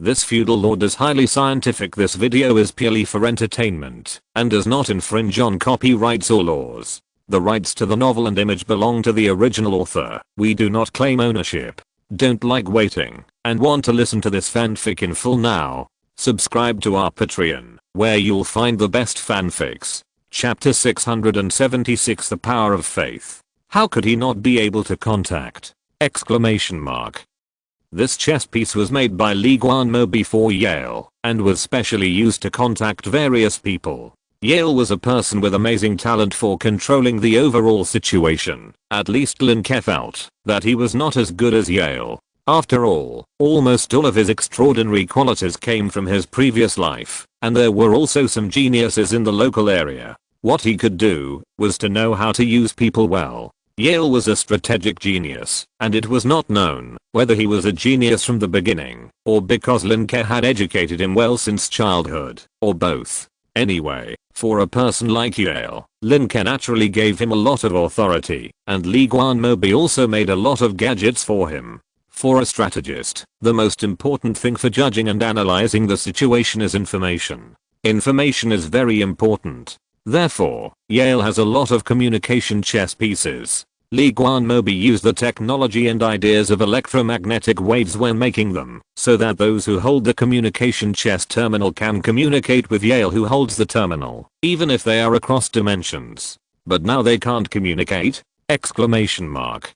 This feudal lord is highly scientific. This video is purely for entertainment and does not infringe on copyrights or laws. The rights to the novel and image belong to the original author. We do not claim ownership. Don't like waiting and want to listen to this fanfic in full now? Subscribe to our Patreon, where you'll find the best fanfics. Chapter 676, The Power of Faith. How could he not be able to contact? Exclamation mark. This chess piece was made by Lin Ke for Yale and was specially used to contact various people. Yale was a person with amazing talent for controlling the overall situation. At least Lin Ke felt that he was not as good as Yale. After all, almost all of his extraordinary qualities came from his previous life, and there were also some geniuses in the local area. What he could do was to know how to use people well. Yale was a strategic genius, and it was not known whether he was a genius from the beginning, or because Lin Ke had educated him well since childhood, or both. Anyway, for a person like Yale, Lin Ke naturally gave him a lot of authority, and Lin Ke also made a lot of gadgets for him. For a strategist, the most important thing for judging and analyzing the situation is information. Information is very important. Therefore, Yale has a lot of communication chess pieces. Lin Ke used the technology and ideas of electromagnetic waves when making them, so that those who hold the communication chess terminal can communicate with Yale who holds the terminal, even if they are across dimensions. But now they can't communicate? Exclamation mark.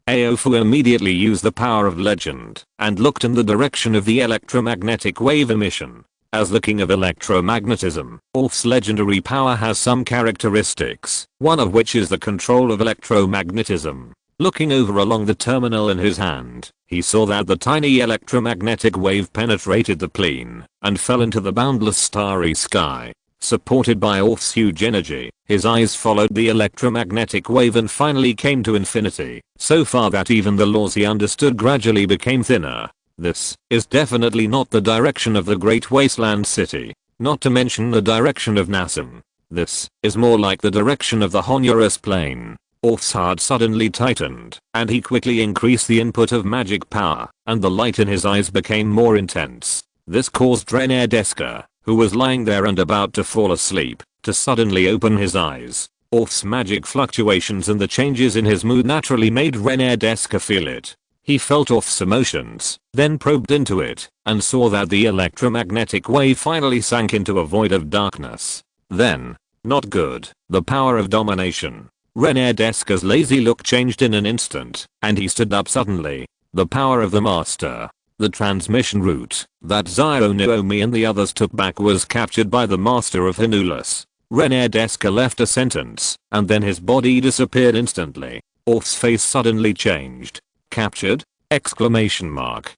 Aofu immediately used the power of legend and looked in the direction of the electromagnetic wave emission. As the king of electromagnetism, Orf's legendary power has some characteristics, one of which is the control of electromagnetism. Looking over along the terminal in his hand, he saw that the tiny electromagnetic wave penetrated the plane and fell into the boundless starry sky. Supported by Orf's huge energy, his eyes followed the electromagnetic wave and finally came to infinity, so far that even the laws he understood gradually became thinner. This is definitely not the direction of the Great Wasteland City, not to mention the direction of Nassim. This is more like the direction of the Honduras Plain. Orf's heart suddenly tightened, and he quickly increased the input of magic power, and the light in his eyes became more intense. This caused Deska, who was lying there and about to fall asleep, to suddenly open his eyes. Orf's magic fluctuations and the changes in his mood naturally made Deska feel it. He felt Orf's emotions, then probed into it, and saw that the electromagnetic wave finally sank into a void of darkness. Then, not good, the power of domination. Deska's lazy look changed in an instant, and he stood up suddenly. The power of the master. The transmission route that Naomi and the others took back was captured by the master of Hinulus. Deska left a sentence, and then his body disappeared instantly. Orf's face suddenly changed. Captured? Exclamation mark.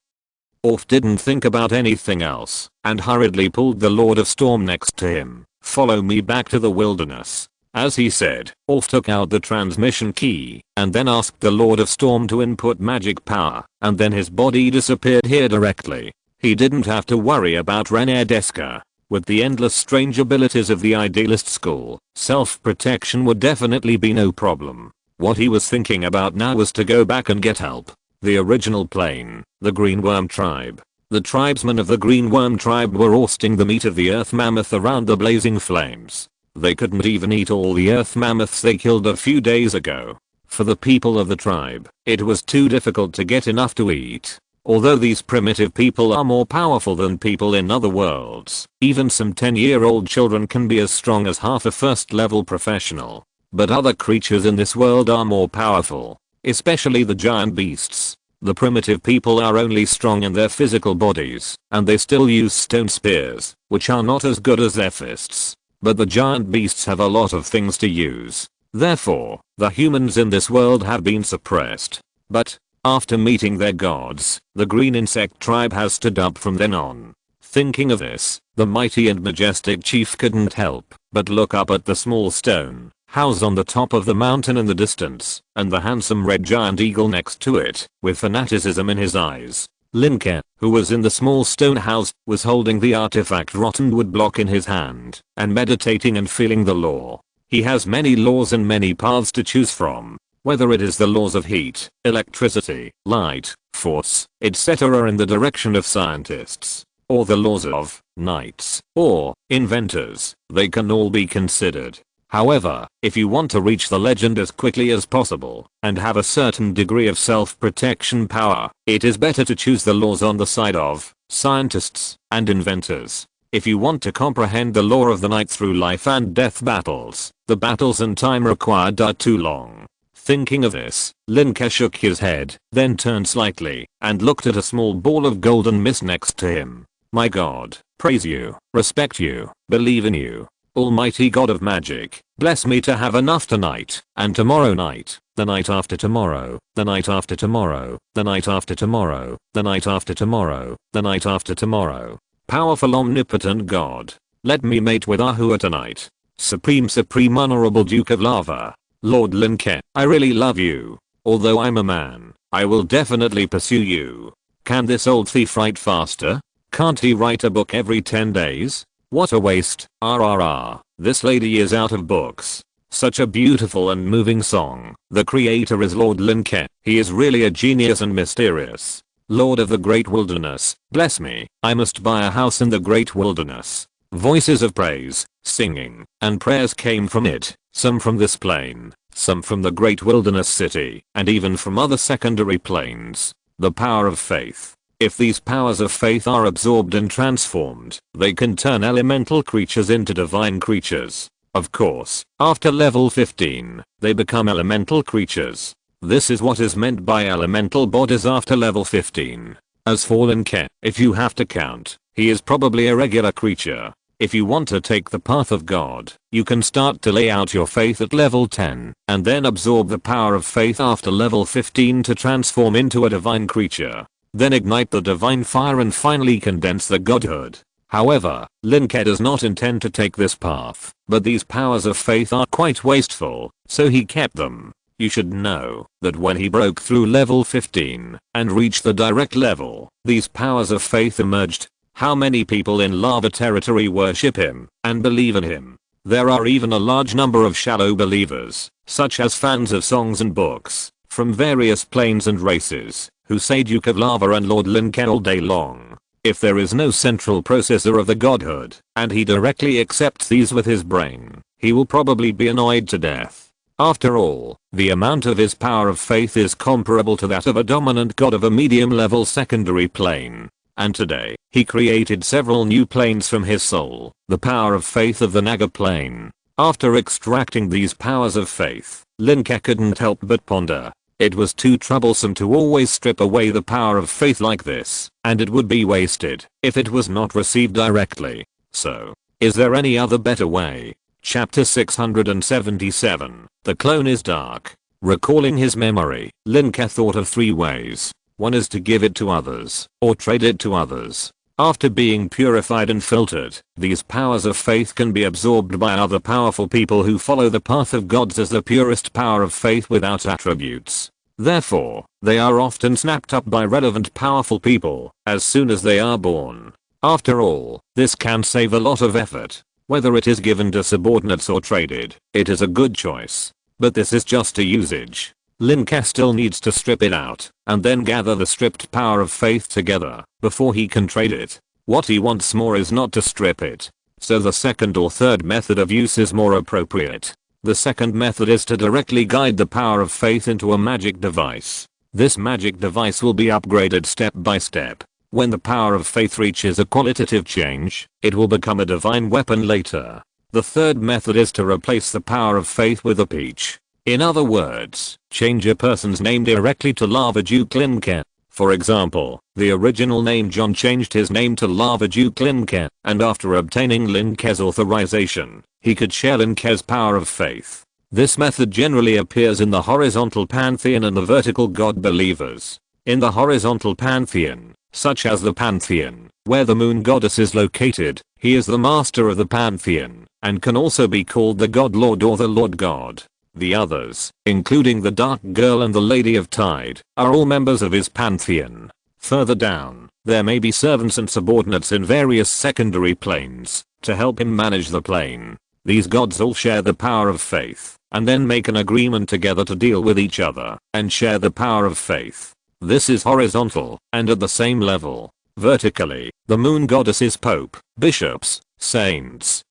Orf didn't think about anything else, and hurriedly pulled the Lord of Storm next to him. Follow me back to the wilderness. As he said, Orf took out the transmission key, and then asked the Lord of Storm to input magic power, and then his body disappeared here directly. He didn't have to worry about Deska. With the endless strange abilities of the idealist school, self-protection would definitely be no problem. What he was thinking about now was to go back and get help. The original plane, the Green Worm tribe. The tribesmen of the Green Worm tribe were roasting the meat of the earth mammoth around the blazing flames. They couldn't even eat all the earth mammoths they killed a few days ago. For the people of the tribe, it was too difficult to get enough to eat. Although these primitive people are more powerful than people in other worlds, even some 10-year-old children can be as strong as half a first-level professional. But other creatures in this world are more powerful, especially the giant beasts. The primitive people are only strong in their physical bodies, and they still use stone spears, which are not as good as their fists. But the giant beasts have a lot of things to use. Therefore, the humans in this world have been suppressed. But, after meeting their gods, the green insect tribe has stood up from then on. Thinking of this, the mighty and majestic chief couldn't help but look up at the small stone house on the top of the mountain in the distance, and the handsome red giant eagle next to it, with fanaticism in his eyes. Lin Ke, who was in the small stone house, was holding the artifact rotten wood block in his hand, and meditating and feeling the law. He has many laws and many paths to choose from. whether it is the laws of heat, electricity, light, force, etc. in the direction of scientists, or the laws of knights, or inventors, they can all be considered. However, if you want to reach the legend as quickly as possible, and have a certain degree of self-protection power, it is better to choose the laws on the side of scientists and inventors. If you want to comprehend the law of the knight through life and death battles, the battles and time required are too long. Thinking of this, Lin Ke shook his head, then turned slightly, and looked at a small ball of golden mist next to him. My god, praise you, respect you, believe in you. Almighty God of magic, bless me to have enough tonight, and tomorrow night, the night after tomorrow, the night after tomorrow, the night after tomorrow, the night after tomorrow, the night after tomorrow. Powerful omnipotent God, let me mate with Ahua tonight. Supreme honorable Duke of Lava, Lord Lin Ke, I really love you. Although I'm a man, I will definitely pursue you. Can this old thief write faster? Can't he write a book every 10 days? What a waste, RRR, this lady is out of books. Such a beautiful and moving song. The creator is Lord Lin Ke, he is really a genius and mysterious. Lord of the Great Wilderness, bless me, I must buy a house in the Great Wilderness. Voices of praise, singing, and prayers came from it, some from this plane, some from the Great Wilderness city, and even from other secondary planes. The power of faith. If these powers of faith are absorbed and transformed, they can turn elemental creatures into divine creatures. Of course, after level 15, they become elemental creatures. This is what is meant by elemental bodies after level 15. As for Lin Ke, if you have to count, he is probably a regular creature. If you want to take the path of God, you can start to lay out your faith at level 10, and then absorb the power of faith after level 15 to transform into a divine creature. Then ignite the divine fire and finally condense the godhood. However, Lin Ke does not intend to take this path, but these powers of faith are quite wasteful, so he kept them. You should know that when he broke through level 15 and reached the direct level, these powers of faith emerged. How many people in lava territory worship him and believe in him? There are even a large number of shallow believers, such as fans of songs and books, from various planes and races, who say Duke of Lava and Lord Lin Ke all day long. If there is no central processor of the godhood, and he directly accepts these with his brain, he will probably be annoyed to death. After all, the amount of his power of faith is comparable to that of a dominant god of a medium level secondary plane. And today, he created several new planes from his soul, the power of faith of the Naga plane. After extracting these powers of faith, Lin Ke couldn't help but ponder. It was too troublesome to always strip away the power of faith like this, and it would be wasted if it was not received directly. So, is there any other better way? Chapter 677, The Clone is Dark. Recalling his memory, Lin Ke thought of 3 ways. One is to give it to others, or trade it to others. After being purified and filtered, these powers of faith can be absorbed by other powerful people who follow the path of gods as the purest power of faith without attributes. Therefore, they are often snapped up by relevant powerful people as soon as they are born. After all, this can save a lot of effort. Whether it is given to subordinates or traded, it is a good choice. But this is just a usage. Lin Ke still needs to strip it out, and then gather the stripped power of faith together, before he can trade it. What he wants more is not to strip it. So the second or third method of use is more appropriate. The second method is to directly guide the power of faith into a magic device. This magic device will be upgraded step by step. When the power of faith reaches a qualitative change, it will become a divine weapon later. The third method is to replace the power of faith with a peach. In other words, change a person's name directly to Lava Duke Lin Ke. For example, the original name John changed his name to Lava Duke Lin Ke, and after obtaining Lin Ke's authorization, he could share Lin Ke's power of faith. This method generally appears in the horizontal pantheon and the vertical god believers. In the horizontal pantheon, such as the pantheon, where the moon goddess is located, he is the master of the pantheon, and can also be called the god lord or the lord god. The others, including the Dark Girl and the Lady of Tide, are all members of his pantheon. Further down, there may be servants and subordinates in various secondary planes, to help him manage the plane. These gods all share the power of faith, and then make an agreement together to deal with each other and share the power of faith. This is horizontal, and at the same level, vertically, the moon goddesses, pope, bishops, saints,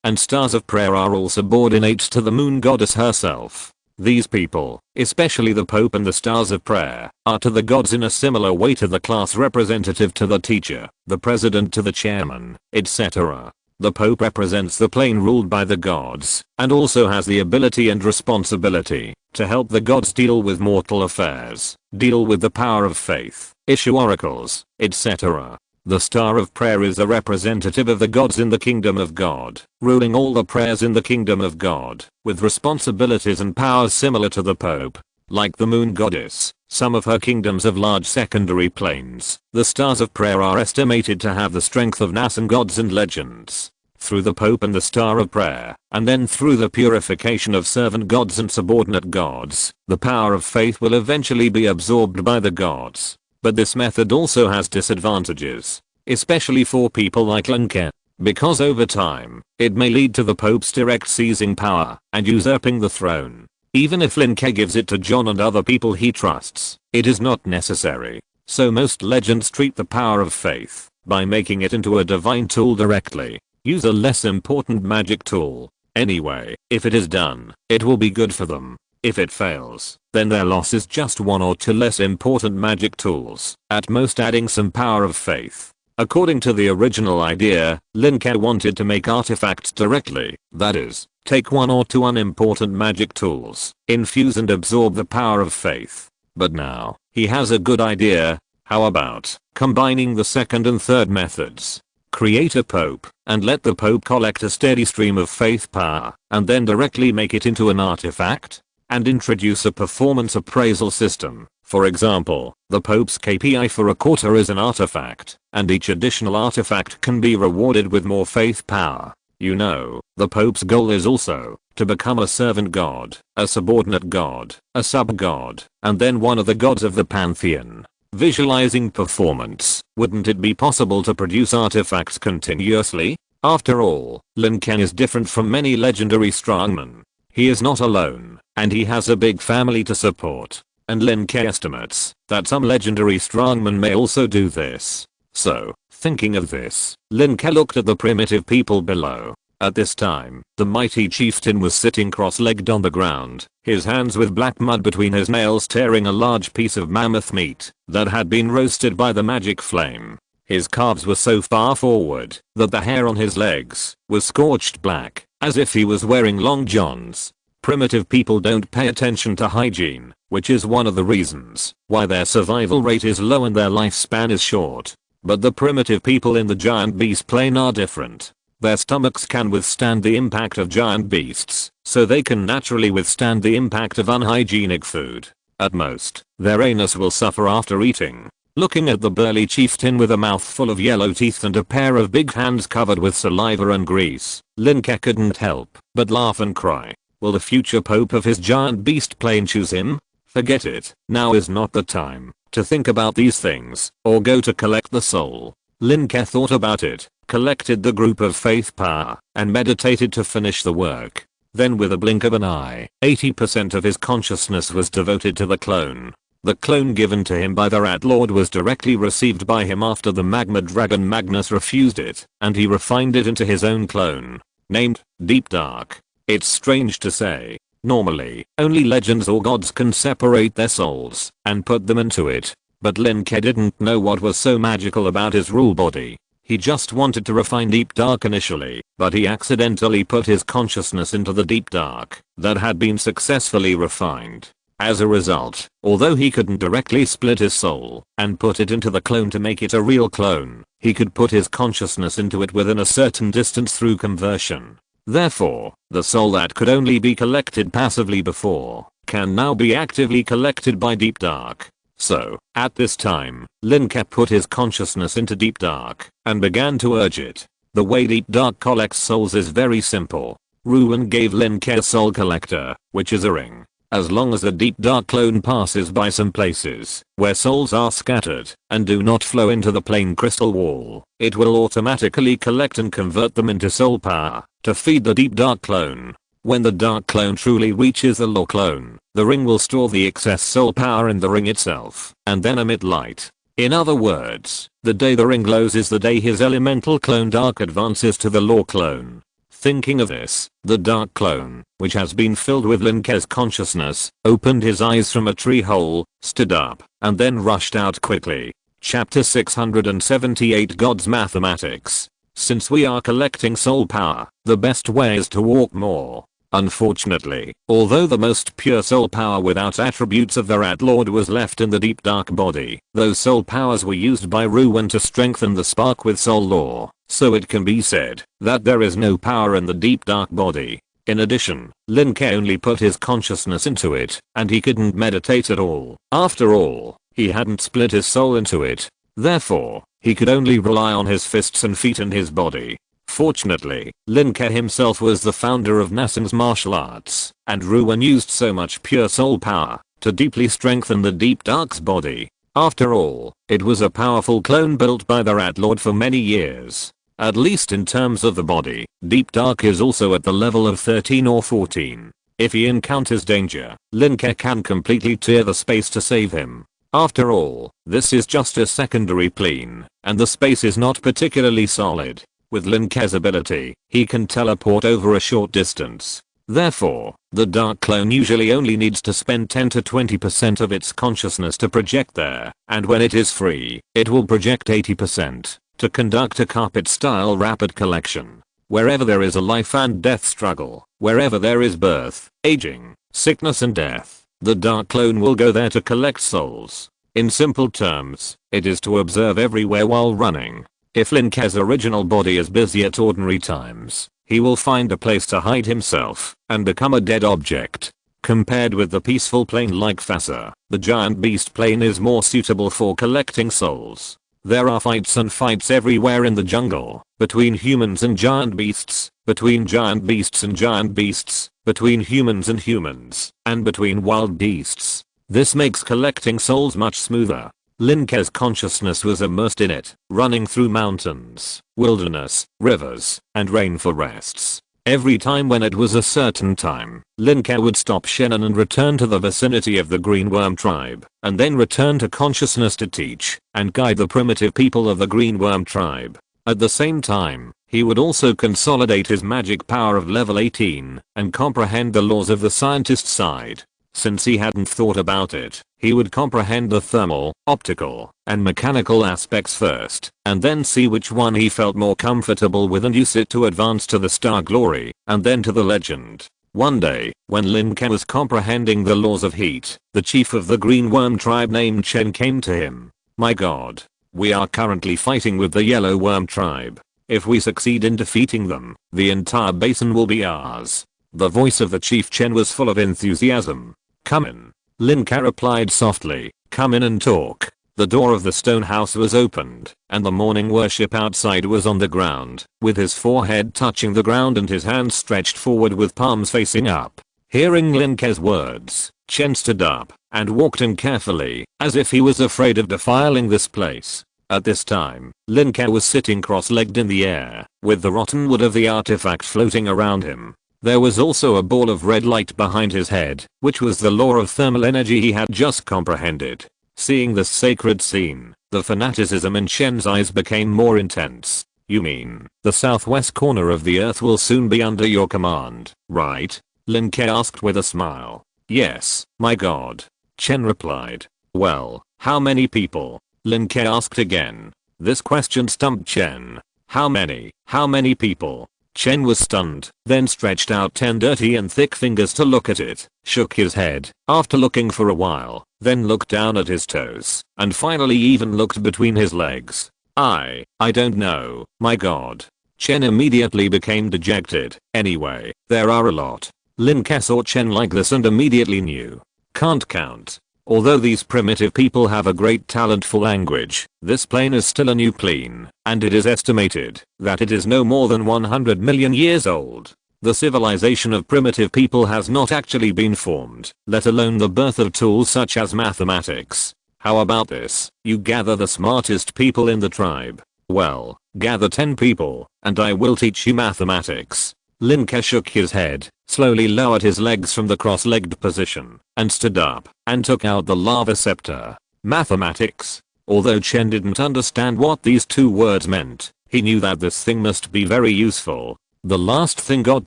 and stars of prayer are all subordinate to the moon goddess herself. These people, especially the Pope and the stars of prayer, are to the gods in a similar way to the class representative to the teacher, the president to the chairman, etc. The Pope represents the plane ruled by the gods, and also has the ability and responsibility to help the gods deal with mortal affairs, deal with the power of faith, issue oracles, etc. The star of prayer is a representative of the gods in the kingdom of God, ruling all the prayers in the kingdom of God, with responsibilities and powers similar to the Pope. Like the moon goddess, some of her kingdoms have large secondary planes. The stars of prayer are estimated to have the strength of Nasan gods and legends. Through the Pope and the star of prayer, and then through the purification of servant gods and subordinate gods, the power of faith will eventually be absorbed by the gods. But this method also has disadvantages, especially for people like Lin Ke, because over time, it may lead to the Pope's direct seizing power and usurping the throne. Even if Lin Ke gives it to John and other people he trusts, it is not necessary. So most legends treat the power of faith by making it into a divine tool directly. Use a less important magic tool. Anyway, if it is done, it will be good for them. If it fails, then their loss is just one or two less important magic tools, at most adding some power of faith. According to the original idea, Lin Ke wanted to make artifacts directly, that is, take one or two unimportant magic tools, infuse and absorb the power of faith. But now, he has a good idea. How about combining the second and third methods? Create a pope, and let the pope collect a steady stream of faith power, and then directly make it into an artifact? And introduce a performance appraisal system. For example, the Pope's KPI for a quarter is an artifact, and each additional artifact can be rewarded with more faith power. You know, the Pope's goal is also to become a servant god, a subordinate god, a sub-god, and then one of the gods of the pantheon. Visualizing performance, wouldn't it be possible to produce artifacts continuously? After all, Lin Ke is different from many legendary strongmen. He is not alone, and he has a big family to support. And Lin Ke estimates that some legendary strongmen may also do this. So, thinking of this, Lin Ke looked at the primitive people below. At this time, the mighty chieftain was sitting cross-legged on the ground, his hands with black mud between his nails tearing a large piece of mammoth meat that had been roasted by the magic flame. His calves were so far forward that the hair on his legs was scorched black, as if he was wearing long johns. Primitive people don't pay attention to hygiene, which is one of the reasons why their survival rate is low and their lifespan is short. But the primitive people in the giant beast plane are different. Their stomachs can withstand the impact of giant beasts, so they can naturally withstand the impact of unhygienic food. At most, their anus will suffer after eating. Looking at the burly chieftain with a mouth full of yellow teeth and a pair of big hands covered with saliva and grease, Lin Ke couldn't help but laugh and cry. Will the future pope of his giant beast plane choose him? Forget it. Now is not the time to think about these things or go to collect the soul. Lin Ke thought about it, collected the group of faith power, and meditated to finish the work. Then with a blink of an eye, 80% of his consciousness was devoted to the clone. The clone given to him by the Rat Lord was directly received by him after the magma dragon Magnus refused it, and he refined it into his own clone, named Deep Dark. It's strange to say, normally, only legends or gods can separate their souls and put them into it, but Lin Ke didn't know what was so magical about his rule body. He just wanted to refine Deep Dark initially, but he accidentally put his consciousness into the Deep Dark that had been successfully refined. As a result, although he couldn't directly split his soul and put it into the clone to make it a real clone, he could put his consciousness into it within a certain distance through conversion. Therefore, the soul that could only be collected passively before, can now be actively collected by Deep Dark. So, at this time, Lin Ke put his consciousness into Deep Dark and began to urge it. The way Deep Dark collects souls is very simple. Ruin gave Lin Ke a soul collector, which is a ring. As long as the Deep Dark clone passes by some places where souls are scattered and do not flow into the plain crystal wall, it will automatically collect and convert them into soul power to feed the Deep Dark clone. When the dark clone truly reaches the law clone, the ring will store the excess soul power in the ring itself, and then emit light. In other words, the day the ring glows is the day his elemental clone dark advances to the law clone. Thinking of this, the dark clone, which has been filled with Lin Ke's consciousness, opened his eyes from a tree hole, stood up, and then rushed out quickly. Chapter 678 God's Mathematics. Since we are collecting soul power, the best way is to walk more. Unfortunately, although the most pure soul power without attributes of the Rat Lord was left in the deep dark body, those soul powers were used by Ruin to strengthen the spark with soul law, so it can be said that there is no power in the deep dark body. In addition, Lin Ke only put his consciousness into it, and he couldn't meditate at all. After all, he hadn't split his soul into it. Therefore, he could only rely on his fists and feet and his body. Fortunately, Lin Ke himself was the founder of Nasing's martial arts, and Ruin used so much pure soul power to deeply strengthen the deep dark's body. After all, it was a powerful clone built by the Rat Lord for many years. At least in terms of the body, deep dark is also at the level of 13 or 14. If he encounters danger, Lin Ke can completely tear the space to save him. After all, this is just a secondary plane, and the space is not particularly solid. With Lin Ke's ability, he can teleport over a short distance. Therefore, the dark clone usually only needs to spend 10 to 20% of its consciousness to project there, and when it is free, it will project 80% to conduct a carpet-style rapid collection. Wherever there is a life and death struggle, wherever there is birth, aging, sickness and death, the dark clone will go there to collect souls. In simple terms, it is to observe everywhere while running. If Lin Ke's original body is busy at ordinary times, he will find a place to hide himself and become a dead object. Compared with the peaceful plane like Phasa, the giant beast plane is more suitable for collecting souls. There are fights and fights everywhere in the jungle, between humans and giant beasts, between giant beasts and giant beasts, between humans and between wild beasts. This makes collecting souls much smoother. Lin Ke's consciousness was immersed in it, running through mountains, wilderness, rivers, and rainforests. Every time when it was a certain time, Lin Ke would stop Shannon and return to the vicinity of the Green Worm tribe, and then return to consciousness to teach and guide the primitive people of the Green Worm tribe. At the same time, he would also consolidate his magic power of level 18 and comprehend the laws of the scientist side. Since he hadn't thought about it, he would comprehend the thermal, optical, and mechanical aspects first, and then see which one he felt more comfortable with and use it to advance to the star glory, and then to the legend. One day, when Lin Ke was comprehending the laws of heat, the chief of the Green Worm tribe named Chen came to him. "My god. We are currently fighting with the Yellow Worm tribe. If we succeed in defeating them, the entire basin will be ours." The voice of the chief Chen was full of enthusiasm. "Come in." Lin Ke replied softly, "Come in and talk." The door of the stone house was opened, and the morning worship outside was on the ground, with his forehead touching the ground and his hands stretched forward with palms facing up. Hearing Lin Ke's words, Chen stood up and walked in carefully, as if he was afraid of defiling this place. At this time, Lin Ke was sitting cross-legged in the air, with the rotten wood of the artifact floating around him. There was also a ball of red light behind his head, which was the law of thermal energy he had just comprehended. Seeing this sacred scene, the fanaticism in Shen's eyes became more intense. "You mean, the southwest corner of the earth will soon be under your command, right?" Lin Ke asked with a smile. "Yes, my god," Chen replied. "Well, how many people?" Lin Ke asked again. This question stumped Chen. How many people?" Chen was stunned, then stretched out 10 dirty and thick fingers to look at it, shook his head, after looking for a while, then looked down at his toes, and finally even looked between his legs. I don't know, my god." Chen immediately became dejected. "Anyway, there are a lot." Lin Ke saw Chen like this and immediately knew. "Can't count." Although these primitive people have a great talent for language, this plane is still a new plane, and it is estimated that it is no more than 100 million years old. The civilization of primitive people has not actually been formed, let alone the birth of tools such as mathematics. How about this? You gather the smartest people in the tribe. Well, gather 10 people, and I will teach you mathematics. Lin Ke shook his head, slowly lowered his legs from the cross-legged position, and stood up, and took out the lava scepter. Mathematics. Although Chen didn't understand what these two words meant, he knew that this thing must be very useful. The last thing God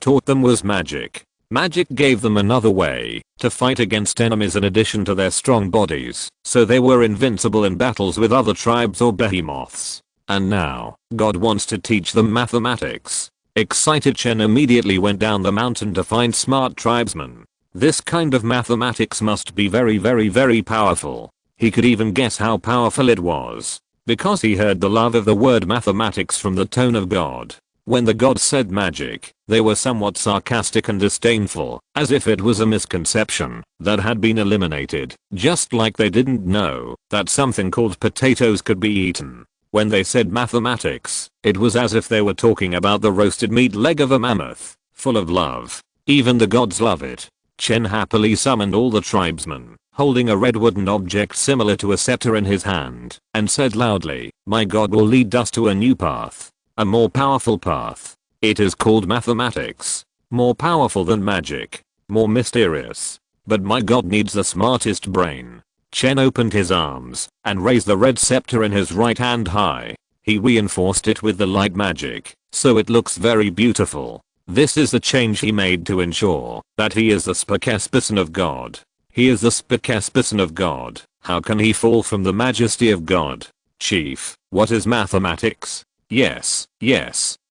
taught them was magic. Magic gave them another way to fight against enemies in addition to their strong bodies, so they were invincible in battles with other tribes or behemoths. And now, God wants to teach them mathematics. Excited, Chen immediately went down the mountain to find smart tribesmen. This kind of mathematics must be very powerful. He could even guess how powerful it was, because he heard the love of the word mathematics from the tone of God. When the gods said magic, they were somewhat sarcastic and disdainful, as if it was a misconception that had been eliminated, just like they didn't know that something called potatoes could be eaten. When they said mathematics, it was as if they were talking about the roasted meat leg of a mammoth, full of love. Even the gods love it. Chen happily summoned all the tribesmen, holding a red wooden object similar to a scepter in his hand, and said loudly, "My God will lead us to a new path. A more powerful path. It is called mathematics. More powerful than magic. More mysterious. But my God needs the smartest brain." Chen opened his arms and raised the red scepter in his right hand high. He reinforced it with the light magic, so it looks very beautiful. This is the change he made to ensure that he is the spokesperson of God. He is the spokesperson of God. How can he fall from the majesty of God? Chief, what is mathematics? Yes,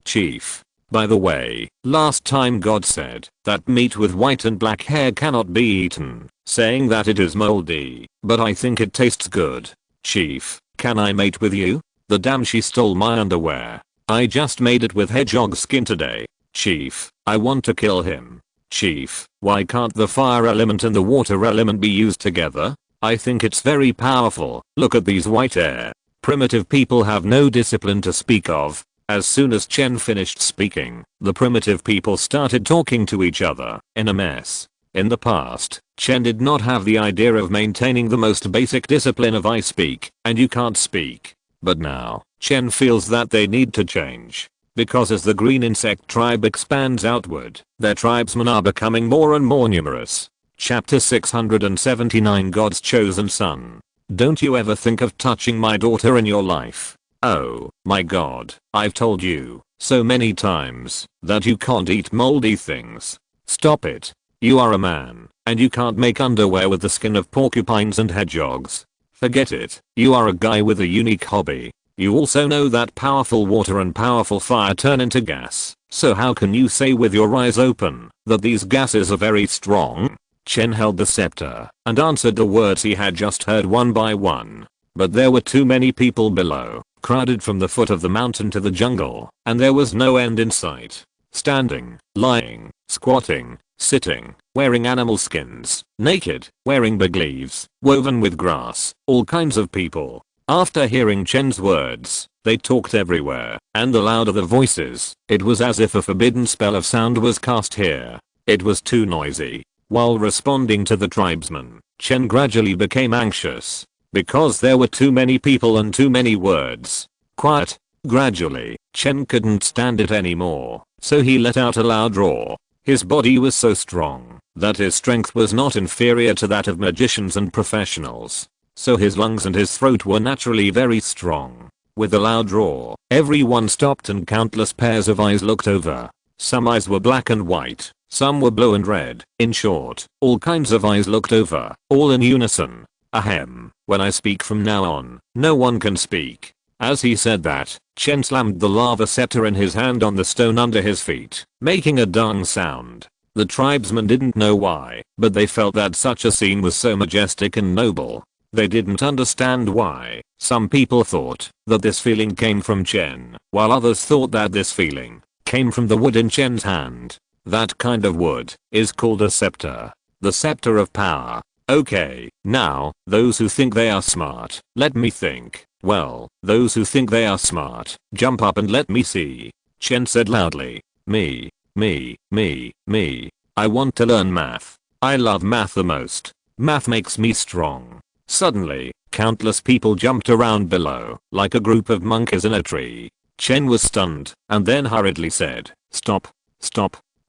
chief. By the way, last time God said that meat with white and black hair cannot be eaten, saying that it is moldy, but I think it tastes good. Chief, can I mate with you? The damn, she stole my underwear. I just made it with hedgehog skin today. Chief, I want to kill him. Chief, why can't the fire element and the water element be used together? I think it's very powerful. Look at these white hair. Primitive people have no discipline to speak of. As soon as Chen finished speaking, the primitive people started talking to each other in a mess. In the past, Chen did not have the idea of maintaining the most basic discipline of I speak and you can't speak. But now, Chen feels that they need to change. Because as the green insect tribe expands outward, their tribesmen are becoming more and more numerous. Chapter 679, God's Chosen Son. Don't you ever think of touching my daughter in your life. Oh my God, I've told you so many times that you can't eat moldy things. Stop it. You are a man, and you can't make underwear with the skin of porcupines and hedgehogs. Forget it. You are a guy with a unique hobby. You also know that powerful water and powerful fire turn into gas. So how can you say with your eyes open that these gases are very strong? Chen held the scepter and answered the words he had just heard one by one. But there were too many people below, crowded from the foot of the mountain to the jungle, and there was no end in sight. Standing, lying, squatting, sitting, wearing animal skins, naked, wearing big leaves, woven with grass, all kinds of people. After hearing Chen's words, they talked everywhere, and the louder the voices, it was as if a forbidden spell of sound was cast here. It was too noisy. While responding to the tribesmen, Chen gradually became anxious, because there were too many people and too many words. Quiet. Gradually, Chen couldn't stand it anymore, so he let out a loud roar. His body was so strong that his strength was not inferior to that of magicians and professionals. So his lungs and his throat were naturally very strong. With a loud roar, everyone stopped and countless pairs of eyes looked over. Some eyes were black and white, some were blue and red. In short, all kinds of eyes looked over, all in unison. Ahem, when I speak from now on, no one can speak. As he said that, Chen slammed the lava scepter in his hand on the stone under his feet, making a dung sound. The tribesmen didn't know why, but they felt that such a scene was so majestic and noble. They didn't understand why. Some people thought that this feeling came from Chen, while others thought that this feeling came from the wood in Chen's hand. That kind of wood is called a scepter. The scepter of power. Okay, now, those who think they are smart, let me think. Well, those who think they are smart, jump up and let me see. Chen said loudly. Me. I want to learn math. I love math the most. Math makes me strong. Suddenly, countless people jumped around below, like a group of monkeys in a tree. Chen was stunned, and then hurriedly said, Stop.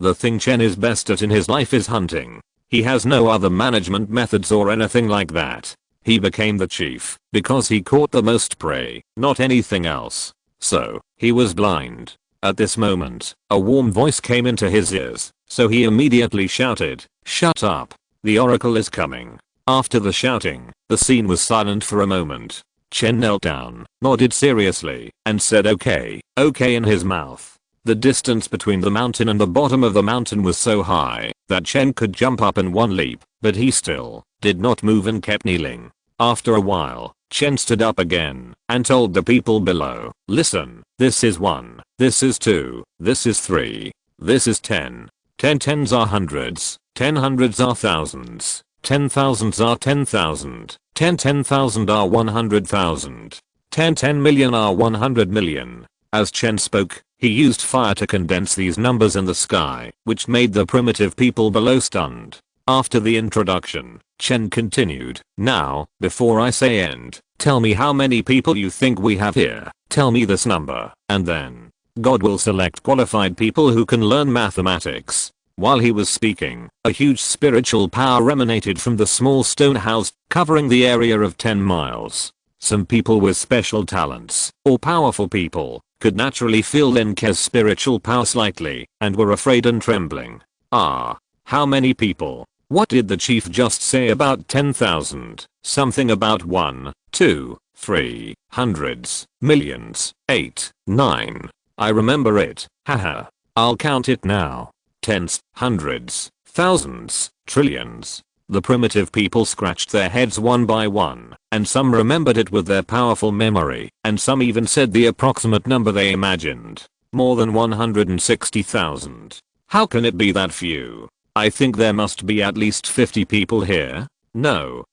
The thing Chen is best at in his life is hunting. He has no other management methods or anything like that. He became the chief because he caught the most prey, not anything else. So, he was blind. At this moment, a warm voice came into his ears, so he immediately shouted, "Shut up. The oracle is coming." After the shouting, the scene was silent for a moment. Chen knelt down, nodded seriously, and said okay in his mouth. The distance between the mountain and the bottom of the mountain was so high that Chen could jump up in one leap, but he still did not move and kept kneeling. After a while, Chen stood up again and told the people below, "Listen, this is 1, this is 2, this is 3, this is 10. 10 tens are hundreds, 10 hundreds are thousands, 10 thousands are 10,000, 10 10,000 are 100,000, 10 10 million are 100 million. As Chen spoke, he used fire to condense these numbers in the sky, which made the primitive people below stunned. After the introduction, Chen continued, "Now, before I say end, tell me how many people you think we have here. Tell me this number, and then God will select qualified people who can learn mathematics." While he was speaking, a huge spiritual power emanated from the small stone house, covering the area of 10 miles. Some people with special talents, or powerful people, could naturally feel Lin Ke's spiritual power slightly, and were afraid and trembling. How many people? What did the chief just say about 10,000? Something about 1, 2, 3, hundreds, millions, 8, 9. I remember it, haha. I'll count it now. Tens, hundreds, thousands, trillions. The primitive people scratched their heads one by one, and some remembered it with their powerful memory, and some even said the approximate number they imagined. More than 160,000. How can it be that few? I think there must be at least 50 people here. No,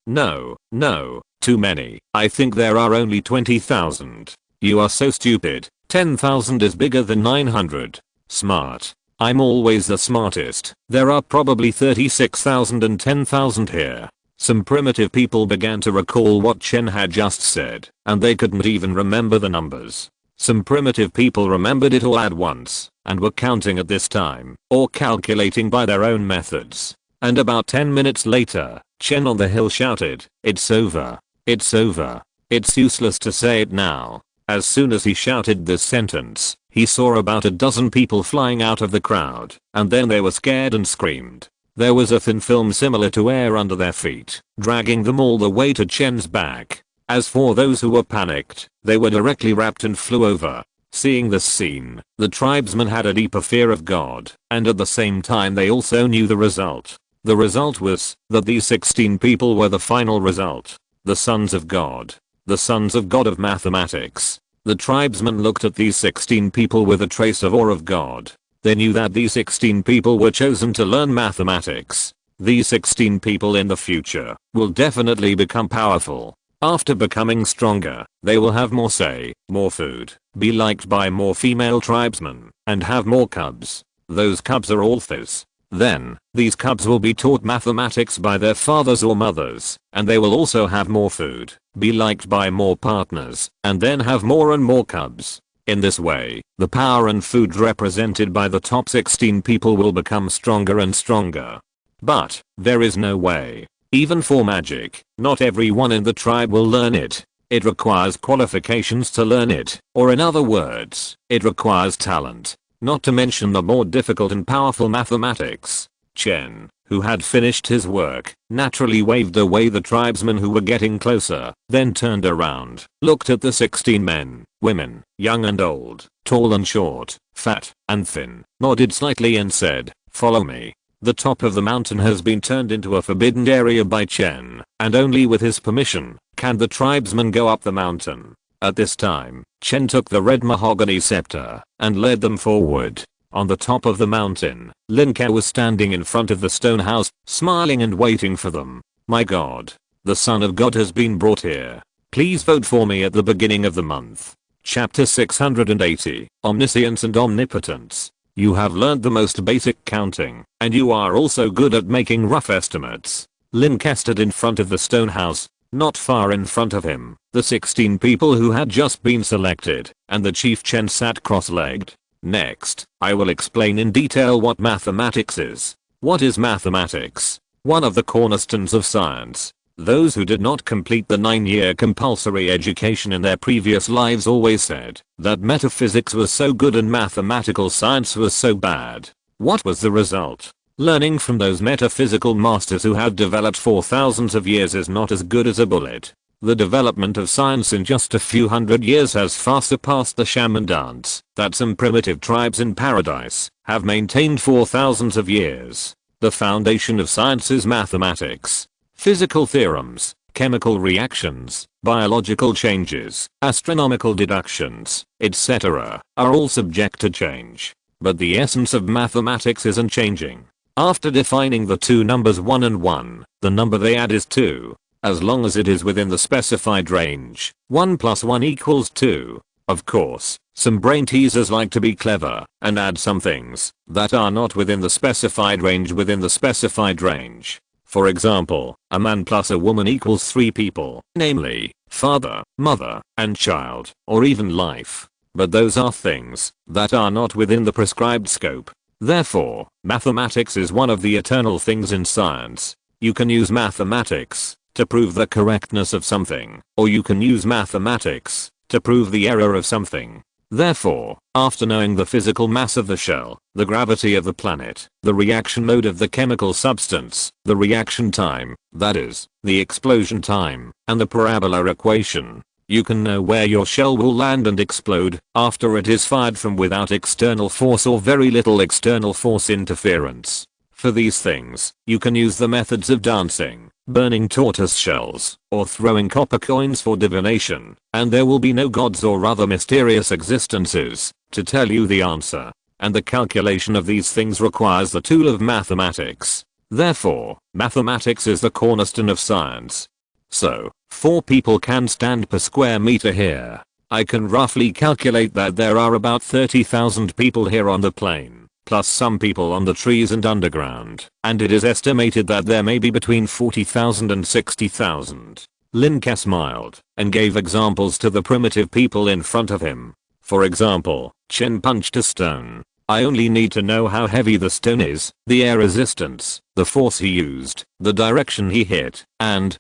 too many. I think there are only 20,000. You are so stupid. 10,000 is bigger than 900. Smart. I'm always the smartest. There are probably 36,000 and 10,000 here. Some primitive people began to recall what Chen had just said, and they couldn't even remember the numbers. Some primitive people remembered it all at once, and were counting at this time, or calculating by their own methods. And about 10 minutes later, Chen on the hill shouted, "It's over. It's over. It's useless to say it now." As soon as he shouted this sentence, he saw about a dozen people flying out of the crowd, and then they were scared and screamed. There was a thin film similar to air under their feet, dragging them all the way to Chen's back. As for those who were panicked, they were directly wrapped and flew over. Seeing this scene, the tribesmen had a deeper fear of God, and at the same time they also knew the result. The result was that these 16 people were the final result. The sons of God. The sons of God of mathematics. The tribesmen looked at these 16 people with a trace of awe of God. They knew that these 16 people were chosen to learn mathematics. These 16 people in the future will definitely become powerful. After becoming stronger, they will have more say, more food, be liked by more female tribesmen, and have more cubs. Those cubs are authors. Then, these cubs will be taught mathematics by their fathers or mothers, and they will also have more food, be liked by more partners, and then have more and more cubs. In this way, the power and food represented by the top 16 people will become stronger and stronger. But, there is no way. Even for magic, not everyone in the tribe will learn it. It requires qualifications to learn it, or in other words, it requires talent. Not to mention the more difficult and powerful mathematics. Chen, who had finished his work, naturally waved away the tribesmen who were getting closer, then turned around, looked at the 16 men, women, young and old, tall and short, fat and thin, nodded slightly and said, "Follow me." The top of the mountain has been turned into a forbidden area by Chen, and only with his permission can the tribesmen go up the mountain. At this time, Chen took the red mahogany scepter and led them forward. On the top of the mountain, Lin Ke was standing in front of the stone house, smiling and waiting for them. "My God, the Son of God has been brought here. Please vote for me at the beginning of the month." Chapter 680, Omniscience and Omnipotence. You have learned the most basic counting, and you are also good at making rough estimates. Lin Ke stood in front of the stone house. Not far in front of him, the 16 people who had just been selected, and the chief Chen sat cross-legged. Next, I will explain in detail what mathematics is. What is mathematics? One of the cornerstones of science. Those who did not complete the 9-year compulsory education in their previous lives always said that metaphysics was so good and mathematical science was so bad. What was the result? Learning from those metaphysical masters who had developed for thousands of years is not as good as a bullet. The development of science in just a few hundred years has far surpassed the shaman dance that some primitive tribes in paradise have maintained for thousands of years. The foundation of science is mathematics. Physical theorems, chemical reactions, biological changes, astronomical deductions, etc. are all subject to change. But the essence of mathematics isn't changing. After defining the two numbers 1 and 1, the number they add is 2. As long as it is within the specified range, 1 plus 1 equals 2. Of course, some brain teasers like to be clever and add some things that are not within the specified range within the specified range. For example, a man plus a woman equals 3 people, namely, father, mother, and child, or even life. But those are things that are not within the prescribed scope. Therefore, mathematics is one of the eternal things in science. You can use mathematics to prove the correctness of something, or you can use mathematics to prove the error of something. Therefore, after knowing the physical mass of the shell, the gravity of the planet, the reaction mode of the chemical substance, the reaction time, that is, the explosion time, and the parabola equation, you can know where your shell will land and explode after it is fired from without external force or very little external force interference. For these things, you can use the methods of dancing, burning tortoise shells, or throwing copper coins for divination, and there will be no gods or other mysterious existences to tell you the answer. And the calculation of these things requires the tool of mathematics. Therefore, mathematics is the cornerstone of science. So, 4 people can stand per square meter here. I can roughly calculate that there are about 30,000 people here on the plane, plus some people on the trees and underground, and it is estimated that there may be between 40,000 and 60,000. Lin Ke smiled and gave examples to the primitive people in front of him. For example, Chen punched a stone. I only need to know how heavy the stone is, the air resistance, the force he used, the direction he hit, and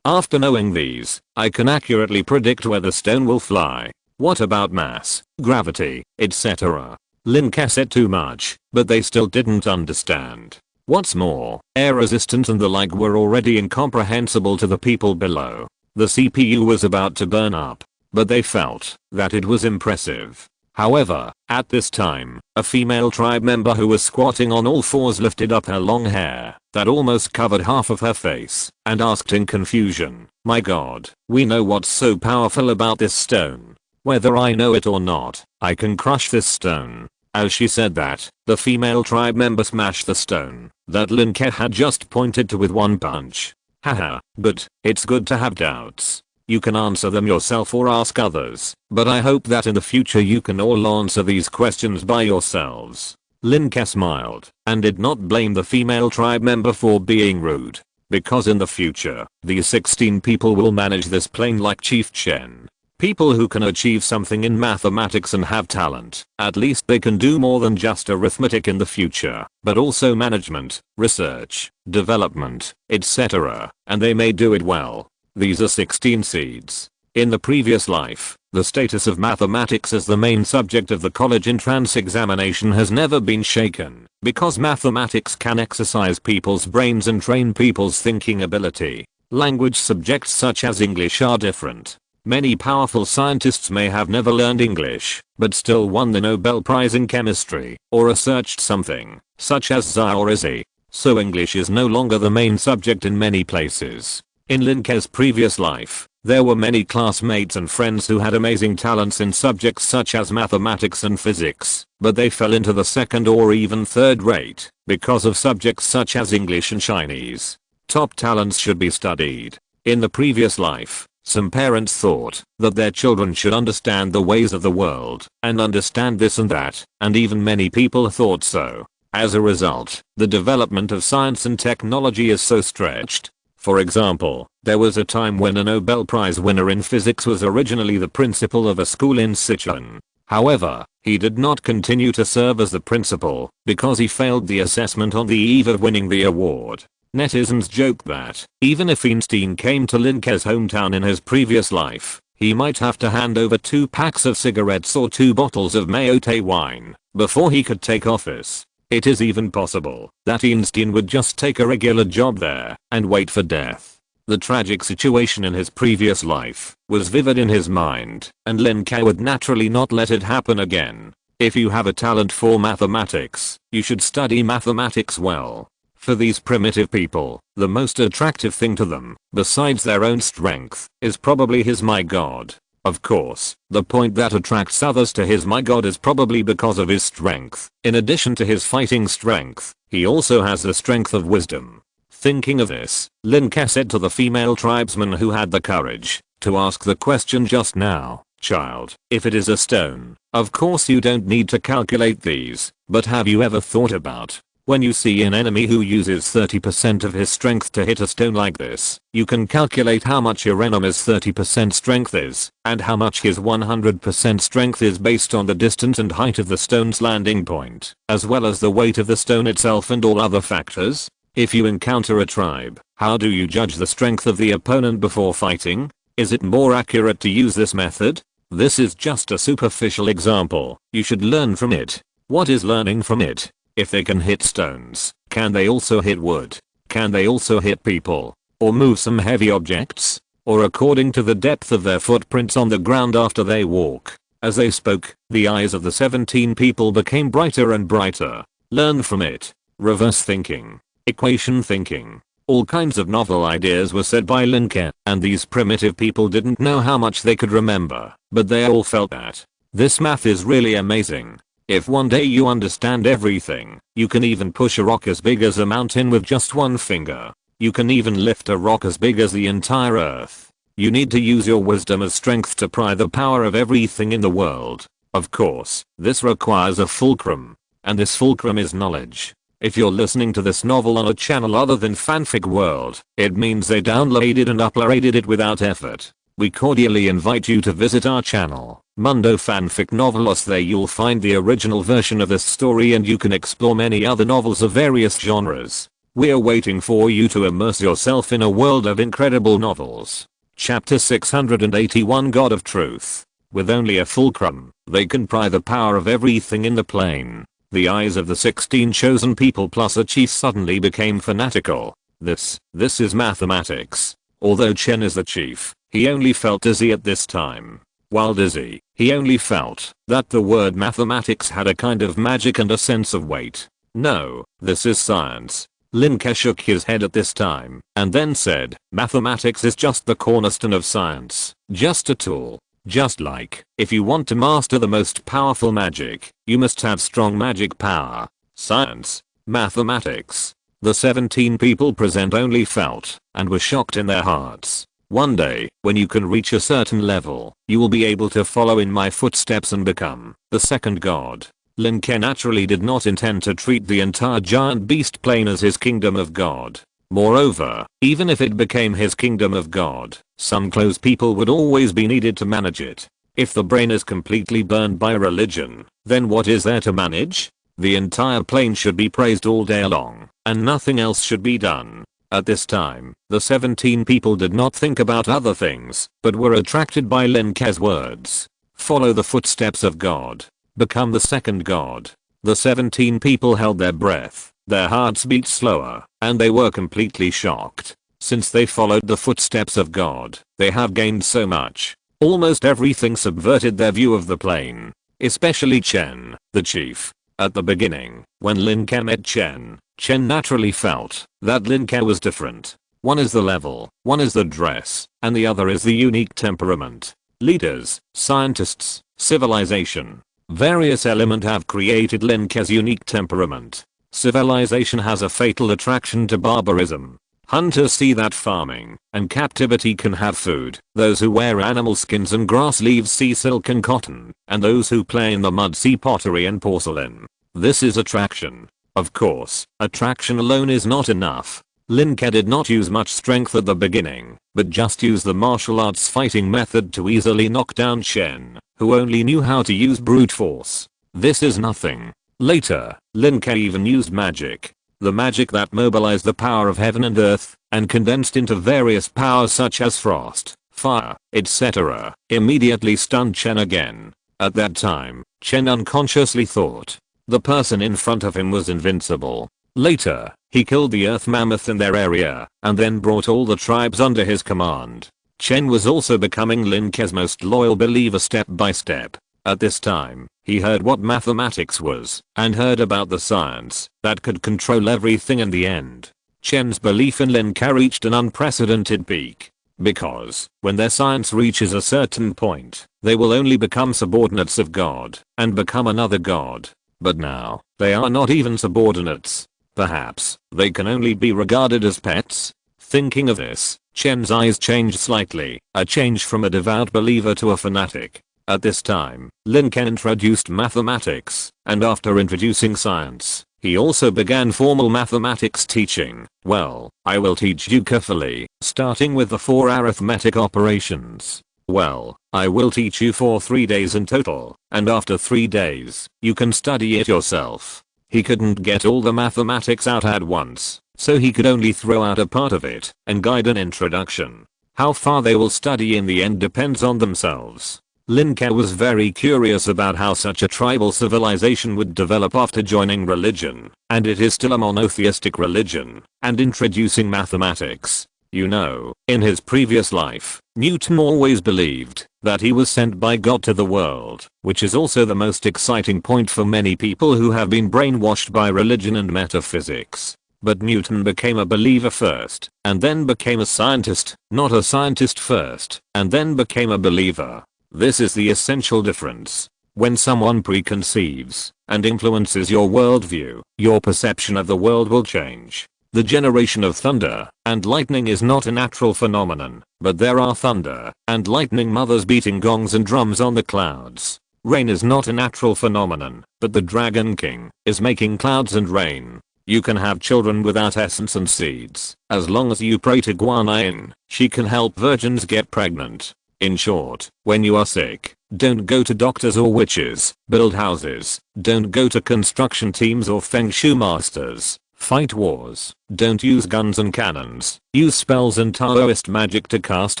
after knowing these, I can accurately predict where the stone will fly. What about mass, gravity, etc.? Lin Ke said too much, but they still didn't understand. What's more, air resistance and the like were already incomprehensible to the people below. The CPU was about to burn up, but they felt that it was impressive. However, at this time, a female tribe member who was squatting on all fours lifted up her long hair that almost covered half of her face and asked in confusion, "My God, we know what's so powerful about this stone. Whether I know it or not, I can crush this stone." As she said that, the female tribe member smashed the stone that Lin Ke had just pointed to with one punch. Haha, but it's good to have doubts. You can answer them yourself or ask others, but I hope that in the future you can all answer these questions by yourselves. Lin Ke smiled and did not blame the female tribe member for being rude, because in the future, these 16 people will manage this plane like Chief Chen. People who can achieve something in mathematics and have talent, at least they can do more than just arithmetic in the future, but also management, research, development, etc., and they may do it well. These are 16 seeds. In the previous life, the status of mathematics as the main subject of the college entrance examination has never been shaken, because mathematics can exercise people's brains and train people's thinking ability. Language subjects such as English are different. Many powerful scientists may have never learned English, but still won the Nobel Prize in chemistry, or researched something, such as Xi or Izzy. So English is no longer the main subject in many places. In Lin Ke's previous life, there were many classmates and friends who had amazing talents in subjects such as mathematics and physics, but they fell into the second or even third rate because of subjects such as English and Chinese. Top talents should be studied. In the previous life, some parents thought that their children should understand the ways of the world and understand this and that, and even many people thought so. As a result, the development of science and technology is so stretched. For example, there was a time when a Nobel Prize winner in physics was originally the principal of a school in Sichuan. However, he did not continue to serve as the principal because he failed the assessment on the eve of winning the award. Netizens joke that even if Einstein came to Lin Ke's hometown in his previous life, he might have to hand over 2 packs of cigarettes or 2 bottles of Mayotte wine before he could take office. It is even possible that Einstein would just take a regular job there and wait for death. The tragic situation in his previous life was vivid in his mind, and Lin Ke would naturally not let it happen again. If you have a talent for mathematics, you should study mathematics well. For these primitive people, the most attractive thing to them, besides their own strength, is probably his my god. Of course, the point that attracts others to his my god is probably because of his strength. In addition to his fighting strength, he also has the strength of wisdom. Thinking of this, Lin Ke said to the female tribesman who had the courage to ask the question just now, "Child, if it is a stone, of course you don't need to calculate these, but have you ever thought about when you see an enemy who uses 30% of his strength to hit a stone like this, you can calculate how much your enemy's 30% strength is, and how much his 100% strength is based on the distance and height of the stone's landing point, as well as the weight of the stone itself and all other factors? If you encounter a tribe, how do you judge the strength of the opponent before fighting? Is it more accurate to use this method? This is just a superficial example. You should learn from it. What is learning from it? If they can hit stones, can they also hit wood? Can they also hit people? Or move some heavy objects? Or according to the depth of their footprints on the ground after they walk? As they spoke, the eyes of the 17 people became brighter and brighter. Learn from it. Reverse thinking. Equation thinking. All kinds of novel ideas were said by Lin Ke, and these primitive people didn't know how much they could remember, but they all felt that this math is really amazing. If one day you understand everything, you can even push a rock as big as a mountain with just one finger. You can even lift a rock as big as the entire earth. You need to use your wisdom as strength to pry the power of everything in the world. Of course, this requires a fulcrum. And this fulcrum is knowledge. If you're listening to this novel on a channel other than Fanfic World, it means they downloaded and uploaded it without effort. We cordially invite you to visit our channel, Mundo Fanfic Novelos. There you'll find the original version of this story and you can explore many other novels of various genres. We're waiting for you to immerse yourself in a world of incredible novels. Chapter 681 God of Truth. With only a fulcrum, they can pry the power of everything in the plane. The eyes of the 16 chosen people plus a chief suddenly became fanatical. This is mathematics. Although Chen is the chief, he only felt dizzy at this time. While dizzy, he only felt that the word mathematics had a kind of magic and a sense of weight. No, this is science. Lin Ke shook his head at this time, and then said, mathematics is just the cornerstone of science, just a tool. Just like, if you want to master the most powerful magic, you must have strong magic power. Science. Mathematics. The 17 people present only felt, and were shocked in their hearts. One day, when you can reach a certain level, you will be able to follow in my footsteps and become the second god. Lin Ke naturally did not intend to treat the entire giant beast plane as his kingdom of God. Moreover, even if it became his kingdom of God, some close people would always be needed to manage it. If the brain is completely burned by religion, then what is there to manage? The entire plane should be praised all day long, and nothing else should be done. At this time, the 17 people did not think about other things, but were attracted by Lin Ke's words. Follow the footsteps of God. Become the second god. The 17 people held their breath, their hearts beat slower, and they were completely shocked. Since they followed the footsteps of God, they have gained so much. Almost everything subverted their view of the plane. Especially Chen, the chief. At the beginning, when Lin Ke met Chen naturally felt that Lin Ke was different. One is the level, one is the dress, and the other is the unique temperament. Leaders, scientists, civilization. Various elements have created Lin Ke's unique temperament. Civilization has a fatal attraction to barbarism. Hunters see that farming and captivity can have food. Those who wear animal skins and grass leaves see silk and cotton, and those who play in the mud see pottery and porcelain. This is attraction. Of course, attraction alone is not enough. Lin Ke did not use much strength at the beginning, but just used the martial arts fighting method to easily knock down Chen, who only knew how to use brute force. This is nothing. Later, Lin Ke even used magic. The magic that mobilized the power of heaven and earth, and condensed into various powers such as frost, fire, etc. immediately stunned Chen again. At that time, Chen unconsciously thought the person in front of him was invincible. Later, he killed the earth mammoth in their area, and then brought all the tribes under his command. Chen was also becoming Lin Ke's most loyal believer step by step. At this time, he heard what mathematics was, and heard about the science that could control everything in the end. Chen's belief in Lin Ke reached an unprecedented peak. Because, when their science reaches a certain point, they will only become subordinates of God, and become another god. But now, they are not even subordinates. Perhaps, they can only be regarded as pets? Thinking of this, Chen's eyes changed slightly, a change from a devout believer to a fanatic. At this time, Lin Ke introduced mathematics, and after introducing science, he also began formal mathematics teaching. Well, I will teach you carefully, starting with the 4 arithmetic operations. Well, I will teach you for 3 days in total, and after 3 days, you can study it yourself. He couldn't get all the mathematics out at once, so he could only throw out a part of it and guide an introduction. How far they will study in the end depends on themselves. Lin Ke was very curious about how such a tribal civilization would develop after joining religion, and it is still a monotheistic religion, and introducing mathematics. You know, in his previous life, Newton always believed that he was sent by God to the world, which is also the most exciting point for many people who have been brainwashed by religion and metaphysics. But Newton became a believer first, and then became a scientist, not a scientist first, and then became a believer. This is the essential difference. When someone preconceives and influences your worldview, your perception of the world will change. The generation of thunder and lightning is not a natural phenomenon, but there are thunder and lightning mothers beating gongs and drums on the clouds. Rain is not a natural phenomenon, but the Dragon King is making clouds and rain. You can have children without essence and seeds, as long as you pray to Guanyin. She can help virgins get pregnant. In short, when you are sick, don't go to doctors or witches, build houses, don't go to construction teams or feng shui masters, fight wars, don't use guns and cannons, use spells and Taoist magic to cast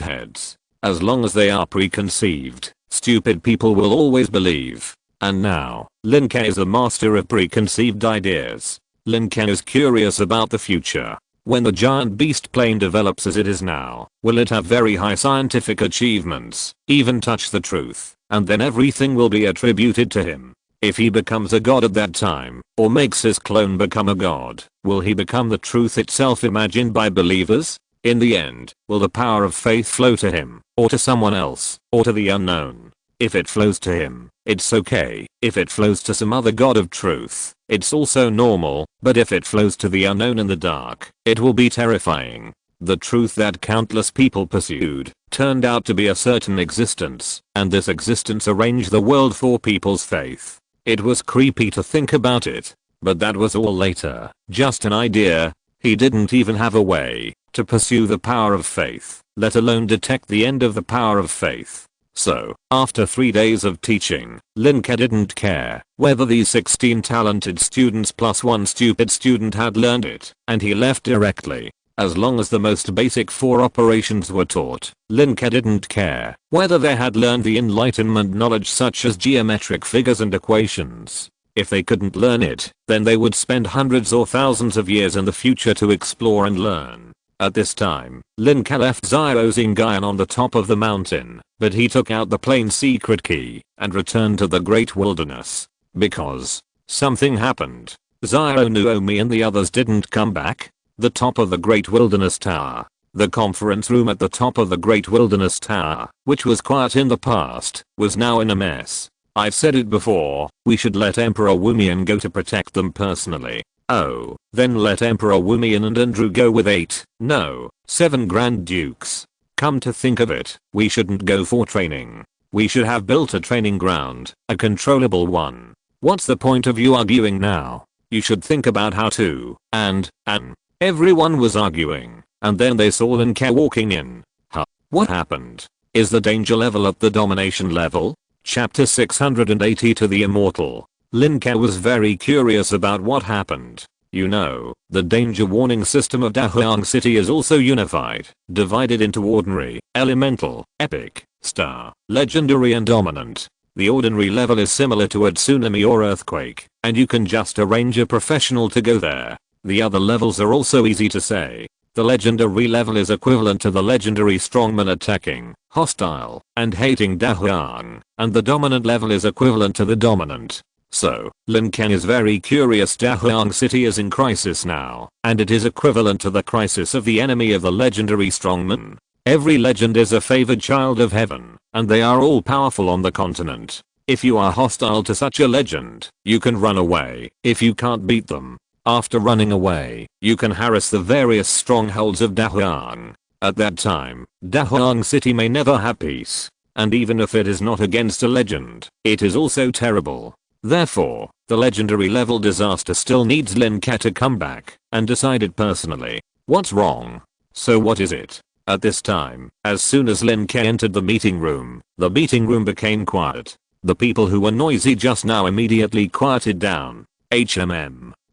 heads. As long as they are preconceived, stupid people will always believe. And now, Lin Ke is a master of preconceived ideas. Lin Ke is curious about the future. When the giant beast plane develops as it is now, will it have very high scientific achievements, even touch the truth, and then everything will be attributed to him? If he becomes a god at that time, or makes his clone become a god, will he become the truth itself imagined by believers? In the end, will the power of faith flow to him, or to someone else, or to the unknown? If it flows to him, it's okay. If it flows to some other god of truth, it's also normal, but if it flows to the unknown in the dark, it will be terrifying. The truth that countless people pursued turned out to be a certain existence, and this existence arranged the world for people's faith. It was creepy to think about it, but that was all later, just an idea. He didn't even have a way to pursue the power of faith, let alone detect the end of the power of faith. So, after 3 days of teaching, Lin Ke didn't care whether these 16 talented students plus 1 stupid student had learned it, and he left directly. As long as the most basic 4 operations were taught, Lin Ke didn't care whether they had learned the Enlightenment knowledge such as geometric figures and equations. If they couldn't learn it, then they would spend hundreds or thousands of years in the future to explore and learn. At this time, Lin Ke left Xiao Xingyuan on the top of the mountain, but he took out the plane's secret key and returned to the great wilderness. Because something happened. Xiao Nuomi and the others didn't come back. The top of the Great Wilderness Tower. The conference room at the top of the Great Wilderness Tower, which was quiet in the past, was now in a mess. I've said it before, we should let Emperor Wumian go to protect them personally. Oh, then let Emperor Wumian and Andrew go with 7 Grand Dukes. Come to think of it, we shouldn't go for training. We should have built a training ground, a controllable one. What's the point of you arguing now? You should think about how to, and Everyone was arguing, and then they saw Lin Ke walking in. Huh? What happened? Is the danger level at the domination level? Chapter 680 to the Immortal. Lin Ke was very curious about what happened. You know, the danger warning system of Dahuang City is also unified, divided into ordinary, elemental, epic, star, legendary and dominant. The ordinary level is similar to a tsunami or earthquake, and you can just arrange a professional to go there. The other levels are also easy to say. The legendary level is equivalent to the legendary strongman attacking, hostile, and hating Dahuang, and the dominant level is equivalent to the dominant. So, Lin Ke is very curious. Dahuang City is in crisis now, and it is equivalent to the crisis of the enemy of the legendary strongman. Every legend is a favored child of heaven, and they are all powerful on the continent. If you are hostile to such a legend, you can run away if you can't beat them. After running away, you can harass the various strongholds of Dahuang. At that time, Dahuang City may never have peace. And even if it is not against a legend, it is also terrible. Therefore, the legendary level disaster still needs Lin Ke to come back and decide it personally. What's wrong? So what is it? At this time, as soon as Lin Ke entered the meeting room became quiet. The people who were noisy just now immediately quieted down.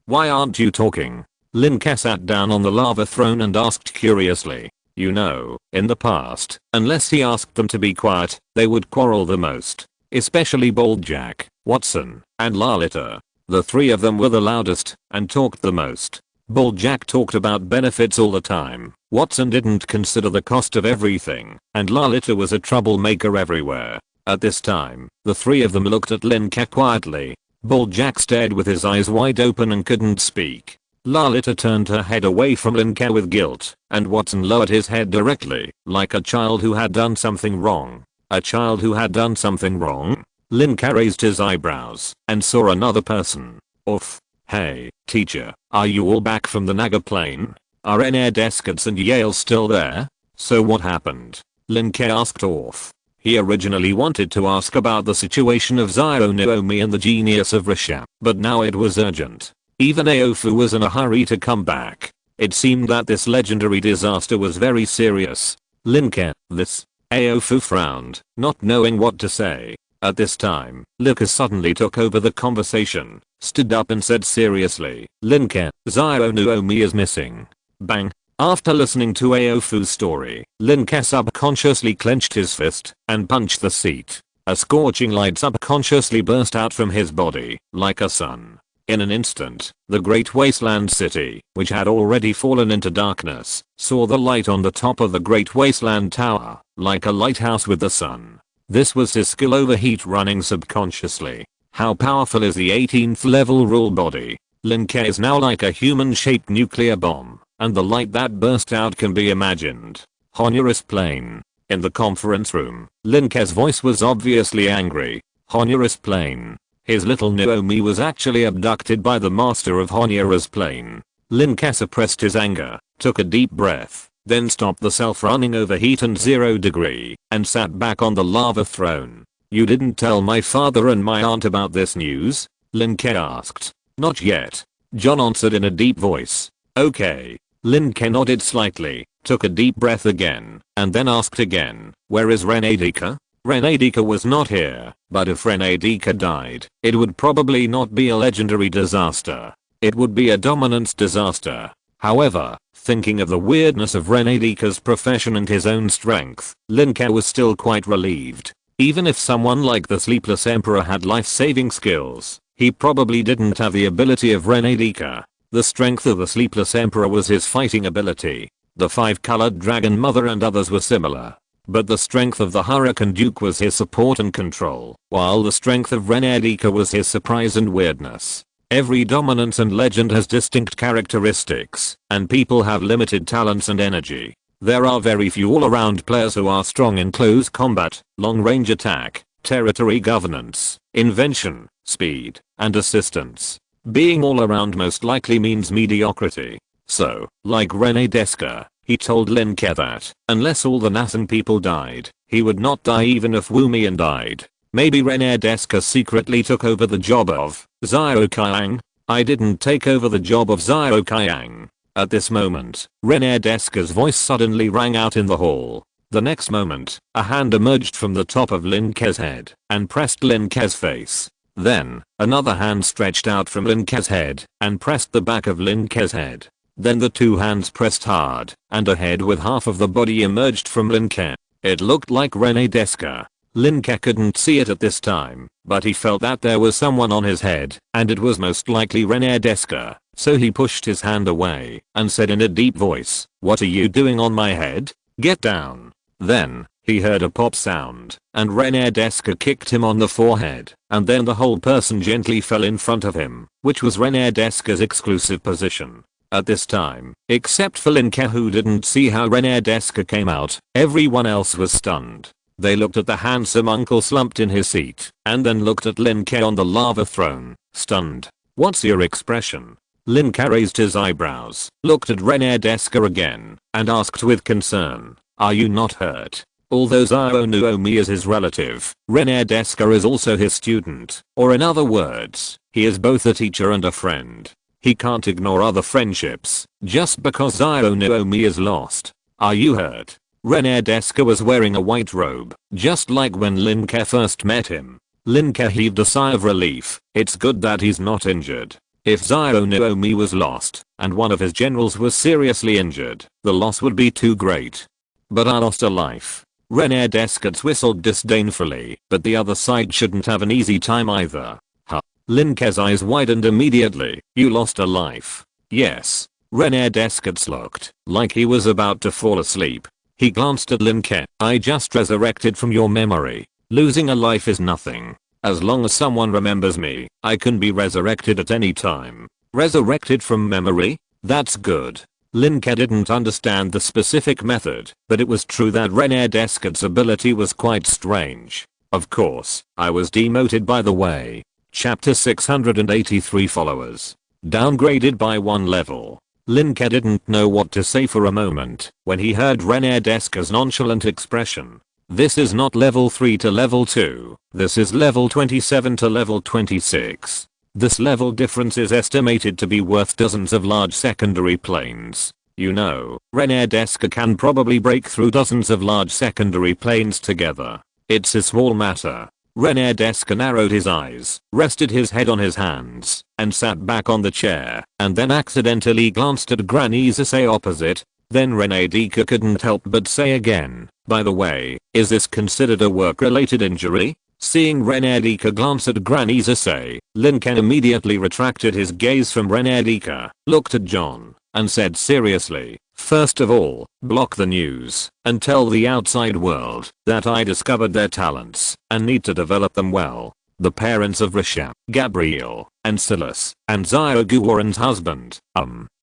Why aren't you talking? Lin Ke sat down on the lava throne and asked curiously. You know, in the past, unless he asked them to be quiet, they would quarrel the most. Especially Boldjack, Watson, and Lalita. The three of them were the loudest and talked the most. Boldjack talked about benefits all the time. Watson didn't consider the cost of everything, and Lalita was a troublemaker everywhere. At this time, the three of them looked at Lin Ke quietly. Boldjack stared with his eyes wide open and couldn't speak. Lalita turned her head away from Lin Ke with guilt, and Watson lowered his head directly, like a child who had done something wrong. A child who had done something wrong? Lin Ke raised his eyebrows and saw another person. Oof. Hey, teacher, are you all back from the Naga plane? Are Descants and Yale still there? So what happened? Lin Ke asked off. He originally wanted to ask about the situation of Xiao Naomi and the genius of Risha, but now it was urgent. Even Aofu was in a hurry to come back. It seemed that this legendary disaster was very serious. Lin Ke, this. Aofu frowned, not knowing what to say. At this time, Lin Ke suddenly took over the conversation, stood up and said seriously, Lin Ke, Xiao Naomi is missing. Bang. After listening to Aofu's story, Lin Ke subconsciously clenched his fist and punched the seat. A scorching light subconsciously burst out from his body, like a sun. In an instant, the great wasteland city, which had already fallen into darkness, saw the light on the top of the great wasteland tower, like a lighthouse with the sun. This was his skill over heat running subconsciously. How powerful is the 18th level rule body? Lin Ke is now like a human-shaped nuclear bomb, and the light that burst out can be imagined. Honoris plane. In the conference room, Lin Ke's voice was obviously angry. Honoris plane. His little Naomi was actually abducted by the master of Honoris plane. Lin Ke suppressed his anger, took a deep breath, then stopped the self-running overheat and 0 degree, and sat back on the lava throne. You didn't tell my father and my aunt about this news? Lin Ke asked. Not yet. John answered in a deep voice. Okay. Lin Ke nodded slightly, took a deep breath again, and then asked again, where is Renadika? Renadika was not here, but if Renadika died, it would probably not be a legendary disaster. It would be a dominance disaster. However, thinking of the weirdness of Renadika's profession and his own strength, Lin Ke was still quite relieved. Even if someone like the Sleepless Emperor had life-saving skills, he probably didn't have the ability of Renadika. The strength of the Sleepless Emperor was his fighting ability. The 5-colored Dragon Mother and others were similar. But the strength of the Hurricane Duke was his support and control, while the strength of Renadika was his surprise and weirdness. Every dominance and legend has distinct characteristics, and people have limited talents and energy. There are very few all-around players who are strong in close combat, long-range attack, territory governance, invention, speed, and assistance. Being all-around most likely means mediocrity. So, like Rene Deska, he told Lin Ke that, unless all the Nasan people died, he would not die even if Wumian died. Maybe Rene Deska secretly took over the job of Xiao Qiang. I didn't take over the job of Xiao Qiang. At this moment, René-Desca's voice suddenly rang out in the hall. The next moment, a hand emerged from the top of Lin Ke's head and pressed Lin Ke's face. Then, another hand stretched out from Lin Ke's head and pressed the back of Lin Ke's head. Then the two hands pressed hard, and a head with half of the body emerged from Lin Ke. It looked like René-Desca. Lin Ke couldn't see it at this time, but he felt that there was someone on his head, and it was most likely René-Desca. So he pushed his hand away and said in a deep voice, "What are you doing on my head? Get down." Then, he heard a pop sound, and René-Desca kicked him on the forehead, and then the whole person gently fell in front of him, which was René-Desca's exclusive position. At this time, except for Lin Ke who didn't see how René-Desca came out, everyone else was stunned. They looked at the handsome uncle slumped in his seat, and then looked at Lin Ke on the lava throne, stunned. "What's your expression?" Lin Ke raised his eyebrows, looked at René-Desca again, and asked with concern, "Are you not hurt?" Although Xiao Nuomi is his relative, René-Desca is also his student, or in other words, he is both a teacher and a friend. He can't ignore other friendships, just because Xiao Nuomi is lost. "Are you hurt?" René-Desca was wearing a white robe, just like when Lin Ke first met him. Lin Ke heaved a sigh of relief. It's good that he's not injured. If Xiao Nuomi was lost, and one of his generals was seriously injured, the loss would be too great. "But I lost a life." René-Desca whistled disdainfully, but the other side shouldn't have an easy time either. Huh. Lin Ke's eyes widened immediately. "You lost a life?" "Yes." René-Desca looked like he was about to fall asleep. He glanced at Lin Ke. "I just resurrected from your memory. Losing a life is nothing. As long as someone remembers me, I can be resurrected at any time." Resurrected from memory? That's good. Lin Ke didn't understand the specific method, but it was true that René-Desca's ability was quite strange. Of course, I was demoted by the way. Chapter 683 followers. Downgraded by 1 level. Lin Ke didn't know what to say for a moment when he heard René-Desca's nonchalant expression. This is not level 3 to level 2, this is level 27 to level 26. This level difference is estimated to be worth dozens of large secondary planes. You know, René-Desca can probably break through dozens of large secondary planes together. It's a small matter. René-Desca narrowed his eyes, rested his head on his hands, and sat back on the chair, and then accidentally glanced at Granny's essay opposite. Then René-Desca couldn't help but say again, "By the way, is this considered a work-related injury?" Seeing René-Desca glance at Granny's essay, Lin Ke immediately retracted his gaze from René-Desca, looked at John, and said seriously, "First of all, block the news, and tell the outside world that I discovered their talents, and need to develop them well." The parents of Risha, Gabriel, and Silas, and Xiao Guoran's husband.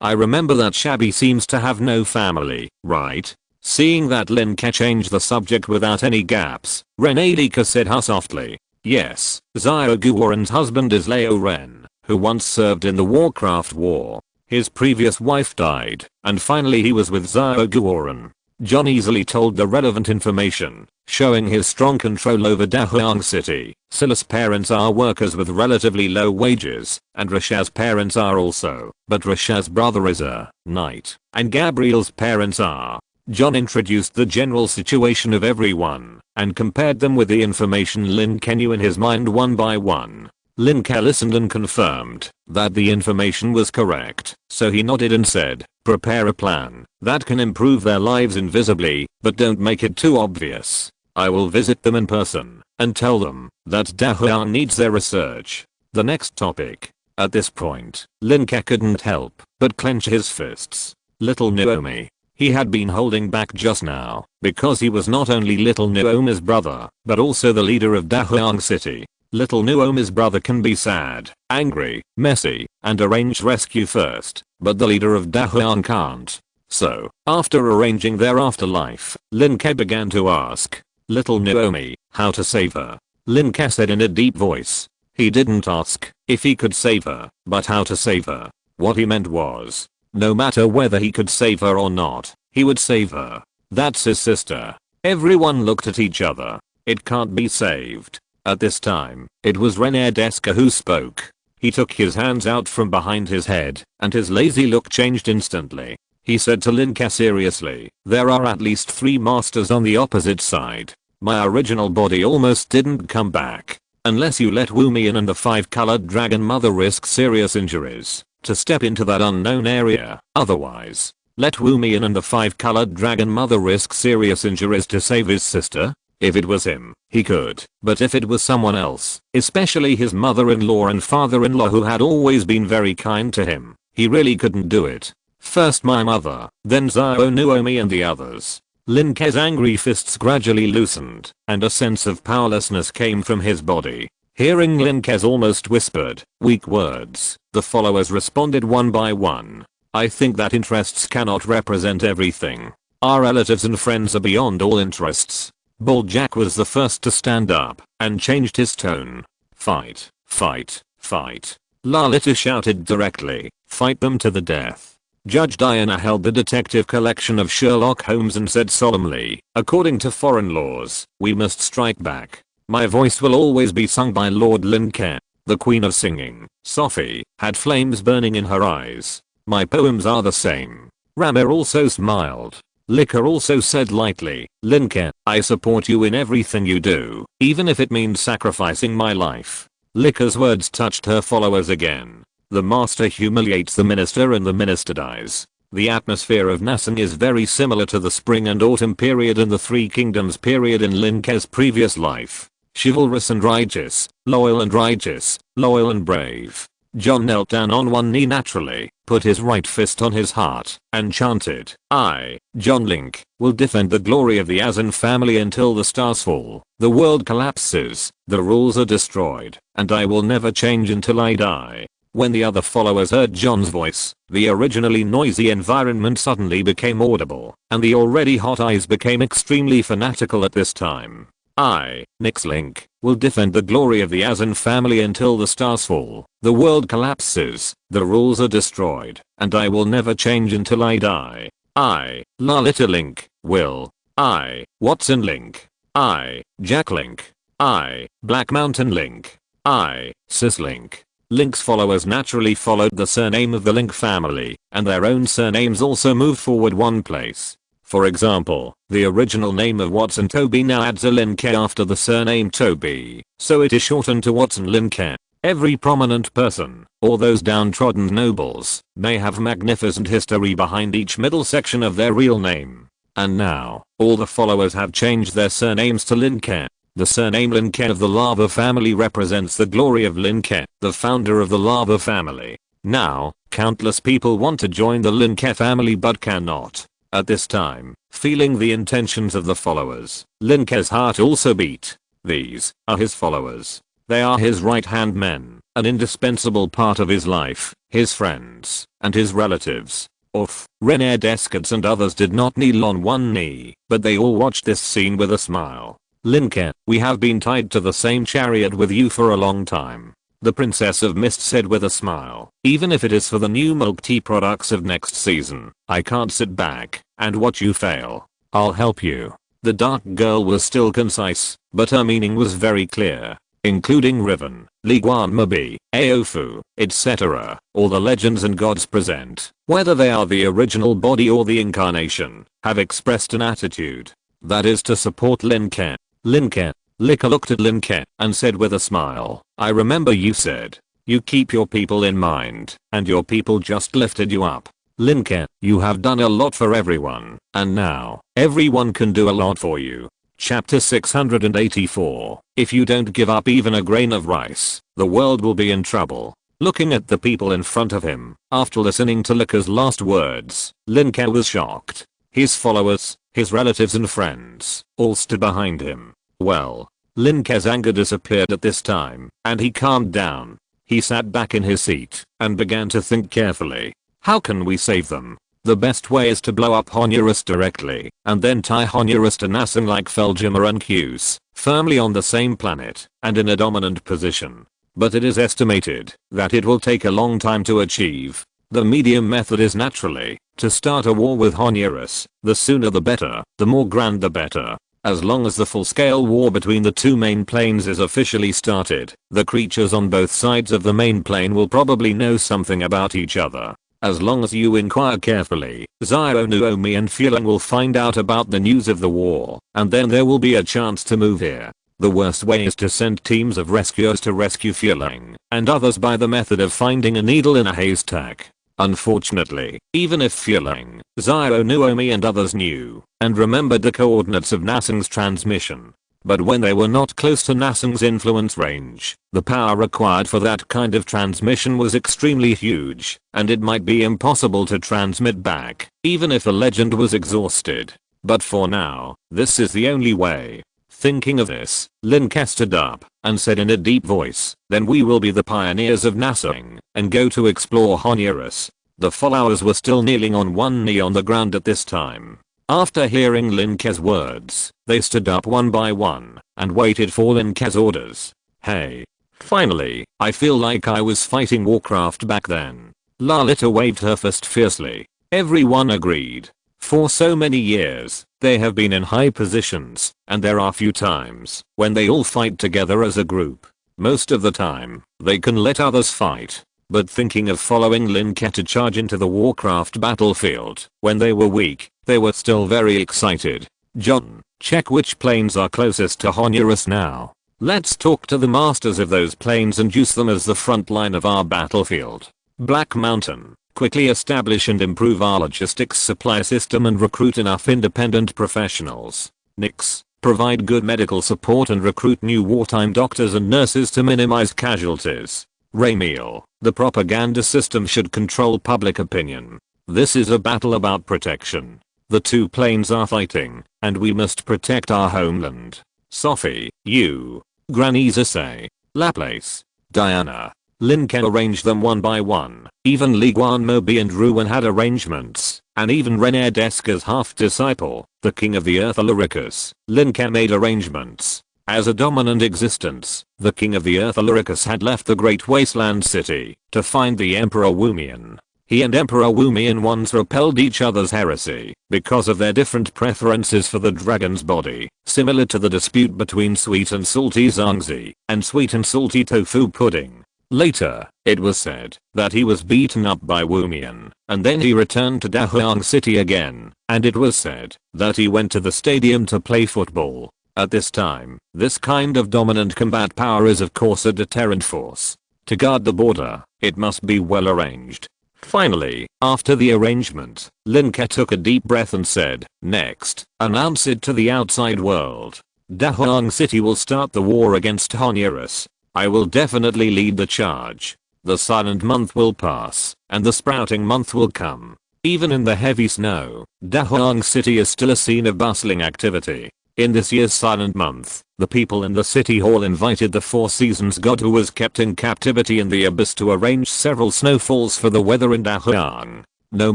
I remember that Shabby seems to have no family, right? Seeing that Lin Ke changed the subject without any gaps, René-Desca said softly, "Yes, Xiao Guoran's husband is Lao Ren, who once served in the Warcraft War. His previous wife died, and finally he was with Xiao Guoran." John easily told the relevant information, showing his strong control over Dahuang City. Silas' parents are workers with relatively low wages, and Risha's parents are also, but Risha's brother is a knight, and Gabriel's parents are. John introduced the general situation of everyone, and compared them with the information Lin Ke knew in his mind one by one. Lin Ke listened and confirmed that the information was correct, so he nodded and said, "Prepare a plan that can improve their lives invisibly, but don't make it too obvious. I will visit them in person and tell them that Dahuang needs their research." The next topic. At this point, Lin Ke couldn't help but clench his fists. Little Nuomi. He had been holding back just now, because he was not only Little Nuomi's brother, but also the leader of Dahuang City. Little Nuomi's brother can be sad, angry, messy, and arrange rescue first, but the leader of Dahuang can't. So, after arranging their afterlife, Lin Ke began to ask Little Nuomi how to save her. Lin Ke said in a deep voice. He didn't ask if he could save her, but how to save her. What he meant was, no matter whether he could save her or not, he would save her. That's his sister. Everyone looked at each other. It can't be saved. At this time, it was René-Desca who spoke. He took his hands out from behind his head, and his lazy look changed instantly. He said to Lin Ke seriously, "There are at least 3 masters on the opposite side. My original body almost didn't come back. Unless you let Wumi in and the 5-colored dragon mother risk serious injuries to step into that unknown area. Otherwise, let Wumi in and the 5-colored dragon mother risk serious injuries to save his sister." If it was him, he could, but if it was someone else, especially his mother-in-law and father-in-law who had always been very kind to him, he really couldn't do it. First my mother, then Zhao Nuomi and the others. Lin Ke's angry fists gradually loosened, and a sense of powerlessness came from his body. Hearing Lin Ke's almost whispered, weak words, the followers responded one by one. "I think that interests cannot represent everything. Our relatives and friends are beyond all interests." Bald Jack was the first to stand up, and changed his tone. "Fight, fight, fight." Lalita shouted directly, "Fight them to the death." Judge Diana held the detective collection of Sherlock Holmes and said solemnly, "According to foreign laws, we must strike back. My voice will always be sung by Lord Lin Ke." The queen of singing, Sophie, had flames burning in her eyes. "My poems are the same." Ramir also smiled. Liquor also said lightly, "Lin Ke, I support you in everything you do, even if it means sacrificing my life." Liquor's words touched her followers again. The master humiliates the minister and the minister dies. The atmosphere of Nasang is very similar to the spring and autumn period and the 3 kingdoms period in Lin Ke's previous life. Chivalrous and righteous, loyal and righteous, loyal and brave. John knelt down on one knee naturally, put his right fist on his heart, and chanted, "I, John Link, will defend the glory of the Azan family until the stars fall, the world collapses, the rules are destroyed, and I will never change until I die." When the other followers heard John's voice, the originally noisy environment suddenly became audible, and the already hot eyes became extremely fanatical at this time. "I, Nix Link, will defend the glory of the Azan family until the stars fall, the world collapses, the rules are destroyed, and I will never change until I die. I, Lalita Link, will. I, Watson Link. I, Jack Link. I, Black Mountain Link. I, Sis Link." Link's followers naturally followed the surname of the Link family, and their own surnames also moved forward one place. For example, the original name of Watson Toby now adds a Lin Ke after the surname Toby, so it is shortened to Watson Lin Ke. Every prominent person, or those downtrodden nobles, may have magnificent history behind each middle section of their real name. And now, all the followers have changed their surnames to Lin Ke. The surname Lin Ke of the Lava family represents the glory of Lin Ke, the founder of the Lava family. Now, countless people want to join the Lin Ke family but cannot. At this time, feeling the intentions of the followers, Lin Ke's heart also beat. These are his followers. They are his right-hand men, an indispensable part of his life, his friends, and his relatives. René Descartes and others did not kneel on one knee, but they all watched this scene with a smile. "Lin Ke, we have been tied to the same chariot with you for a long time," the Princess of Mist said with a smile. "Even if it is for the new milk tea products of next season, I can't sit back and watch you fail. I'll help you." The dark girl was still concise, but her meaning was very clear, including Riven, Li Guanmabi, Aofu, etc. All the legends and gods present, whether they are the original body or the incarnation, have expressed an attitude. That is to support Lin Ke. Lin Ke. Licker looked at Lin Ke and said with a smile, "I remember you said, you keep your people in mind, and your people just lifted you up. Lin Ke, you have done a lot for everyone, and now, everyone can do a lot for you." Chapter 684. If you don't give up even a grain of rice, the world will be in trouble. Looking at the people in front of him, after listening to Licker's last words, Lin Ke was shocked. His followers, his relatives and friends, all stood behind him. Well, Lin Ke's anger disappeared at this time, and he calmed down. He sat back in his seat, and began to think carefully. How can we save them? The best way is to blow up Honduras directly, and then tie Honduras to Nasang like Feljimmer and Hughes, firmly on the same planet, and in a dominant position. But it is estimated that it will take a long time to achieve. The medium method is naturally to start a war with Honduras. The sooner the better, the more grand the better. As long as the full-scale war between the two main planes is officially started, the creatures on both sides of the main plane will probably know something about each other. As long as you inquire carefully, Xiao, Nuomi and Feudal will find out about the news of the war, and then there will be a chance to move here. The worst way is to send teams of rescuers to rescue Feudal and others by the method of finding a needle in a haystack. Unfortunately, even if Feudal, Xiao, Nuomi and others knew and remembered the coordinates of Nasung's transmission, but when they were not close to Nasung's influence range, the power required for that kind of transmission was extremely huge, and it might be impossible to transmit back, even if a legend was exhausted. But for now, this is the only way. Thinking of this, Lin Ke stood up and said in a deep voice, "Then we will be the pioneers of Nasung and go to explore Honduras." The followers were still kneeling on one knee on the ground at this time. After hearing Lin Ke's words, they stood up one by one and waited for Lin Ke's orders. "Hey. Finally, I feel like I was fighting Warcraft back then." Lalita waved her fist fiercely. Everyone agreed. For so many years, they have been in high positions, and there are few times when they all fight together as a group. Most of the time, they can let others fight. But thinking of following Lin Ke to charge into the Warcraft battlefield when they were weak, they were still very excited. "John, check which planes are closest to Honduras now. Let's talk to the masters of those planes and use them as the front line of our battlefield. Black Mountain, quickly establish and improve our logistics supply system and recruit enough independent professionals. Nix, provide good medical support and recruit new wartime doctors and nurses to minimize casualties. Ramiel, the propaganda system should control public opinion. This is a battle about protection. The two planes are fighting, and we must protect our homeland. Sophie, you, Granny Zase, Laplace, Diana, Lin Ke arranged them one by one. Even Li Guanmobi and Ruan had arrangements, and even René Deska's half-disciple, the king of the earth Aluricus, Lin Ke made arrangements. As a dominant existence, the king of the earth Aluricus had left the great wasteland city to find the Emperor Wumian. He and Emperor Wumian once repelled each other's heresy because of their different preferences for the dragon's body, similar to the dispute between sweet and salty zangzi and sweet and salty tofu pudding. Later, it was said that he was beaten up by Wumian, and then he returned to Dahuang City again, and it was said that he went to the stadium to play football. At this time, this kind of dominant combat power is of course a deterrent force. To guard the border, it must be well arranged. Finally, after the arrangement, Lin Ke took a deep breath and said, "Next, announce it to the outside world. Dahuang City will start the war against Honduras. I will definitely lead the charge. The silent month will pass, and the sprouting month will come. Even in the heavy snow, Dahuang City is still a scene of bustling activity. In this year's silent month, the people in the city hall invited the Four Seasons god who was kept in captivity in the abyss to arrange several snowfalls for the weather in Dahuang. No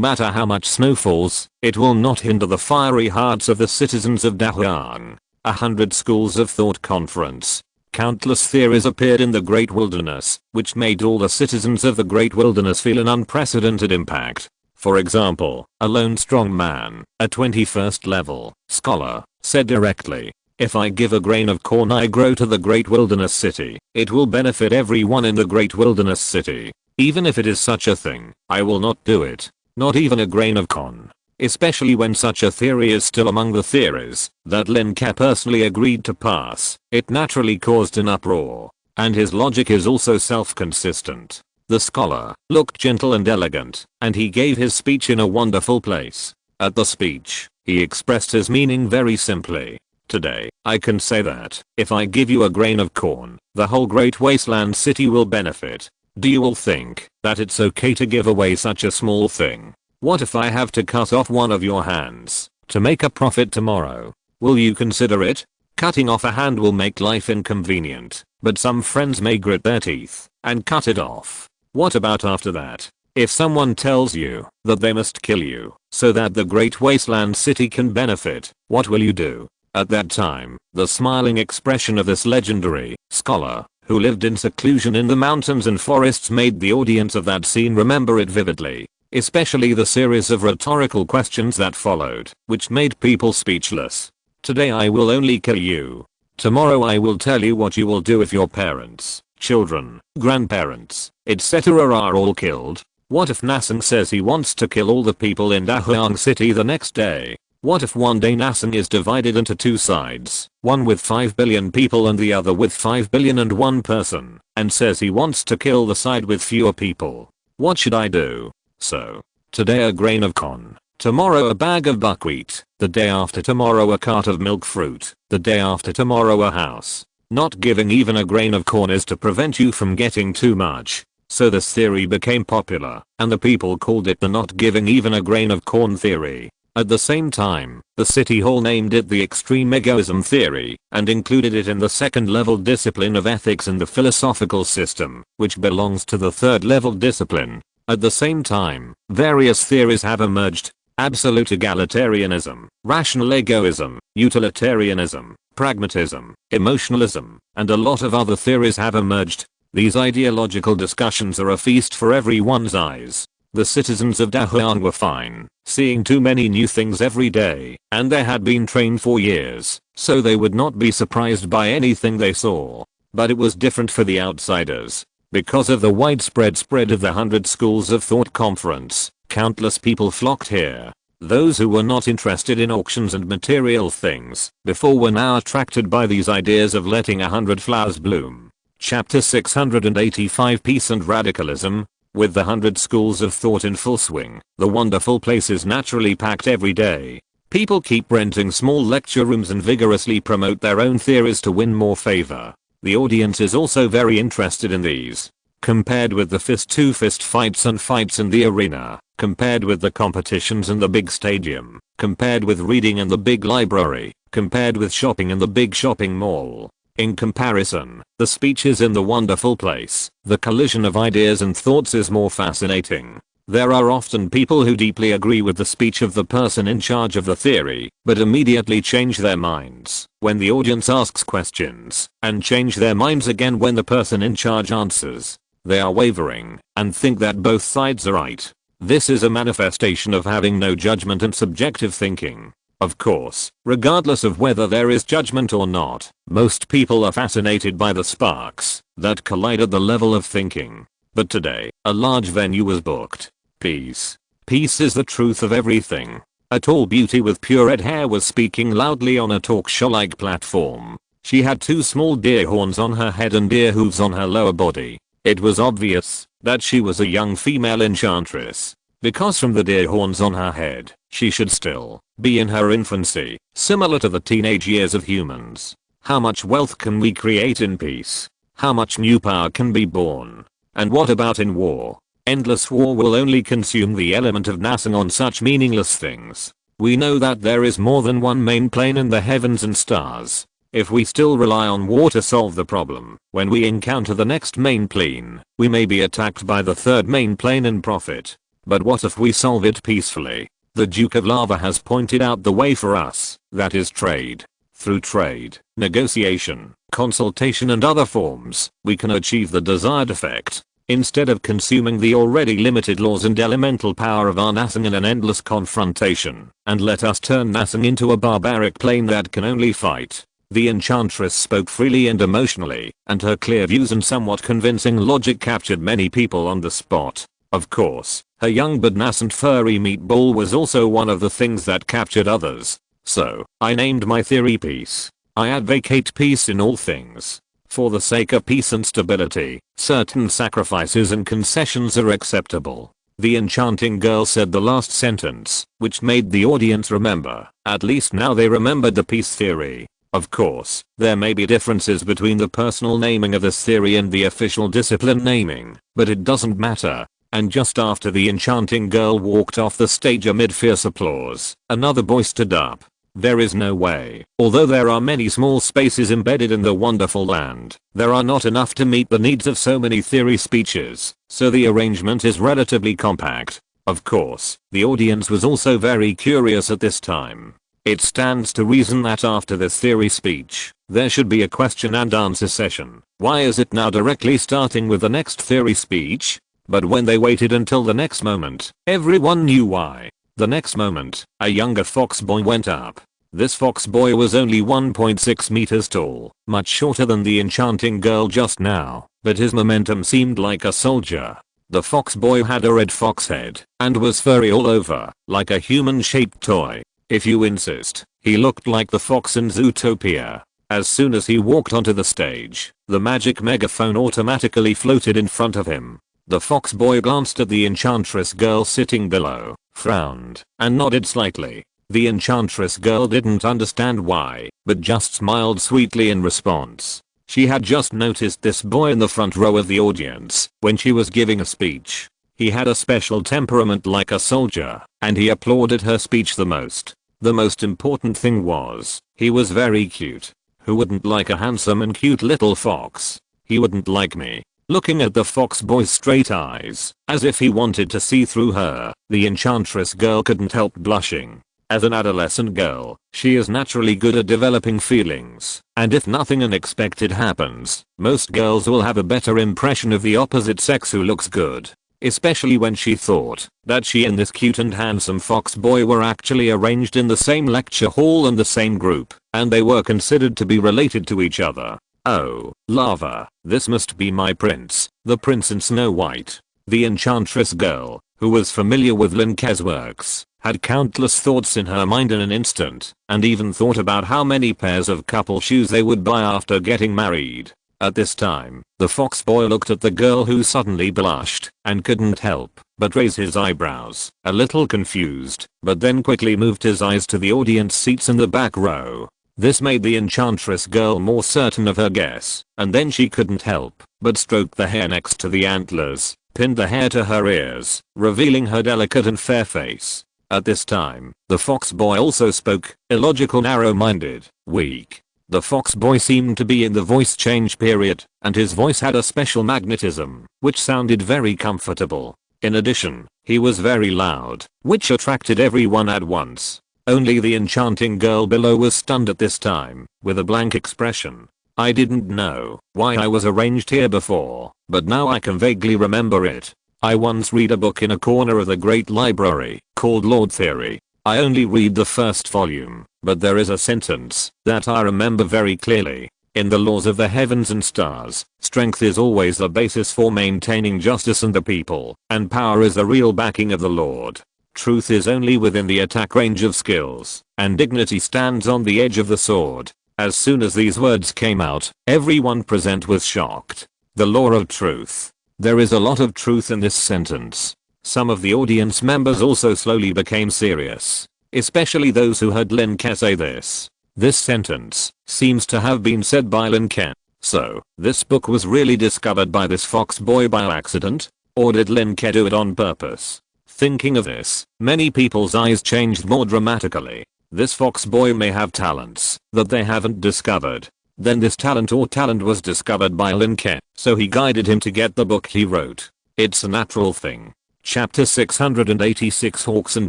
matter how much snow falls, it will not hinder the fiery hearts of the citizens of Dahuang. 100 schools of thought conference. Countless theories appeared in the Great Wilderness, which made all the citizens of the Great Wilderness feel an unprecedented impact. For example, a lone strong man, a 21st level scholar, said directly, "If I give a grain of corn I grow to the Great Wilderness City, it will benefit everyone in the Great Wilderness City. Even if it is such a thing, I will not do it. Not even a grain of corn." Especially when such a theory is still among the theories that Lin Ke personally agreed to pass, it naturally caused an uproar. And his logic is also self-consistent. The scholar looked gentle and elegant, and he gave his speech in a wonderful place. At the speech, he expressed his meaning very simply. "Today, I can say that, if I give you a grain of corn, the whole great wasteland city will benefit. Do you all think that it's okay to give away such a small thing? What if I have to cut off one of your hands to make a profit tomorrow? Will you consider it? Cutting off a hand will make life inconvenient, but some friends may grit their teeth and cut it off. What about after that? If someone tells you that they must kill you so that the great wasteland city can benefit, what will you do?" At that time, the smiling expression of this legendary scholar, who lived in seclusion in the mountains and forests, made the audience of that scene remember it vividly. Especially the series of rhetorical questions that followed, which made people speechless. Today I will only kill you. Tomorrow I will tell you what you will do if your parents, children, grandparents, etc. are all killed. What if Nasang says he wants to kill all the people in Dahuang City the next day? What if one day Nasang is divided into two sides, one with 5 billion people and the other with 5 billion and one person, and says he wants to kill the side with fewer people? What should I do? So, today a grain of corn, tomorrow a bag of buckwheat, the day after tomorrow a cart of milk fruit, the day after tomorrow a house. Not giving even a grain of corn is to prevent you from getting too much. So this theory became popular, and the people called it the not giving even a grain of corn theory. At the same time, the city hall named it the extreme egoism theory, and included it in the second level discipline of ethics in the philosophical system, which belongs to the third level discipline. At the same time, various theories have emerged: absolute egalitarianism, rational egoism, utilitarianism, pragmatism, emotionalism, and a lot of other theories have emerged. These ideological discussions are a feast for everyone's eyes. The citizens of Dahuang were fine, seeing too many new things every day, and they had been trained for years, so they would not be surprised by anything they saw. But it was different for the outsiders. Because of the widespread spread of the 100 Schools of Thought conference, countless people flocked here. Those who were not interested in auctions and material things before were now attracted by these ideas of letting 100 flowers bloom. Chapter 685 Peace and Radicalism. With the 100 Schools of Thought in full swing, the wonderful place is naturally packed every day. People keep renting small lecture rooms and vigorously promote their own theories to win more favor. The audience is also very interested in these. Compared with the fist-to-fist fights and fights in the arena, compared with the competitions in the big stadium, compared with reading in the big library, compared with shopping in the big shopping mall. In comparison, the speeches in the wonderful place, the collision of ideas and thoughts is more fascinating. There are often people who deeply agree with the speech of the person in charge of the theory, but immediately change their minds when the audience asks questions, and change their minds again when the person in charge answers. They are wavering, and think that both sides are right. This is a manifestation of having no judgment and subjective thinking. Of course, regardless of whether there is judgment or not, most people are fascinated by the sparks that collide at the level of thinking. But today, a large venue was booked. Peace. Peace is the truth of everything. A tall beauty with pure red hair was speaking loudly on a talk show-like platform. She had two small deer horns on her head and deer hooves on her lower body. It was obvious that she was a young female enchantress, because from the deer horns on her head, she should still be in her infancy, similar to the teenage years of humans. How much wealth can we create in peace? How much new power can be born? And what about in war? Endless war will only consume the element of Nasang on such meaningless things. We know that there is more than one main plane in the heavens and stars. If we still rely on war to solve the problem, when we encounter the next main plane, we may be attacked by the third main plane and profit. But what if we solve it peacefully? The Duke of Lava has pointed out the way for us, that is trade. Through trade, negotiation, consultation and other forms, we can achieve the desired effect. Instead of consuming the already limited laws and elemental power of our Nasang in an endless confrontation, and let us turn Nasang into a barbaric plane that can only fight. The enchantress spoke freely and emotionally, and her clear views and somewhat convincing logic captured many people on the spot. Of course, her young but nascent furry meatball was also one of the things that captured others. So, I named my theory Peace. I advocate peace in all things. For the sake of peace and stability, certain sacrifices and concessions are acceptable. The enchanting girl said the last sentence, which made the audience remember. At least now they remembered the peace theory. Of course, there may be differences between the personal naming of this theory and the official discipline naming, but it doesn't matter. And just after the enchanting girl walked off the stage amid fierce applause, another boy stood up. There is no way. Although there are many small spaces embedded in the wonderful land, there are not enough to meet the needs of so many theory speeches, so the arrangement is relatively compact. Of course, the audience was also very curious at this time. It stands to reason that after this theory speech, there should be a question and answer session. Why is it now directly starting with the next theory speech? But when they waited until the next moment, everyone knew why. The next moment, a younger fox boy went up. This fox boy was only 1.6 meters tall, much shorter than the enchanting girl just now, but his momentum seemed like a soldier. The fox boy had a red fox head and was furry all over, like a human-shaped toy. If you insist, he looked like the fox in Zootopia. As soon as he walked onto the stage, the magic megaphone automatically floated in front of him. The fox boy glanced at the enchantress girl sitting below, frowned, and nodded slightly. The enchantress girl didn't understand why, but just smiled sweetly in response. She had just noticed this boy in the front row of the audience when she was giving a speech. He had a special temperament like a soldier, and he applauded her speech the most. The most important thing was, he was very cute. Who wouldn't like a handsome and cute little fox? He wouldn't like me. Looking at the fox boy's straight eyes, as if he wanted to see through her, the enchantress girl couldn't help blushing. As an adolescent girl, she is naturally good at developing feelings, and if nothing unexpected happens, most girls will have a better impression of the opposite sex who looks good. Especially when she thought that she and this cute and handsome fox boy were actually arranged in the same lecture hall and the same group, and they were considered to be related to each other. Oh, lava, this must be my prince, the prince in Snow White. The enchantress girl, who was familiar with Lin Ke's works, had countless thoughts in her mind in an instant, and even thought about how many pairs of couple shoes they would buy after getting married. At this time, the fox boy looked at the girl who suddenly blushed, and couldn't help but raise his eyebrows, a little confused, but then quickly moved his eyes to the audience seats in the back row. This made the enchantress girl more certain of her guess, and then she couldn't help but stroke the hair next to the antlers, pinned the hair to her ears, revealing her delicate and fair face. At this time, the fox boy also spoke, illogical, narrow-minded, weak. The fox boy seemed to be in the voice change period, and his voice had a special magnetism, which sounded very comfortable. In addition, he was very loud, which attracted everyone at once. Only the enchanting girl below was stunned at this time, with a blank expression. I didn't know why I was arranged here before, but now I can vaguely remember it. I once read a book in a corner of the great library, called Lord Theory. I only read the first volume, but there is a sentence that I remember very clearly. In the laws of the heavens and stars, strength is always the basis for maintaining justice and the people, and power is the real backing of the Lord. Truth is only within the attack range of skills, and dignity stands on the edge of the sword. As soon as these words came out, everyone present was shocked. The law of truth. There is a lot of truth in this sentence. Some of the audience members also slowly became serious, especially those who heard Lin Ke say this. This sentence seems to have been said by Lin Ke. So, this book was really discovered by this fox boy by accident? Or did Lin Ke do it on purpose? Thinking of this, many people's eyes changed more dramatically. This fox boy may have talents that they haven't discovered. Then this talent was discovered by Lin Ke, so he guided him to get the book he wrote. It's a natural thing. Chapter 686 Hawks and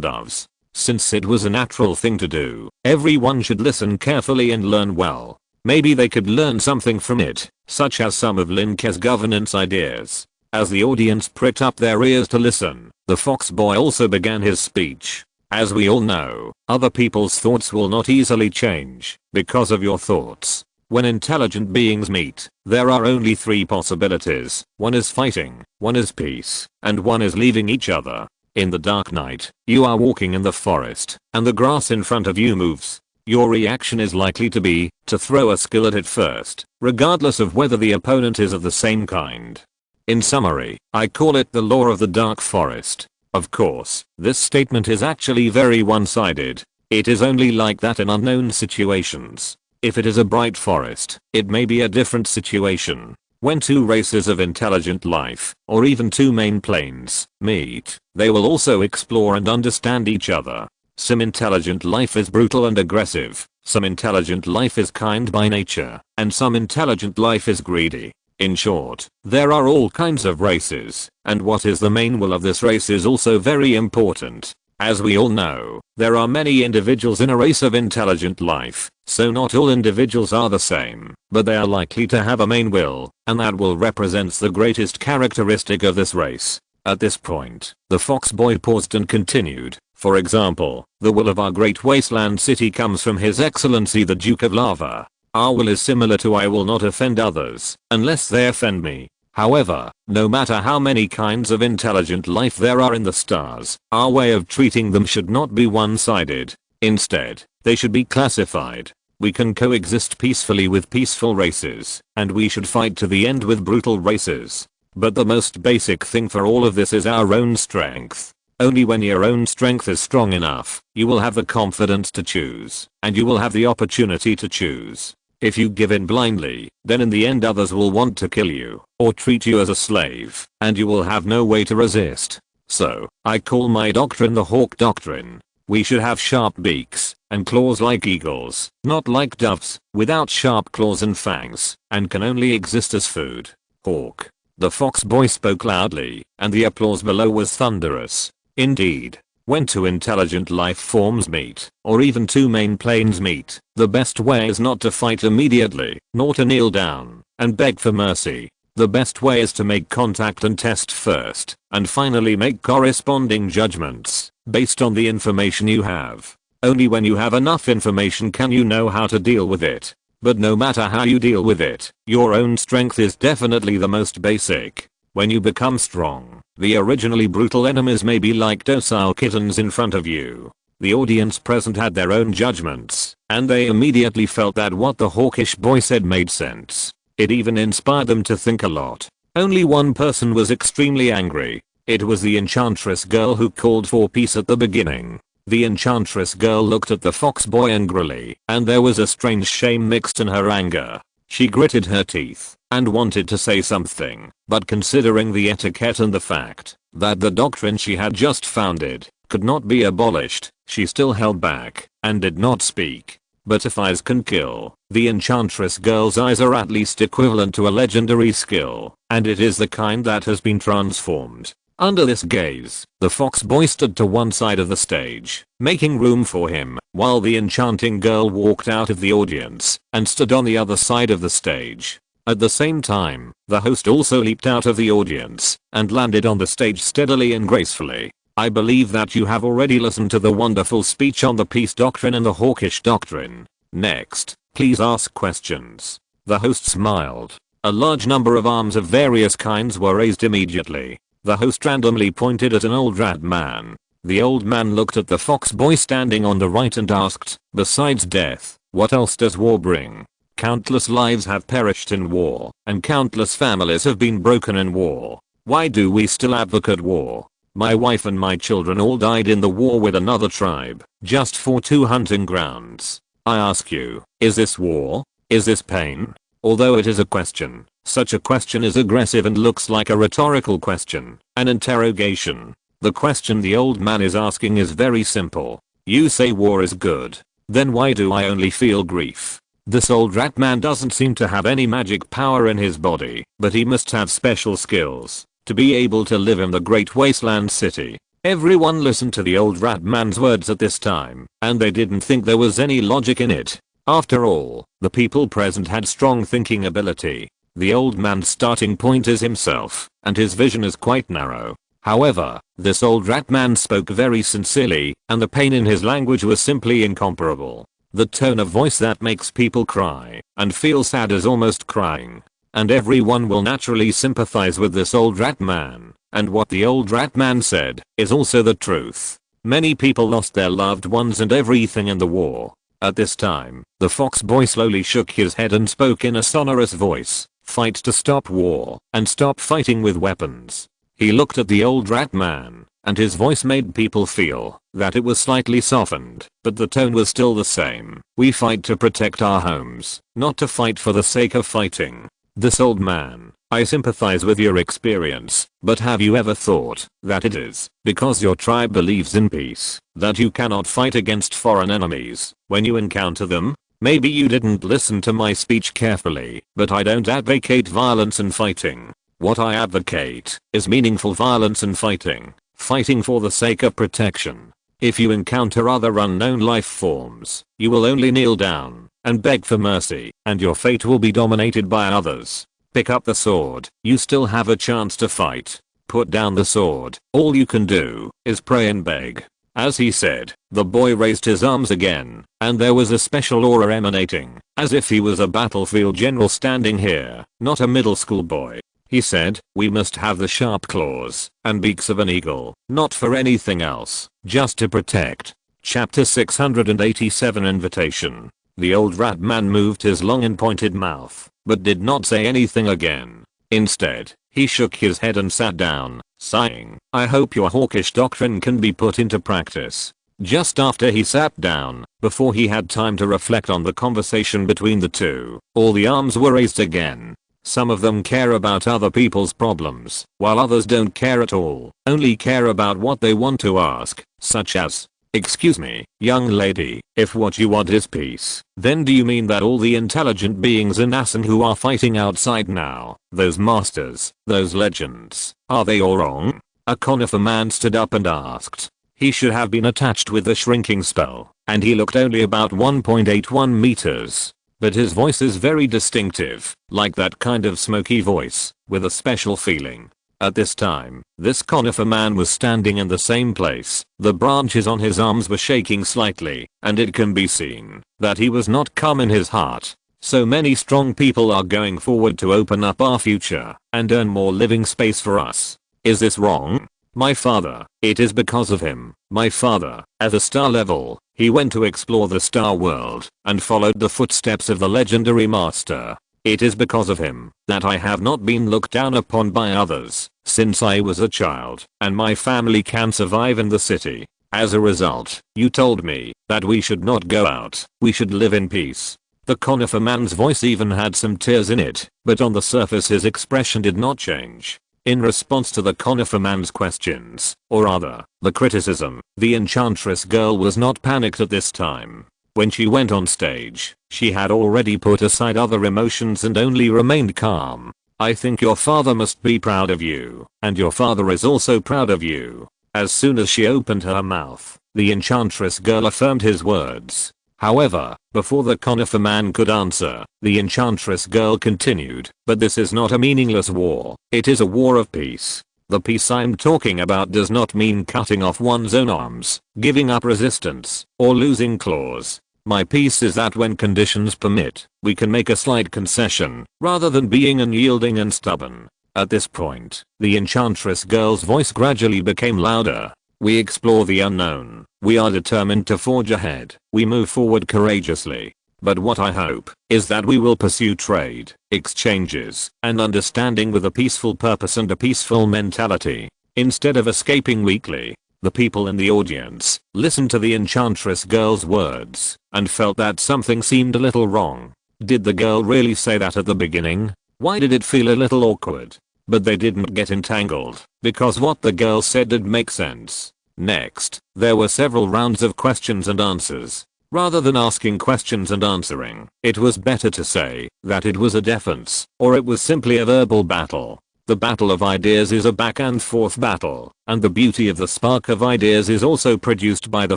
Doves. Since it was a natural thing to do, everyone should listen carefully and learn well. Maybe they could learn something from it, such as some of Lin Ke's governance ideas. As the audience pricked up their ears to listen, the fox boy also began his speech. As we all know, other people's thoughts will not easily change because of your thoughts. When intelligent beings meet, there are only three possibilities. One is fighting, one is peace, and one is leaving each other. In the dark night, you are walking in the forest, and the grass in front of you moves. Your reaction is likely to be to throw a skill at it first, regardless of whether the opponent is of the same kind. In summary, I call it the law of the dark forest. Of course, this statement is actually very one-sided. It is only like that in unknown situations. If it is a bright forest, it may be a different situation. When two races of intelligent life, or even two main planes, meet, they will also explore and understand each other. Some intelligent life is brutal and aggressive, some intelligent life is kind by nature, and some intelligent life is greedy. In short, there are all kinds of races, and what is the main will of this race is also very important. As we all know, there are many individuals in a race of intelligent life, so not all individuals are the same, but they are likely to have a main will, and that will represents the greatest characteristic of this race. At this point, the fox boy paused and continued. For example, the will of our great wasteland city comes from His Excellency the Duke of Lava. Our will is similar to I will not offend others, unless they offend me. However, no matter how many kinds of intelligent life there are in the stars, our way of treating them should not be one-sided. Instead, they should be classified. We can coexist peacefully with peaceful races, and we should fight to the end with brutal races. But the most basic thing for all of this is our own strength. Only when your own strength is strong enough, you will have the confidence to choose, and you will have the opportunity to choose. If you give in blindly, then in the end others will want to kill you, or treat you as a slave, and you will have no way to resist. So, I call my doctrine the hawk doctrine. We should have sharp beaks, and claws like eagles, not like doves, without sharp claws and fangs, and can only exist as food. Hawk. The fox boy spoke loudly, and the applause below was thunderous. Indeed. When two intelligent life forms meet, or even two main planes meet, the best way is not to fight immediately, nor to kneel down and beg for mercy. The best way is to make contact and test first, and finally make corresponding judgments, based on the information you have. Only when you have enough information can you know how to deal with it. But no matter how you deal with it, your own strength is definitely the most basic. When you become strong, the originally brutal enemies may be like docile kittens in front of you. The audience present had their own judgments, and they immediately felt that what the hawkish boy said made sense. It even inspired them to think a lot. Only one person was extremely angry. It was the enchantress girl who called for peace at the beginning. The enchantress girl looked at the fox boy angrily, and there was a strange shame mixed in her anger. She gritted her teeth and wanted to say something, but considering the etiquette and the fact that the doctrine she had just founded could not be abolished, she still held back and did not speak. But if eyes can kill, the enchantress girl's eyes are at least equivalent to a legendary skill, and it is the kind that has been transformed. Under this gaze, the fox boy stood to one side of the stage, making room for him, while the enchanting girl walked out of the audience and stood on the other side of the stage. At the same time, the host also leaped out of the audience and landed on the stage steadily and gracefully. I believe that you have already listened to the wonderful speech on the peace doctrine and the hawkish doctrine. Next, please ask questions. The host smiled. A large number of arms of various kinds were raised immediately. The host randomly pointed at an old rat man. The old man looked at the fox boy standing on the right and asked, "Besides death, what else does war bring? Countless lives have perished in war, and countless families have been broken in war. Why do we still advocate war? My wife and my children all died in the war with another tribe, just for 2 hunting grounds. I ask you, is this war? Is this pain?" Although it is a question, such a question is aggressive and looks like a rhetorical question, an interrogation. The question the old man is asking is very simple. You say war is good. Then why do I only feel grief? This old rat man doesn't seem to have any magic power in his body, but he must have special skills to be able to live in the great wasteland city. Everyone listened to the old rat man's words at this time, and they didn't think there was any logic in it. After all, the people present had strong thinking ability. The old man's starting point is himself, and his vision is quite narrow. However, this old rat man spoke very sincerely, and the pain in his language was simply incomparable. The tone of voice that makes people cry and feel sad is almost crying. And everyone will naturally sympathize with this old rat man. And what the old rat man said is also the truth. Many people lost their loved ones and everything in the war. At this time, the fox boy slowly shook his head and spoke in a sonorous voice. Fight to stop war and stop fighting with weapons. He looked at the old rat man, and his voice made people feel that it was slightly softened, but the tone was still the same. We fight to protect our homes, not to fight for the sake of fighting. This old man, I sympathize with your experience, but have you ever thought that it is because your tribe believes in peace that you cannot fight against foreign enemies when you encounter them? Maybe you didn't listen to my speech carefully, but I don't advocate violence and fighting. What I advocate is meaningful violence and fighting. Fighting for the sake of protection. If you encounter other unknown life forms, you will only kneel down and beg for mercy, and your fate will be dominated by others. Pick up the sword. You still have a chance to fight. Put down the sword. All you can do is pray and beg. As he said, the boy raised his arms again, and there was a special aura emanating, as if he was a battlefield general standing here, not a middle school boy. He said, "We must have the sharp claws and beaks of an eagle, not for anything else, just to protect." Chapter 687 Invitation. The old rat man moved his long and pointed mouth, but did not say anything again. Instead, he shook his head and sat down, sighing, "I hope your hawkish doctrine can be put into practice." Just after he sat down, before he had time to reflect on the conversation between the two, all the arms were raised again. Some of them care about other people's problems, while others don't care at all, only care about what they want to ask, such as, "Excuse me, young lady, if what you want is peace, then do you mean that all the intelligent beings in Assen who are fighting outside now, those masters, those legends, are they all wrong?" A conifer man stood up and asked. He should have been attached with the shrinking spell, and he looked only about 1.81 meters. But his voice is very distinctive, like that kind of smoky voice, with a special feeling. At this time, this conifer man was standing in the same place, the branches on his arms were shaking slightly, and it can be seen that he was not calm in his heart. So many strong people are going forward to open up our future, and earn more living space for us. Is this wrong? My father, it is because of him. My father, at a star level, he went to explore the star world, and followed the footsteps of the legendary master. It is because of him that I have not been looked down upon by others since I was a child, and my family can survive in the city. As a result, you told me that we should not go out, we should live in peace. The conifer man's voice even had some tears in it, but on the surface his expression did not change. In response to the conifer man's questions, or rather, the criticism, the enchantress girl was not panicked at this time. When she went on stage, she had already put aside other emotions and only remained calm. "I think your father must be proud of you, and your father is also proud of you." As soon as she opened her mouth, the enchantress girl affirmed his words. However, before the conifer man could answer, the enchantress girl continued, "But this is not a meaningless war, it is a war of peace. The peace I'm talking about does not mean cutting off one's own arms, giving up resistance, or losing claws. My peace is that when conditions permit, we can make a slight concession, rather than being unyielding and stubborn." At this point, the enchantress girl's voice gradually became louder. "We explore the unknown, we are determined to forge ahead, we move forward courageously. But what I hope is that we will pursue trade, exchanges, and understanding with a peaceful purpose and a peaceful mentality, instead of escaping weakly." The people in the audience listened to the enchantress girl's words and felt that something seemed a little wrong. Did the girl really say that at the beginning? Why did it feel a little awkward? But they didn't get entangled, because what the girl said did make sense. Next, there were several rounds of questions and answers. Rather than asking questions and answering, it was better to say that it was a defense, or it was simply a verbal battle. The battle of ideas is a back and forth battle, and the beauty of the spark of ideas is also produced by the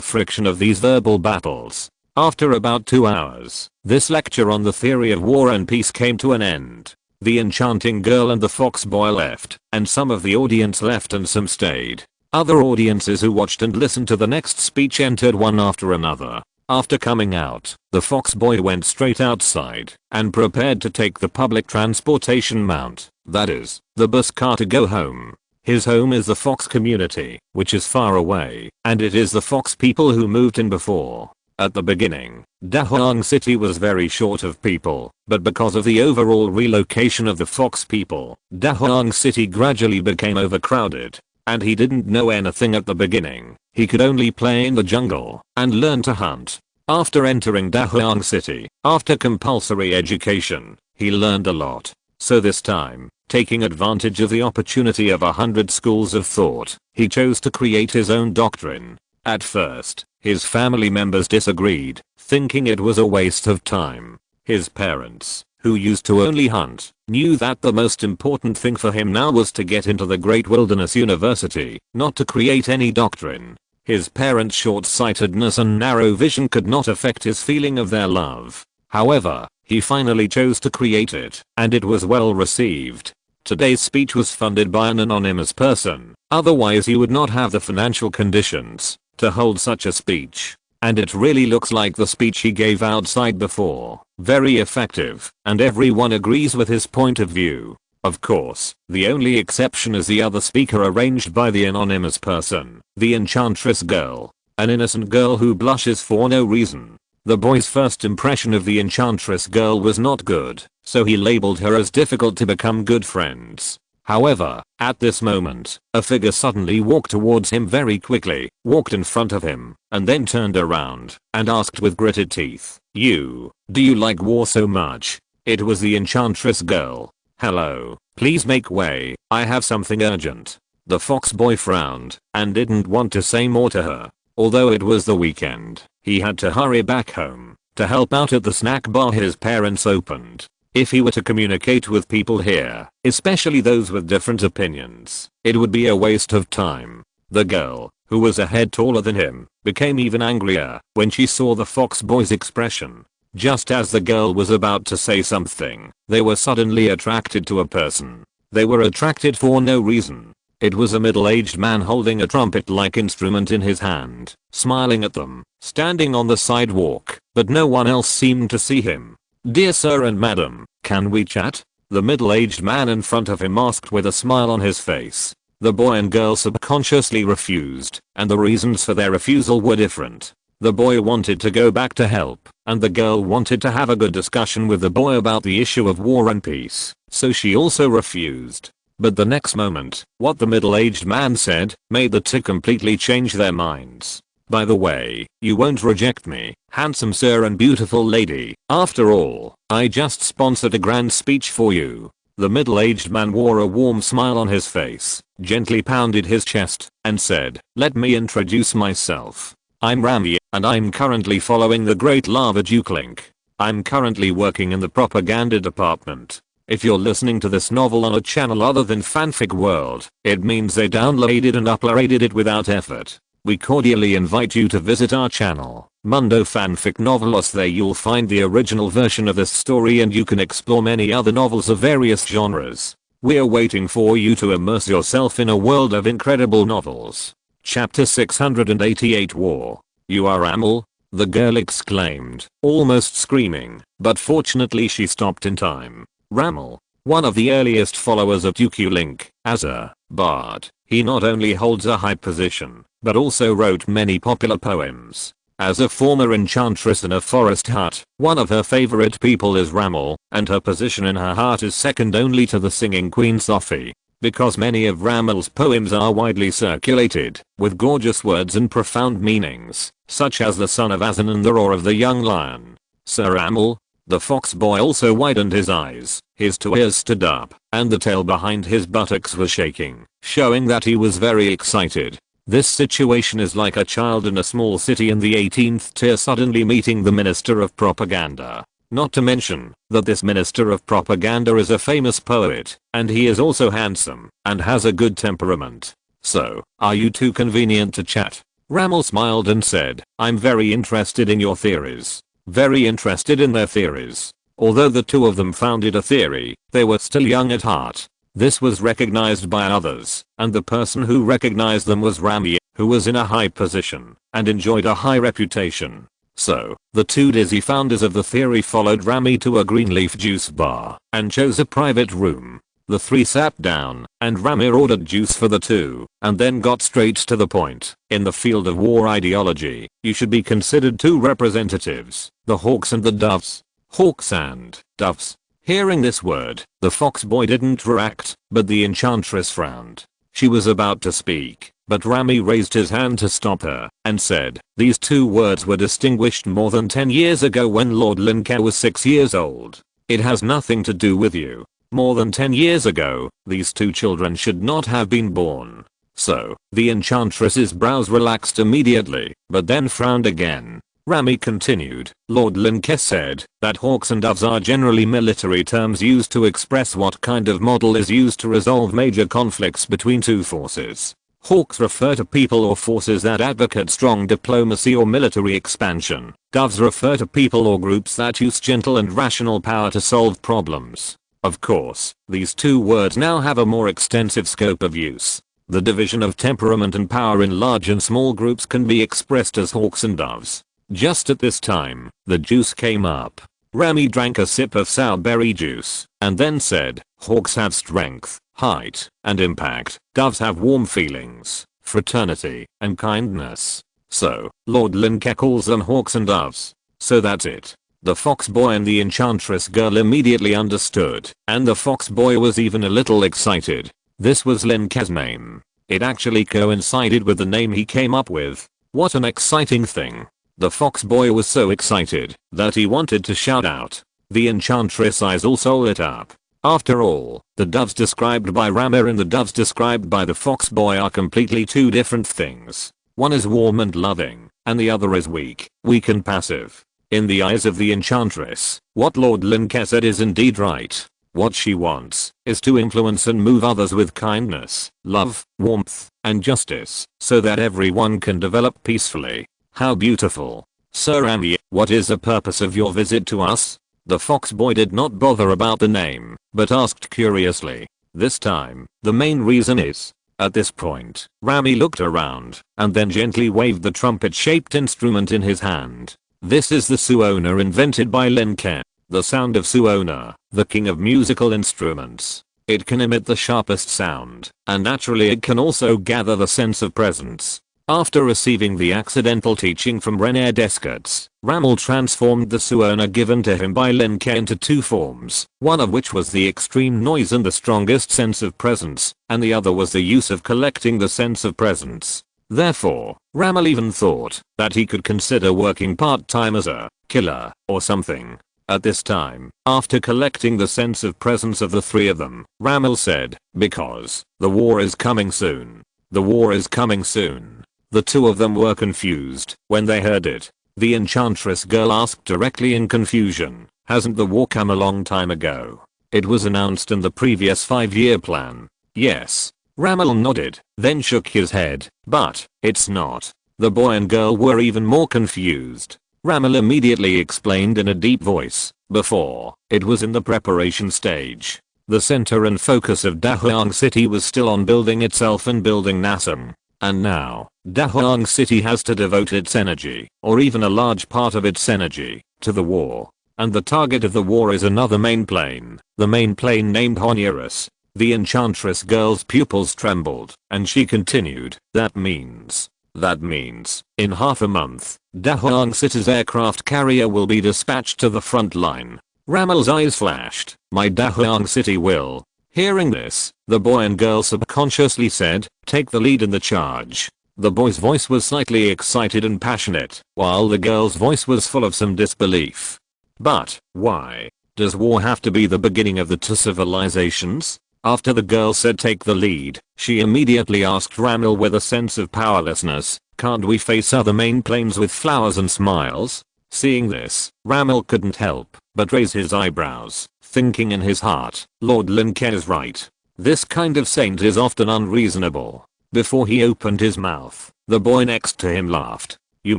friction of these verbal battles. After about 2 hours, this lecture on the theory of war and peace came to an end. The enchanting girl and the fox boy left, and some of the audience left and some stayed. Other audiences who watched and listened to the next speech entered one after another. After coming out, the fox boy went straight outside and prepared to take the public transportation mount, that is, the bus car, to go home. His home is the fox community, which is far away, and it is the fox people who moved in before. At the beginning, Dahuang City was very short of people, but because of the overall relocation of the fox people, Dahuang City gradually became overcrowded. And he didn't know anything at the beginning. He could only play in the jungle and learn to hunt. After entering Dahuang City, after compulsory education, he learned a lot. So this time, taking advantage of the opportunity of 100 schools of thought, he chose to create his own doctrine. At first, his family members disagreed, thinking it was a waste of time. His parents, who used to only hunt, knew that the most important thing for him now was to get into the Great Wilderness University, not to create any doctrine. His parents' short-sightedness and narrow vision could not affect his feeling of their love. However, he finally chose to create it, and it was well received. Today's speech was funded by an anonymous person, otherwise he would not have the financial conditions to hold such a speech. And it really looks like the speech he gave outside before. Very effective, and everyone agrees with his point of view. Of course, the only exception is the other speaker arranged by the anonymous person, the enchantress girl. An innocent girl who blushes for no reason. The boy's first impression of the enchantress girl was not good, so he labeled her as difficult to become good friends. However, at this moment, a figure suddenly walked towards him very quickly, walked in front of him, and then turned around, and asked with gritted teeth, do you like war so much? It was the enchantress girl. Hello, please make way, I have something urgent. The fox boy frowned, and didn't want to say more to her. Although it was the weekend, he had to hurry back home, to help out at the snack bar his parents opened. If he were to communicate with people here, especially those with different opinions, it would be a waste of time. The girl, who was a head taller than him, became even angrier when she saw the fox boy's expression. Just as the girl was about to say something, they were suddenly attracted to a person. They were attracted for no reason. It was a middle-aged man holding a trumpet-like instrument in his hand, smiling at them, standing on the sidewalk, but no one else seemed to see him. Dear sir and madam, can we chat? The middle-aged man in front of him asked with a smile on his face. The boy and girl subconsciously refused, and the reasons for their refusal were different. The boy wanted to go back to help, and the girl wanted to have a good discussion with the boy about the issue of war and peace, so she also refused. But the next moment, what the middle-aged man said made the two completely change their minds. By the way, you won't reject me, handsome sir and beautiful lady. After all, I just sponsored a grand speech for you. The middle-aged man wore a warm smile on his face, gently pounded his chest, and said, let me introduce myself. I'm Rami, and I'm currently following the great lava Duke Link. I'm currently working in the propaganda department. If you're listening to this novel on a channel other than Fanfic World, it means they downloaded and uploaded it without effort. We cordially invite you to visit our channel, Mundo Fanfic Novelos. There you'll find the original version of this story and you can explore many other novels of various genres. We're waiting for you to immerse yourself in a world of incredible novels. Chapter 688 War. You are Amel? The girl exclaimed, almost screaming, but fortunately she stopped in time. Ramel, one of the earliest followers of Duke Link, as a bard, he not only holds a high position, but also wrote many popular poems. As a former enchantress in a forest hut, one of her favorite people is Ramel, and her position in her heart is second only to the singing queen Sophie. Because many of Ramel's poems are widely circulated, with gorgeous words and profound meanings, such as the Son of Azan and the Roar of the Young Lion. Sir Ramel? The fox boy also widened his eyes, his two ears stood up, and the tail behind his buttocks was shaking, showing that he was very excited. This situation is like a child in a small city in the 18th tier suddenly meeting the Minister of Propaganda. Not to mention that this Minister of Propaganda is a famous poet, and he is also handsome, and has a good temperament. So, are you two convenient to chat? Ramel smiled and said, I'm very interested in your theories. Very interested in their theories. Although the two of them founded a theory, they were still young at heart. This was recognized by others, and the person who recognized them was Rami, who was in a high position, and enjoyed a high reputation. So, the two dizzy founders of the theory followed Rami to a green leaf juice bar, and chose a private room. The three sat down, and Rami ordered juice for the two, and then got straight to the point. In the field of war ideology, you should be considered two representatives, the hawks and the doves. Hawks and doves. Hearing this word, the fox boy didn't react, but the enchantress frowned. She was about to speak, but Rami raised his hand to stop her, and said, these two words were distinguished more than 10 years ago when Lord Lin Ke was 6 years old. It has nothing to do with you. More than 10 years ago, these two children should not have been born. So, the enchantress's brows relaxed immediately, but then frowned again. Rami continued, Lord Lin Ke said that hawks and doves are generally military terms used to express what kind of model is used to resolve major conflicts between two forces. Hawks refer to people or forces that advocate strong diplomacy or military expansion. Doves refer to people or groups that use gentle and rational power to solve problems. Of course, these two words now have a more extensive scope of use. The division of temperament and power in large and small groups can be expressed as hawks and doves. Just at this time, the juice came up. Rami drank a sip of sour berry juice, and then said, hawks have strength, height, and impact. Doves have warm feelings, fraternity, and kindness. So, Lord Lin Ke calls them hawks and doves. So that's it. The fox boy and the enchantress girl immediately understood, and the fox boy was even a little excited. This was Lin Ke's name. It actually coincided with the name he came up with. What an exciting thing. The fox boy was so excited that he wanted to shout out. The enchantress' eyes also lit up. After all, the doves described by Rama and the doves described by the fox boy are completely two different things. One is warm and loving, and the other is weak and passive. In the eyes of the enchantress, what Lord Lin Ke said is indeed right. What she wants is to influence and move others with kindness, love, warmth, and justice, so that everyone can develop peacefully. How beautiful. Sir Rami, what is the purpose of your visit to us? The fox boy did not bother about the name, but asked curiously. This time, the main reason is. At this point, Rami looked around, and then gently waved the trumpet-shaped instrument in his hand. This is the suona invented by Lin Ke. The sound of suona, the king of musical instruments. It can emit the sharpest sound, and naturally it can also gather the sense of presence. After receiving the accidental teaching from René Descartes, Ramal transformed the suona given to him by Lin Ke into two forms, one of which was the extreme noise and the strongest sense of presence, and the other was the use of collecting the sense of presence. Therefore, Ramal even thought that he could consider working part-time as a killer or something. At this time, after collecting the sense of presence of the three of them, Ramal said, because the war is coming soon. The war is coming soon. The two of them were confused when they heard it. The enchantress girl asked directly in confusion, hasn't the war come a long time ago? It was announced in the previous 5-year plan. Yes. Ramal nodded, then shook his head, but it's not. The boy and girl were even more confused. Ramal immediately explained in a deep voice, before, it was in the preparation stage. The center and focus of Dahuang City was still on building itself and building Nassim. And now, Dahuang City has to devote its energy, or even a large part of its energy, to the war. And the target of the war is another main plane, the main plane named Honduras. The enchantress girl's pupils trembled, and she continued, that means, in half a month, Dahuang City's aircraft carrier will be dispatched to the front line. Ramal's eyes flashed, my Dahuang City will. Hearing this, the boy and girl subconsciously said, take the lead in the charge. The boy's voice was slightly excited and passionate, while the girl's voice was full of some disbelief. But, why? Does war have to be the beginning of the two civilizations? After the girl said take the lead, she immediately asked Ramal with a sense of powerlessness, can't we face other main planes with flowers and smiles? Seeing this, Ramal couldn't help but raise his eyebrows, thinking in his heart, Lord Lin Ke is right. This kind of saint is often unreasonable. Before he opened his mouth, the boy next to him laughed. You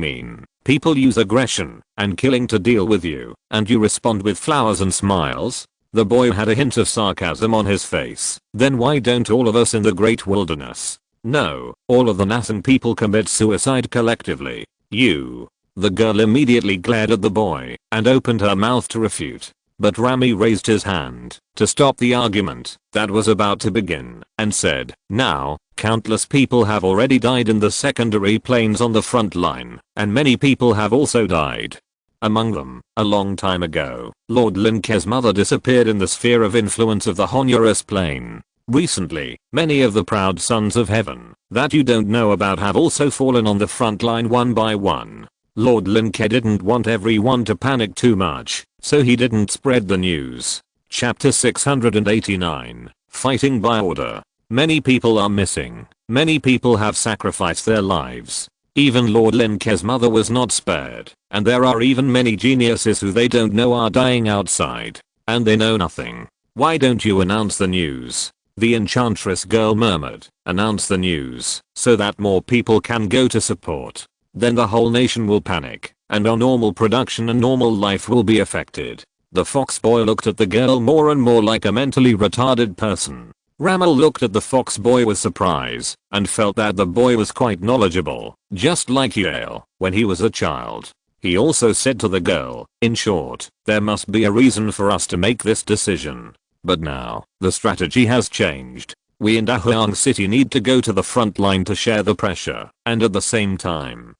mean, people use aggression and killing to deal with you, and you respond with flowers and smiles? The boy had a hint of sarcasm on his face. Then why don't all of us in the great wilderness? No, all of the Nassim people commit suicide collectively. You. The girl immediately glared at the boy and opened her mouth to refute. But Rami raised his hand to stop the argument that was about to begin and said, now, countless people have already died in the secondary planes on the front line, and many people have also died. Among them, a long time ago, Lord Lin Ke's mother disappeared in the sphere of influence of the Honduras plane. Recently, many of the proud sons of heaven that you don't know about have also fallen on the front line one by one. Lord Lin Ke didn't want everyone to panic too much, so he didn't spread the news. Chapter 689, Fighting by Order. Many people are missing. Many people have sacrificed their lives. Even Lord Lin Ke's mother was not spared, and there are even many geniuses who they don't know are dying outside, and they know nothing. Why don't you announce the news? The enchantress girl murmured, announce the news, so that more people can go to support. Then the whole nation will panic, and our normal production and normal life will be affected. The fox boy looked at the girl more and more like a mentally retarded person. Ramel looked at the fox boy with surprise and felt that the boy was quite knowledgeable, just like Yale when he was a child. He also said to the girl, in short, there must be a reason for us to make this decision. But now, the strategy has changed. We in Dahuang City need to go to the front line to share the pressure, and at the same time,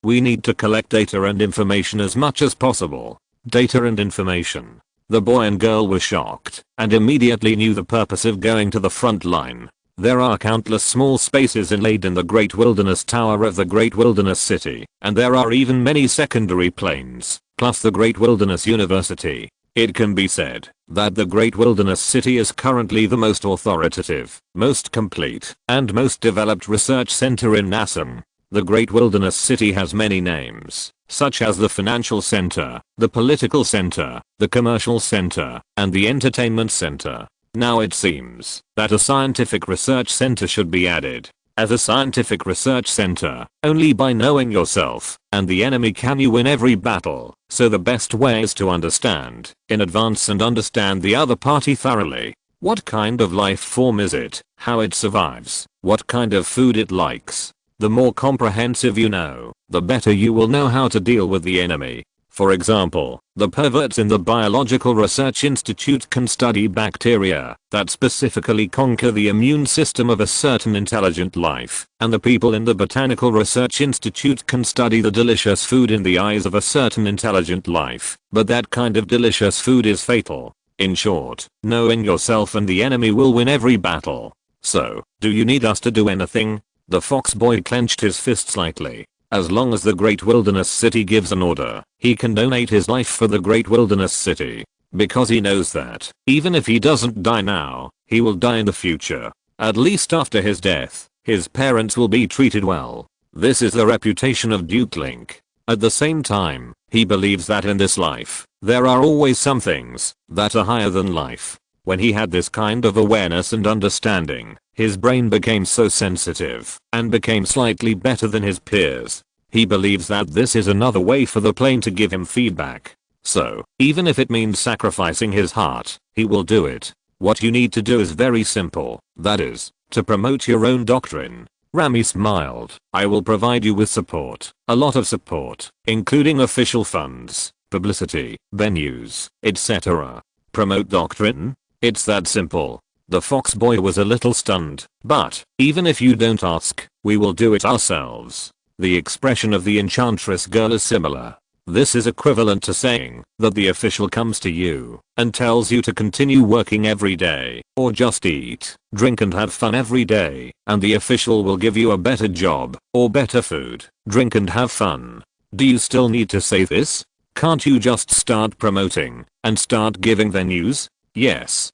we need to collect data and information as much as possible. Data and information. The boy and girl were shocked and immediately knew the purpose of going to the front line. There are countless small spaces inlaid in the Great Wilderness Tower of the Great Wilderness City, and there are even many secondary planes, plus the Great Wilderness University. It can be said that the Great Wilderness City is currently the most authoritative, most complete, and most developed research center in Assam. The Great Wilderness City has many names, such as the Financial Center, the Political Center, the Commercial Center, and the Entertainment Center. Now it seems that a scientific research center should be added. As a scientific research center, only by knowing yourself and the enemy can you win every battle, so the best way is to understand in advance and understand the other party thoroughly. What kind of life form is it, how it survives, what kind of food it likes. The more comprehensive you know, the better you will know how to deal with the enemy. For example, the perverts in the Biological Research Institute can study bacteria that specifically conquer the immune system of a certain intelligent life, and the people in the Botanical Research Institute can study the delicious food in the eyes of a certain intelligent life, but that kind of delicious food is fatal. In short, knowing yourself and the enemy will win every battle. So, do you need us to do anything? The fox boy clenched his fist slightly. As long as the Great Wilderness City gives an order, he can donate his life for the Great Wilderness City. Because he knows that, even if he doesn't die now, he will die in the future. At least after his death, his parents will be treated well. This is the reputation of Duke Link. At the same time, he believes that in this life, there are always some things that are higher than life. When he had this kind of awareness and understanding, his brain became so sensitive and became slightly better than his peers. He believes that this is another way for the plane to give him feedback. So, even if it means sacrificing his heart, he will do it. What you need to do is very simple, that is, to promote your own doctrine. Rami smiled. I will provide you with support, a lot of support, including official funds, publicity, venues, etc. Promote doctrine? It's that simple. The fox boy was a little stunned, but, even if you don't ask, we will do it ourselves. The expression of the enchantress girl is similar. This is equivalent to saying that the official comes to you and tells you to continue working every day, or just eat, drink and have fun every day, and the official will give you a better job, or better food, drink and have fun. Do you still need to say this? Can't you just start promoting and start giving venues? Yes,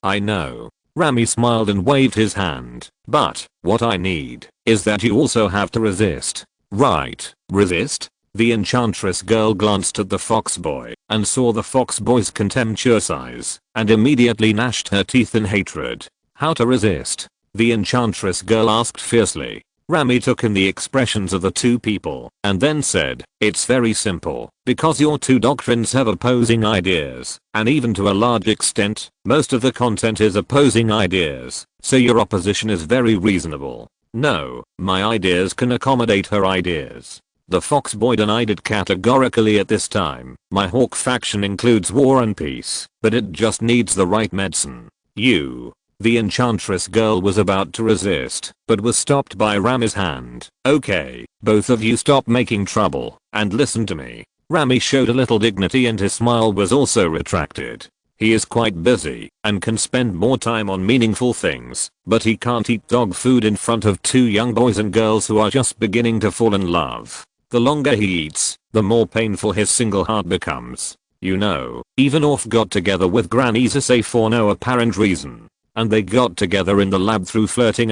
I know. Rami smiled and waved his hand. But, what I need is that you also have to resist. Right, resist? The enchantress girl glanced at the fox boy and saw the fox boy's contemptuous eyes and immediately gnashed her teeth in hatred. How to resist? The enchantress girl asked fiercely. Rami took in the expressions of the two people and then said, it's very simple, because your two doctrines have opposing ideas, and even to a large extent, most of the content is opposing ideas, so your opposition is very reasonable. No, my ideas can accommodate her ideas. The fox boy denied it categorically at this time. My hawk faction includes war and peace, but it just needs the right medicine. The enchantress girl was about to resist, but was stopped by Rami's hand. Okay, both of you stop making trouble, and listen to me. Rami showed a little dignity and his smile was also retracted. He is quite busy, and can spend more time on meaningful things, but he can't eat dog food in front of two young boys and girls who are just beginning to fall in love. The longer he eats, the more painful his single heart becomes. You know, even Orf got together with Granny Zase for no apparent reason. And they got together in the lab through flirting,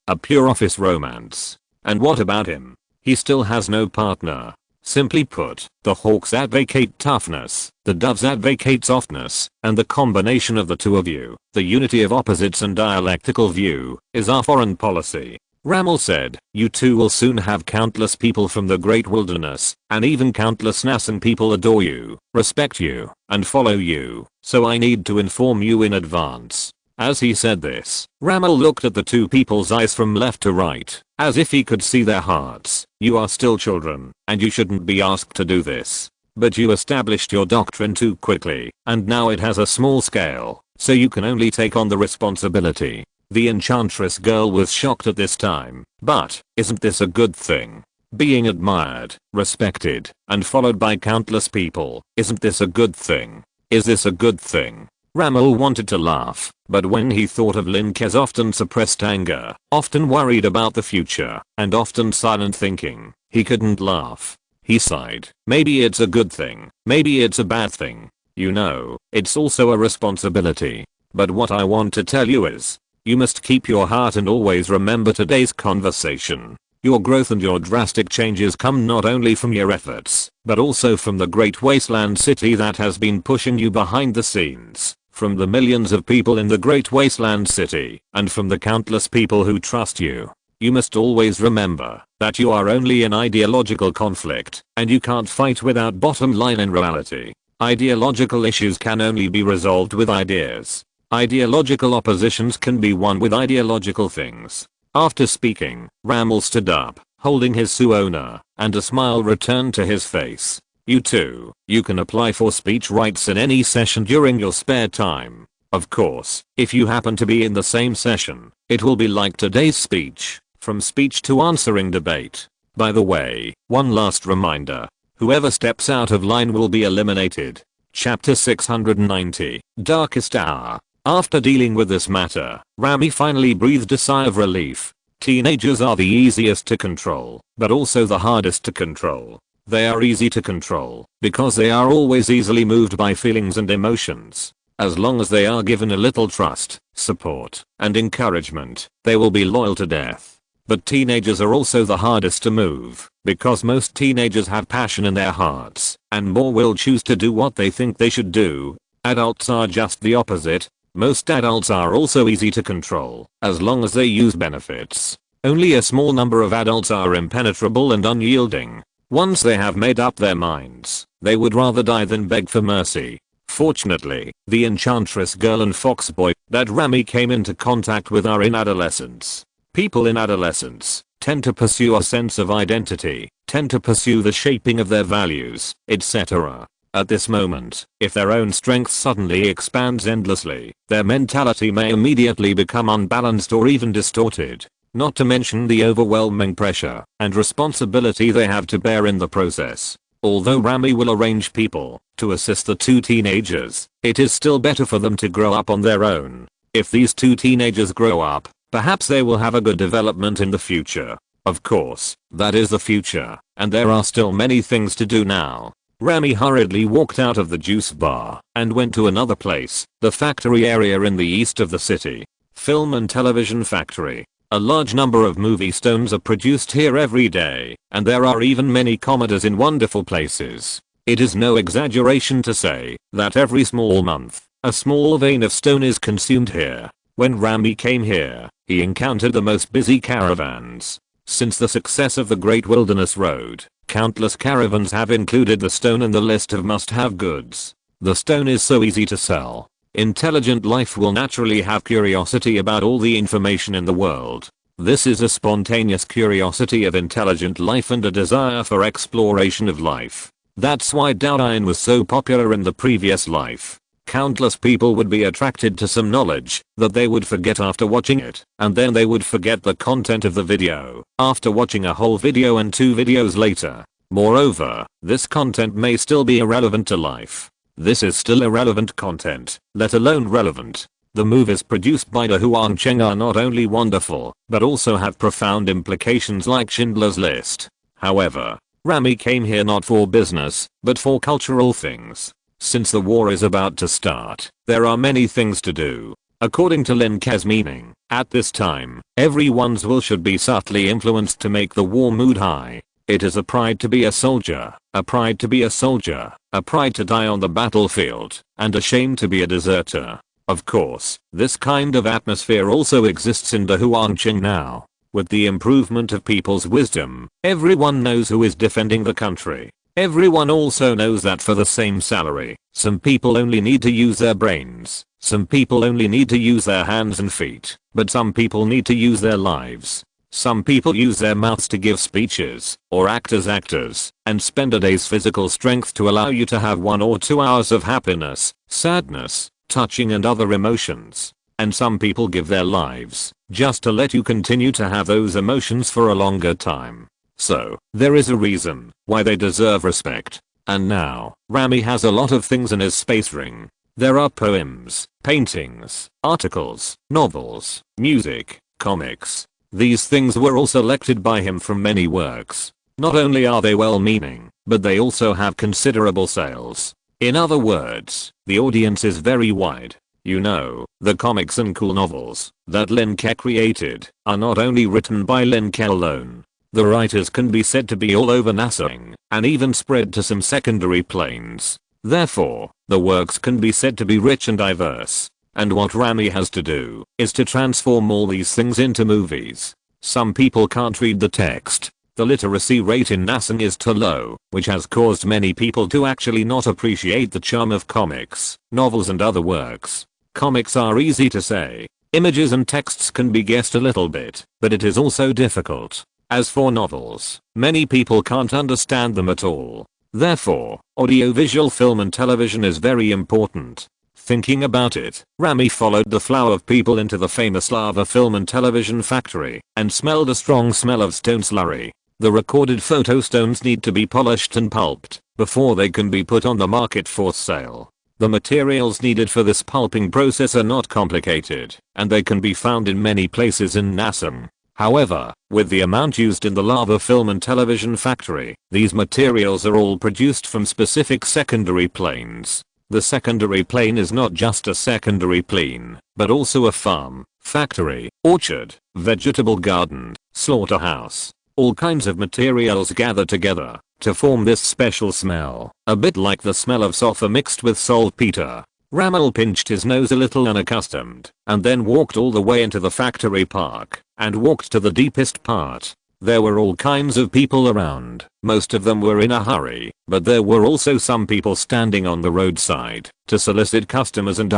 a pure office romance. And what about him? He still has no partner. Simply put, the hawks advocate toughness, the doves advocate softness, and the combination of the two of you, the unity of opposites and dialectical view, is our foreign policy. Ramel said, "You too will soon have countless people from the great wilderness, and even countless Nasan people adore you, respect you, and follow you, so I need to inform you in advance." As he said this, Ramel looked at the two people's eyes from left to right, as if he could see their hearts. "You are still children, and you shouldn't be asked to do this. But you established your doctrine too quickly, and now it has a small scale, so you can only take on the responsibility." The enchantress girl was shocked at this time, but isn't this a good thing? Being admired, respected, and followed by countless people, isn't this a good thing? Is this a good thing? Ramel wanted to laugh, but when he thought of Lin Ke's often suppressed anger, often worried about the future, and often silent thinking, he couldn't laugh. He sighed. Maybe it's a good thing, maybe it's a bad thing. You know, it's also a responsibility. But what I want to tell you is, you must keep your heart and always remember today's conversation. Your growth and your drastic changes come not only from your efforts, but also from the great wasteland city that has been pushing you behind the scenes, from the millions of people in the great wasteland city, and from the countless people who trust you. You must always remember that you are only in ideological conflict, and you can't fight without bottom line in reality. Ideological issues can only be resolved with ideas. Ideological oppositions can be won with ideological things. After speaking, Ramel stood up, holding his suona, and a smile returned to his face. You too, you can apply for speech rights in any session during your spare time. Of course, if you happen to be in the same session, it will be like today's speech, from speech to answering debate. By the way, one last reminder, whoever steps out of line will be eliminated. Chapter 690, Darkest Hour. After dealing with this matter, Rami finally breathed a sigh of relief. Teenagers are the easiest to control, but also the hardest to control. They are easy to control, because they are always easily moved by feelings and emotions. As long as they are given a little trust, support, and encouragement, they will be loyal to death. But teenagers are also the hardest to move, because most teenagers have passion in their hearts, and more will choose to do what they think they should do. Adults are just the opposite. Most adults are also easy to control, as long as they use benefits. Only a small number of adults are impenetrable and unyielding. Once they have made up their minds, they would rather die than beg for mercy. Fortunately, the enchantress girl and foxboy that Rami came into contact with are in adolescence. People in adolescence tend to pursue a sense of identity, tend to pursue the shaping of their values, etc. At this moment, if their own strength suddenly expands endlessly, their mentality may immediately become unbalanced or even distorted. Not to mention the overwhelming pressure and responsibility they have to bear in the process. Although Rami will arrange people to assist the two teenagers, it is still better for them to grow up on their own. If these two teenagers grow up, perhaps they will have a good development in the future. Of course, that is the future, and there are still many things to do now. Rami hurriedly walked out of the juice bar and went to another place, the factory area in the east of the city. Film and television factory. A large number of movie stones are produced here every day, and there are even many commodores in wonderful places. It is no exaggeration to say that every small month, a small vein of stone is consumed here. When Rami came here, he encountered the most busy caravans. Since the success of the Great Wilderness Road, countless caravans have included the stone in the list of must-have goods. The stone is so easy to sell. Intelligent life will naturally have curiosity about all the information in the world. This is a spontaneous curiosity of intelligent life and a desire for exploration of life. That's why Daodain was so popular in the previous life. Countless people would be attracted to some knowledge that they would forget after watching it, and then they would forget the content of the video after watching a whole video and 2 videos later. Moreover, this content may still be irrelevant to life. This is still irrelevant content, let alone relevant. The movies produced by the Huangcheng are not only wonderful, but also have profound implications like Schindler's List. However, Rami came here not for business, but for cultural things. Since the war is about to start, there are many things to do. According to Lin Ke's meaning, at this time, everyone's will should be subtly influenced to make the war mood high. It is a pride to be a soldier, a pride to be a soldier, a pride to die on the battlefield, and a shame to be a deserter. Of course, this kind of atmosphere also exists in the Huangcheng now. With the improvement of people's wisdom, everyone knows who is defending the country. Everyone also knows that for the same salary, some people only need to use their brains, some people only need to use their hands and feet, but some people need to use their lives. Some people use their mouths to give speeches, or act as actors, and spend a day's physical strength to allow you to have 1 or 2 hours of happiness, sadness, touching and other emotions. And some people give their lives, just to let you continue to have those emotions for a longer time. So, there is a reason why they deserve respect. And now, Rami has a lot of things in his space ring. There are poems, paintings, articles, novels, music, comics. These things were all selected by him from many works. Not only are they well-meaning, but they also have considerable sales. In other words, the audience is very wide. You know, the comics and cool novels that Lin Ke created are not only written by Lin Ke alone. The writers can be said to be all over NASA and even spread to some secondary planes. Therefore, the works can be said to be rich and diverse. And what Rami has to do is to transform all these things into movies. Some people can't read the text. The literacy rate in NASA is too low, which has caused many people to actually not appreciate the charm of comics, novels and other works. Comics are easy to say. Images and texts can be guessed a little bit, but it is also difficult. As for novels, many people can't understand them at all. Therefore, audiovisual film and television is very important. Thinking about it, Rami followed the flow of people into the famous lava film and television factory and smelled a strong smell of stone slurry. The recorded photo stones need to be polished and pulped before they can be put on the market for sale. The materials needed for this pulping process are not complicated, and they can be found in many places in NASA. However, with the amount used in the lava film and television factory, these materials are all produced from specific secondary planes. The secondary plane is not just a secondary plane, but also a farm, factory, orchard, vegetable garden, slaughterhouse. All kinds of materials gather together to form this special smell, a bit like the smell of sulfur mixed with saltpeter. Rami pinched his nose a little unaccustomed, and then walked all the way into the factory park, and walked to the deepest part. There were all kinds of people around. Most of them were in a hurry, but there were also some people standing on the roadside to solicit customers and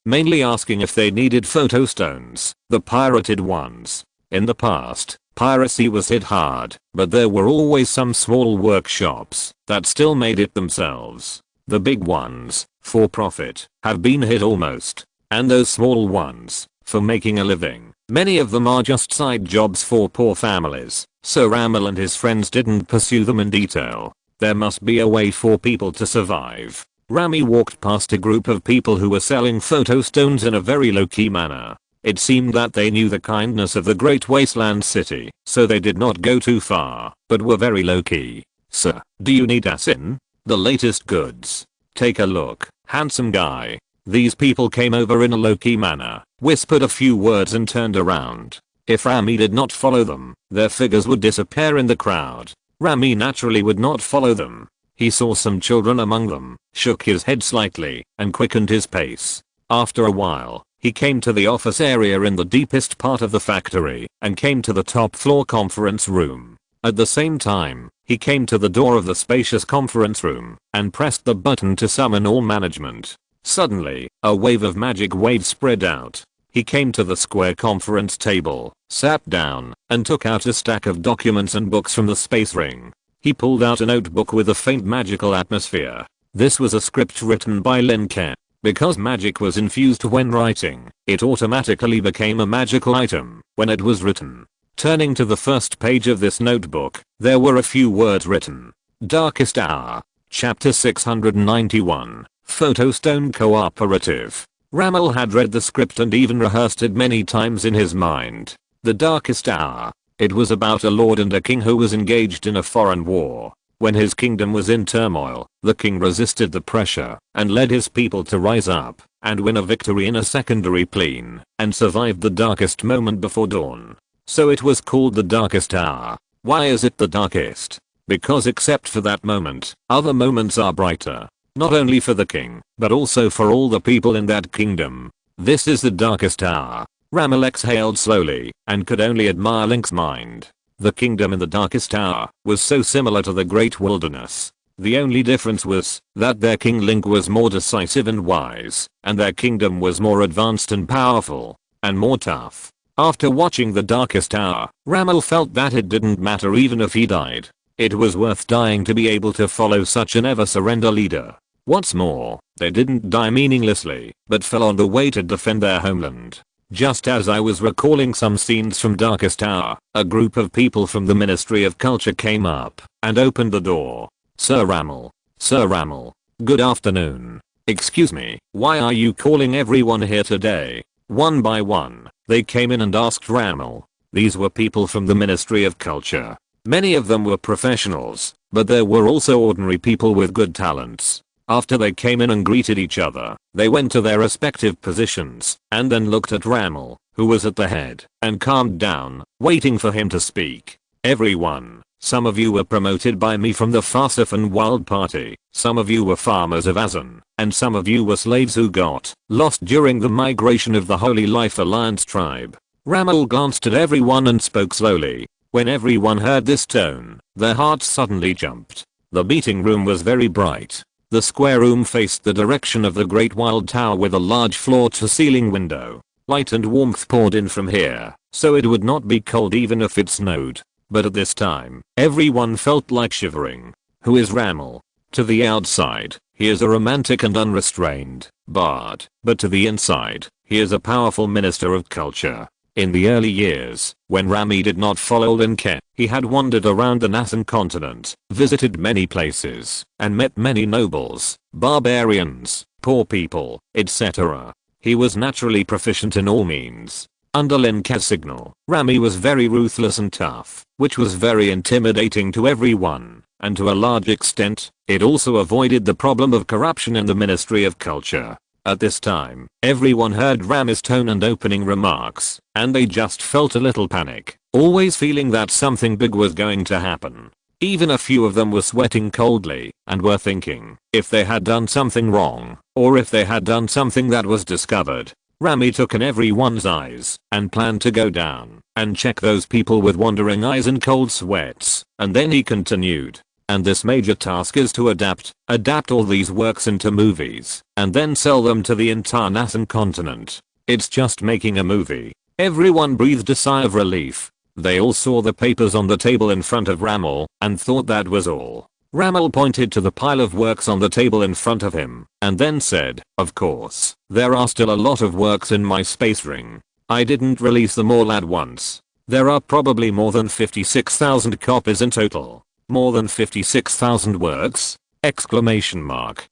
mainly asking if they needed photo stones, the pirated ones. In the past, piracy was hit hard, but there were always some small workshops that still made it themselves. The big ones, for profit, have been hit almost, and those small ones, for making a living, many of them are just side jobs for poor families, so Rami and his friends didn't pursue them in detail. There must be a way for people to survive. Rami walked past a group of people who were selling photo stones in a very low-key manner. It seemed that they knew the kindness of the great wasteland city, so they did not go too far, but were very low-key. "Sir, do you need us in? The latest goods. Take a look, handsome guy." These people came over in a low-key manner, whispered a few words and turned around. If Rami did not follow them, their figures would disappear in the crowd. Rami naturally would not follow them. He saw some children among them, shook his head slightly, and quickened his pace. After a while, he came to the office area in the deepest part of the factory, and came to the top floor conference room. At the same time, he came to the door of the spacious conference room, and pressed the button to summon all management. Suddenly, a wave of magic waves spread out. He came to the square conference table, sat down, and took out a stack of documents and books from the space ring. He pulled out a notebook with a faint magical atmosphere. This was a script written by Lin Ke. Because magic was infused when writing, it automatically became a magical item when it was written. Turning to the first page of this notebook, there were a few words written. Darkest Hour. Chapter 691. Photostone Cooperative. Rami had read the script and even rehearsed it many times in his mind. The Darkest Hour. It was about a lord and a king who was engaged in a foreign war. When his kingdom was in turmoil, the king resisted the pressure and led his people to rise up and win a victory in a secondary plane and survived the darkest moment before dawn. So it was called the Darkest Hour. Why is it the darkest? Because except for that moment, other moments are brighter. Not only for the king, but also for all the people in that kingdom. This is the darkest hour. Ramal exhaled slowly and could only admire Link's mind. The kingdom in the darkest hour was so similar to the great wilderness. The only difference was that their king Link was more decisive and wise, and their kingdom was more advanced and powerful, and more tough. After watching the darkest hour, Ramal felt that it didn't matter even if he died. It was worth dying to be able to follow such a never-surrender leader. What's more, they didn't die meaninglessly, but fell on the way to defend their homeland. Just as I was recalling some scenes from Darkest Hour, a group of people from the Ministry of Culture came up and opened the door. Sir Ramal. Sir Ramal. Good afternoon. Excuse me, why are you calling everyone here today? One by one, they came in and asked Ramal. These were people from the Ministry of Culture. Many of them were professionals, but there were also ordinary people with good talents. After they came in and greeted each other, they went to their respective positions, and then looked at Ramal, who was at the head, and calmed down, waiting for him to speak. Everyone, some of you were promoted by me from the Farsafan Wild Party, some of you were farmers of Azan, and some of you were slaves who got lost during the migration of the Holy Life Alliance tribe. Ramal glanced at everyone and spoke slowly. When everyone heard this tone, their hearts suddenly jumped. The meeting room was very bright. The square room faced the direction of the Great Wild Tower with a large floor-to-ceiling window. Light and warmth poured in from here, so it would not be cold even if it snowed. But at this time, everyone felt like shivering. Who is Ramal? To the outside, he is a romantic and unrestrained bard, but to the inside, he is a powerful minister of culture. In the early years, when Rami did not follow Lin Ke, he had wandered around the Nathan continent, visited many places, and met many nobles, barbarians, poor people, etc. He was naturally proficient in all means. Under Lin Ke's signal, Rami was very ruthless and tough, which was very intimidating to everyone, and to a large extent, it also avoided the problem of corruption in the Ministry of Culture. At this time, everyone heard Rami's tone and opening remarks, and they just felt a little panic, always feeling that something big was going to happen. Even a few of them were sweating coldly, and were thinking, if they had done something wrong, or if they had done something that was discovered. Rami took in everyone's eyes, and planned to go down, and check those people with wandering eyes and cold sweats, and then he continued. And this major task is to adapt all these works into movies, and then sell them to the entire Nathan continent. It's just making a movie. Everyone breathed a sigh of relief. They all saw the papers on the table in front of Ramal, and thought that was all. Ramal pointed to the pile of works on the table in front of him, and then said, of course, there are still a lot of works in my space ring. I didn't release them all at once. There are probably more than 56,000 copies in total. More than 56,000 works? Exclamation mark.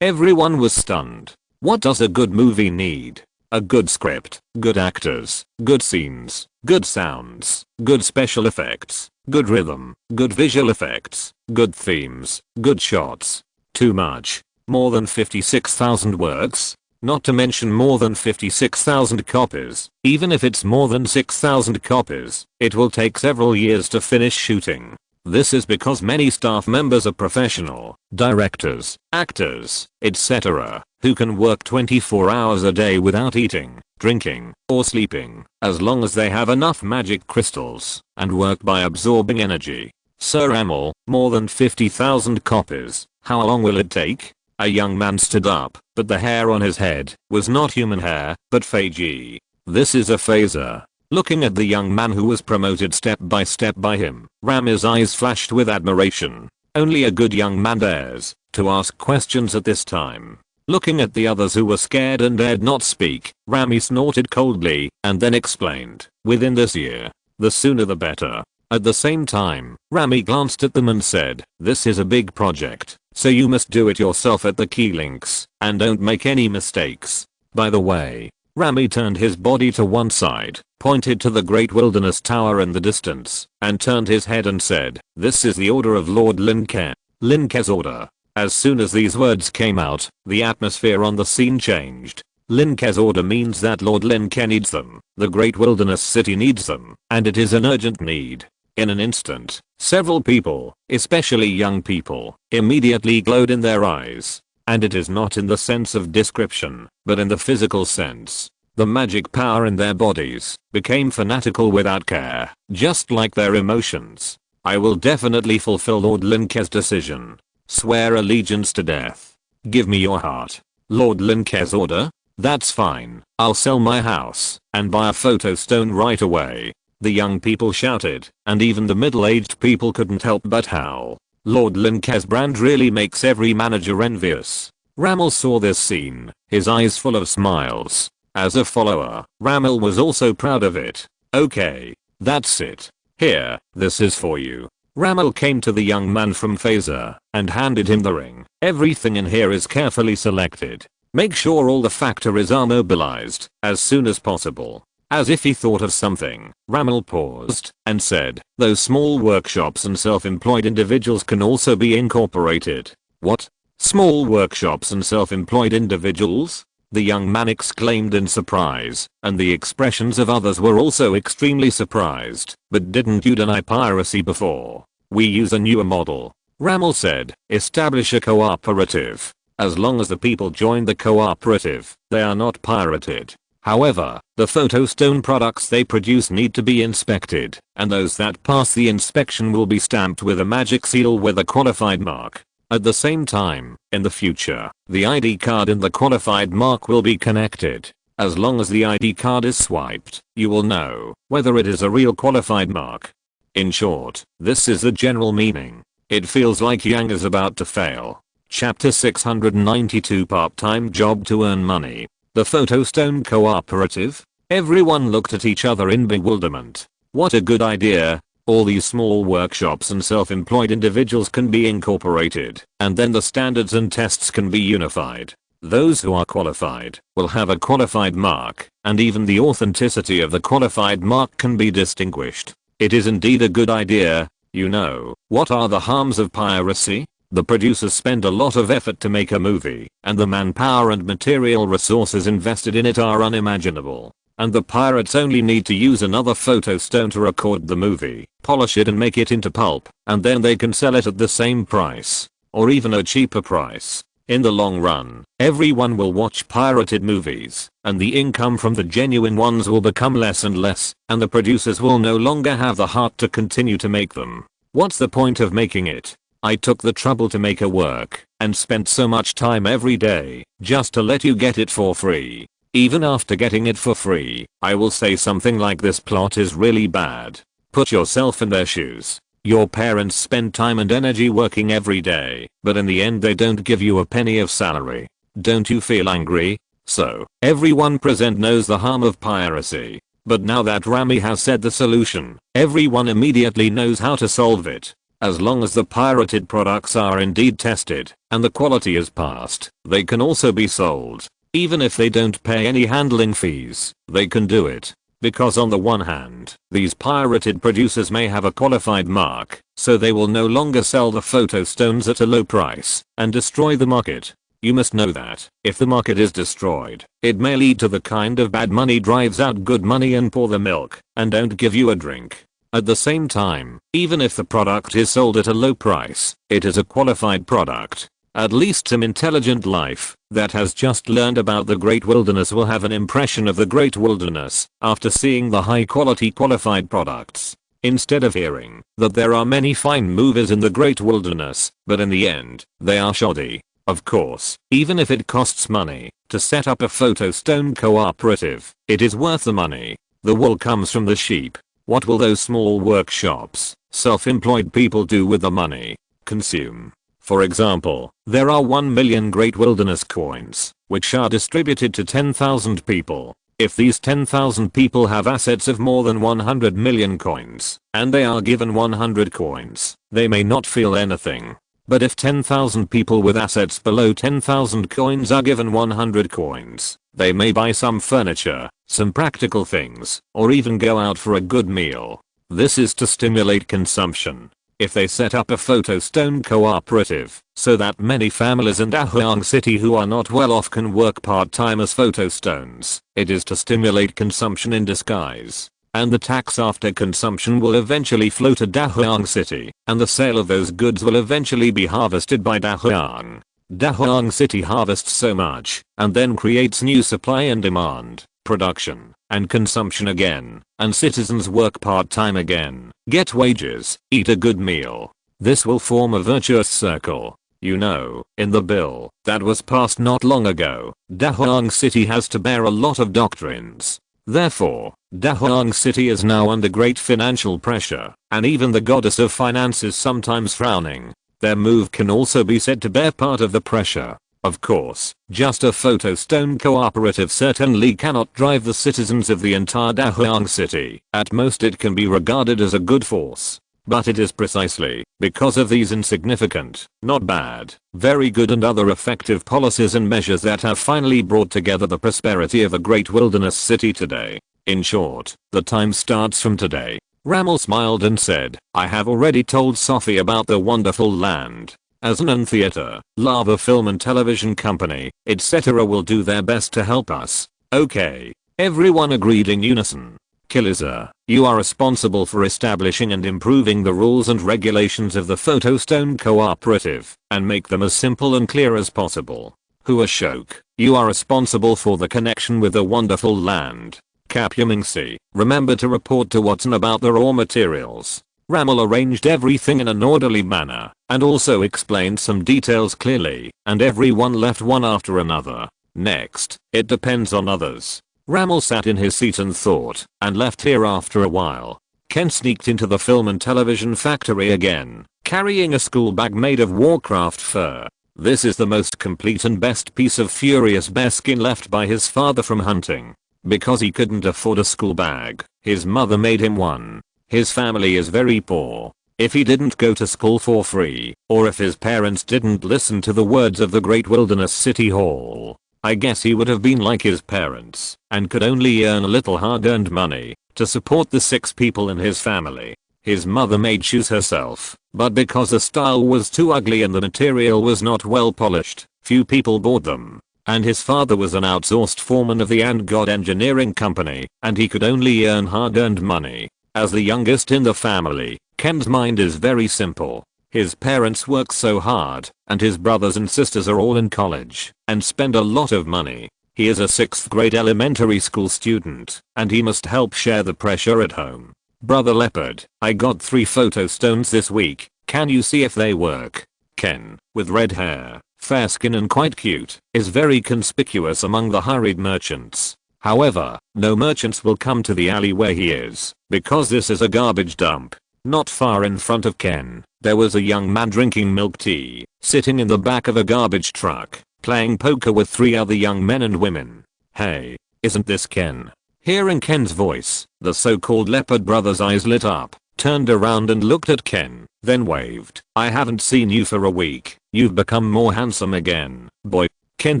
Everyone was stunned. What does a good movie need? A good script, good actors, good scenes, good sounds, good special effects, good rhythm, good visual effects, good themes, good shots. Too much. More than 56,000 works? Not to mention more than 56,000 copies. Even if it's more than 6,000 copies, it will take several years to finish shooting. This is because many staff members are professional, directors, actors, etc., who can work 24 hours a day without eating, drinking, or sleeping, as long as they have enough magic crystals, and work by absorbing energy. Sir Ramal, more than 50,000 copies. How long will it take? A young man stood up, but the hair on his head was not human hair, but Feiji. This is a phaser. Looking at the young man who was promoted step by him, Rami's eyes flashed with admiration. Only a good young man dares to ask questions at this time. Looking at the others who were scared and dared not speak, Rami snorted coldly, and then explained, within this year. The sooner the better. At the same time, Rami glanced at them and said, this is a big project, so you must do it yourself at the key links, and don't make any mistakes. By the way, Rami turned his body to one side, pointed to the Great Wilderness Tower in the distance, and turned his head and said, this is the order of Lord Lin Ke. Lin Ke's order. As soon as these words came out, the atmosphere on the scene changed. Lin Ke's order means that Lord Lin Ke needs them, the Great Wilderness City needs them, and it is an urgent need. In an instant, several people, especially young people, immediately glowed in their eyes. And it is not in the sense of description, but in the physical sense. the magic power in their bodies, became fanatical without care, just like their emotions. I will definitely fulfill Lord Lin Ke's decision. Swear allegiance to death. Give me your heart. Lord Lin Ke's order? That's fine. I'll sell my house and buy a photo stone right away. The young people shouted, and even the middle-aged people couldn't help but howl. Lord Lin Ke's brand really makes every manager envious. Ramel saw this scene, his eyes full of smiles. As a follower, Ramel was also proud of it. Okay, that's it. Here, this is for you. Ramel came to the young man from Phaser and handed him the ring. Everything in here is carefully selected. Make sure all the factories are mobilized as soon as possible. As if he thought of something, Ramel paused and said, those small workshops and self-employed individuals can also be incorporated. What? Small workshops and self-employed individuals? The young man exclaimed in surprise, and the expressions of others were also extremely surprised. But didn't you deny piracy before? We use a newer model. Ramel said, establish a cooperative. As long as the people join the cooperative, they are not pirated. However, the photostone products they produce need to be inspected, and those that pass the inspection will be stamped with a magic seal with a qualified mark. At the same time, in the future, the ID card and the qualified mark will be connected. As long as the ID card is swiped, you will know whether it is a real qualified mark. In short, this is the general meaning. It feels like Yang is about to fail. Chapter 692 Part-time job to earn money. The Photostone Cooperative? Everyone looked at each other in bewilderment. What a good idea. All these small workshops and self-employed individuals can be incorporated, and then the standards and tests can be unified. Those who are qualified will have a qualified mark, and even the authenticity of the qualified mark can be distinguished. It is indeed a good idea. You know, what are the harms of piracy? The producers spend a lot of effort to make a movie, and the manpower and material resources invested in it are unimaginable. And the pirates only need to use another photostone to record the movie, polish it and make it into pulp, and then they can sell it at the same price, or even a cheaper price. In the long run, everyone will watch pirated movies, and the income from the genuine ones will become less and less, and the producers will no longer have the heart to continue to make them. What's the point of making it? I took the trouble to make a work, and spent so much time every day, just to let you get it for free. Even after getting it for free, I will say something like this plot is really bad. Put yourself in their shoes. Your parents spend time and energy working every day, but in the end they don't give you a penny of salary. Don't you feel angry? So, everyone present knows the harm of piracy. But now that Rami has said the solution, everyone immediately knows how to solve it. As long as the pirated products are indeed tested, and the quality is passed, they can also be sold. Even if they don't pay any handling fees, they can do it. Because on the one hand, these pirated producers may have a qualified mark, so they will no longer sell the photostones at a low price and destroy the market. You must know that, if the market is destroyed, it may lead to the kind of bad money drives out good money and pour the milk and don't give you a drink. At the same time, even if the product is sold at a low price, it is a qualified product. At least some intelligent life that has just learned about the Great Wilderness will have an impression of the Great Wilderness after seeing the high quality qualified products. Instead of hearing that there are many fine movies in the Great Wilderness, but in the end, they are shoddy. Of course, even if it costs money to set up a photostone cooperative, it is worth the money. The wool comes from the sheep. What will those small workshops, self-employed people do with the money? Consume. For example, there are 1 million Great Wilderness coins, which are distributed to 10,000 people. If these 10,000 people have assets of more than 100 million coins, and they are given 100 coins, they may not feel anything. But if 10,000 people with assets below 10,000 coins are given 100 coins, they may buy some furniture, some practical things, or even go out for a good meal. This is to stimulate consumption. If they set up a photostone cooperative, so that many families in Dahuang City who are not well off can work part-time as photostones, it is to stimulate consumption in disguise. And the tax after consumption will eventually flow to Dahuang City, and the sale of those goods will eventually be harvested by Dahuang. Dahuang City harvests so much, and then creates new supply and demand. production, and consumption again, and citizens work part-time again, get wages, eat a good meal. This will form a virtuous circle. You know, in the bill that was passed not long ago, Dahuang City has to bear a lot of doctrines. Therefore, Dahuang City is now under great financial pressure, and even the goddess of finance is sometimes frowning. Their move can also be said to bear part of the pressure. Of course, just a photo stone cooperative certainly cannot drive the citizens of the entire Dahuang City. At most it can be regarded as a good force. But it is precisely because of these insignificant, not bad, very good and other effective policies and measures that have finally brought together the prosperity of a great wilderness city today. In short, the time starts from today. Ramel smiled and said, I have already told Sophie about the wonderful land. As an theater, lava film and television company, etc. will do their best to help us. Okay. Everyone agreed in unison. Kiliza, you are responsible for establishing and improving the rules and regulations of the Photostone Cooperative, and make them as simple and clear as possible. Ashok, you are responsible for the connection with the wonderful land. Kapyamingsi, remember to report to Watson about the raw materials. Ramel arranged everything in an orderly manner, and also explained some details clearly, and everyone left one after another. Next, it depends on others. Ramel sat in his seat and thought, and left here after a while. Ken sneaked into the film and television factory again, carrying a school bag made of Warcraft fur. This is the most complete and best piece of furious bear skin left by his father from hunting. Because he couldn't afford a school bag, his mother made him one. His family is very poor. If he didn't go to school for free, or if his parents didn't listen to the words of the great wilderness city hall, I guess he would have been like his parents, and could only earn a little hard-earned money to support the 6 people in his family. His mother made shoes herself, but because the style was too ugly and the material was not well polished, few people bought them. And his father was an outsourced foreman of the Ant God Engineering Company, and he could only earn hard-earned money. As the youngest in the family, Ken's mind is very simple. His parents work so hard, and his brothers and sisters are all in college, and spend a lot of money. He is a 6th grade elementary school student, and he must help share the pressure at home. Brother Leopard, I got 3 photo stones this week, can you see if they work? Ken, with red hair, fair skin and quite cute, is very conspicuous among the hurried merchants. However, no merchants will come to the alley where he is, because this is a garbage dump. Not far in front of Ken, there was a young man drinking milk tea, sitting in the back of a garbage truck, playing poker with 3 other young men and women. Hey, isn't this Ken? Hearing Ken's voice, the so-called Leopard brother's eyes lit up, turned around and looked at Ken, then waved. I haven't seen you for a week, you've become more handsome again, boy. Ken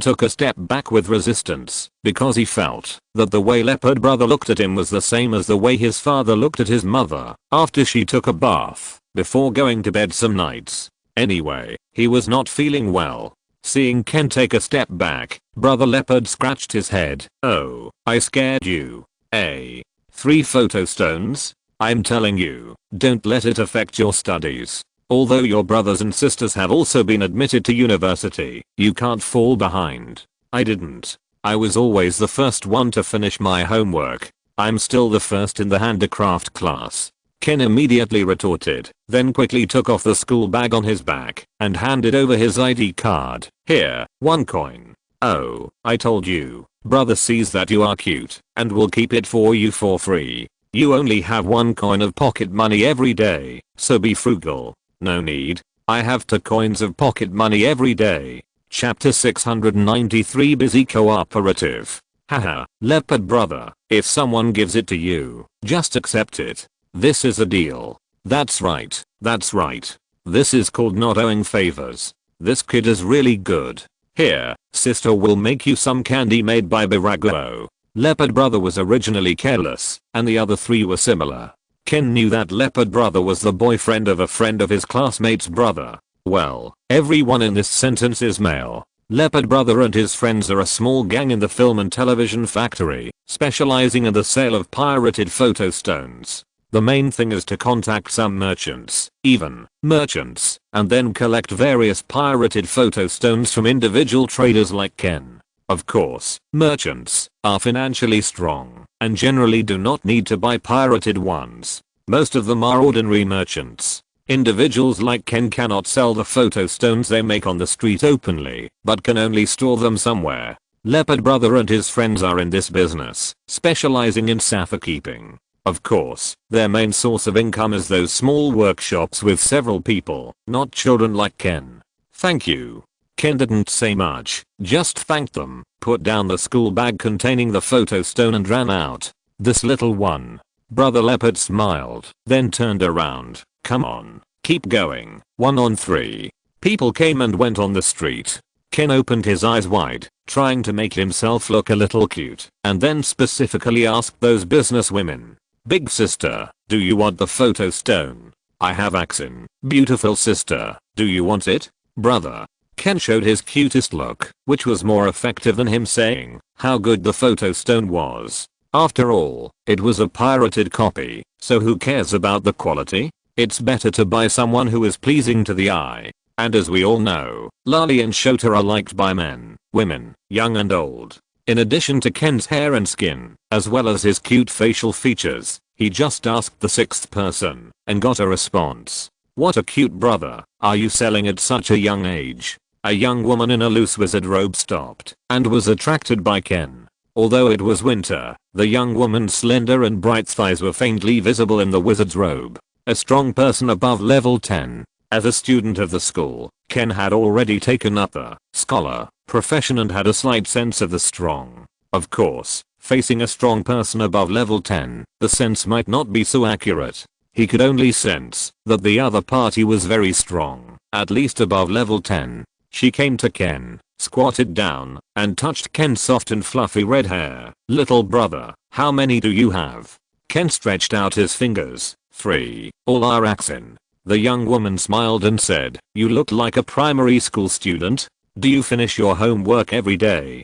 took a step back with resistance, because he felt that the way Leopard brother looked at him was the same as the way his father looked at his mother after she took a bath before going to bed some nights. Anyway, he was not feeling well. Seeing Ken take a step back, Brother Leopard scratched his head. Oh, I scared you. 3 photo stones? I'm telling you, don't let it affect your studies. Although your brothers and sisters have also been admitted to university, you can't fall behind. I didn't. I was always the first one to finish my homework. I'm still the first in the handicraft class. Ken immediately retorted, then quickly took off the school bag on his back and handed over his ID card. Here, 1 coin. Oh, I told you. Brother sees that you are cute and will keep it for you for free. You only have 1 coin of pocket money every day, so be frugal. No need. I have 2 coins of pocket money every day. Chapter 693 Busy Cooperative. Haha, Leopard brother, if someone gives it to you, just accept it. This is a deal. That's right, that's right. This is called not owing favors. This kid is really good. Here, sister will make you some candy made by Birago. Leopard brother was originally careless, and the other 3 were similar. Ken knew that Leopard brother was the boyfriend of a friend of his classmate's brother. Well, everyone in this sentence is male. Leopard brother and his friends are a small gang in the film and television factory, specializing in the sale of pirated photo stones. The main thing is to contact some merchants, and then collect various pirated photo stones from individual traders like Ken. Of course, merchants are financially strong and generally do not need to buy pirated ones. Most of them are ordinary merchants. Individuals like Ken cannot sell the photo stones they make on the street openly, but can only store them somewhere. Leopard Brother and his friends are in this business, specializing in sapphire keeping. Of course, their main source of income is those small workshops with several people, not children like Ken. Thank you. Ken didn't say much, just thanked them, put down the school bag containing the photo stone and ran out. This little one. Brother Leopard smiled, then turned around. Come on, keep going. 1 on 3. People came and went on the street. Ken opened his eyes wide, trying to make himself look a little cute, and then specifically asked those business women. Big sister, do you want the photo stone? I have accent. Beautiful sister, do you want it? Brother. Ken showed his cutest look, which was more effective than him saying how good the photo stone was. After all, it was a pirated copy, so who cares about the quality? It's better to buy someone who is pleasing to the eye. And as we all know, Lali and Shota are liked by men, women, young and old. In addition to Ken's hair and skin, as well as his cute facial features, he just asked the 6th person and got a response. What a cute brother, are you selling at such a young age? A young woman in a loose wizard robe stopped and was attracted by Ken. Although it was winter, the young woman's slender and bright thighs were faintly visible in the wizard's robe. A strong person above level 10. As a student of the school, Ken had already taken up the scholar profession and had a slight sense of the strong. Of course, facing a strong person above level 10, the sense might not be so accurate. He could only sense that the other party was very strong, at least above level 10. She came to Ken, squatted down, and touched Ken's soft and fluffy red hair. Little brother, how many do you have? Ken stretched out his fingers. 3, all are accent. The young woman smiled and said, you look like a primary school student. Do you finish your homework every day?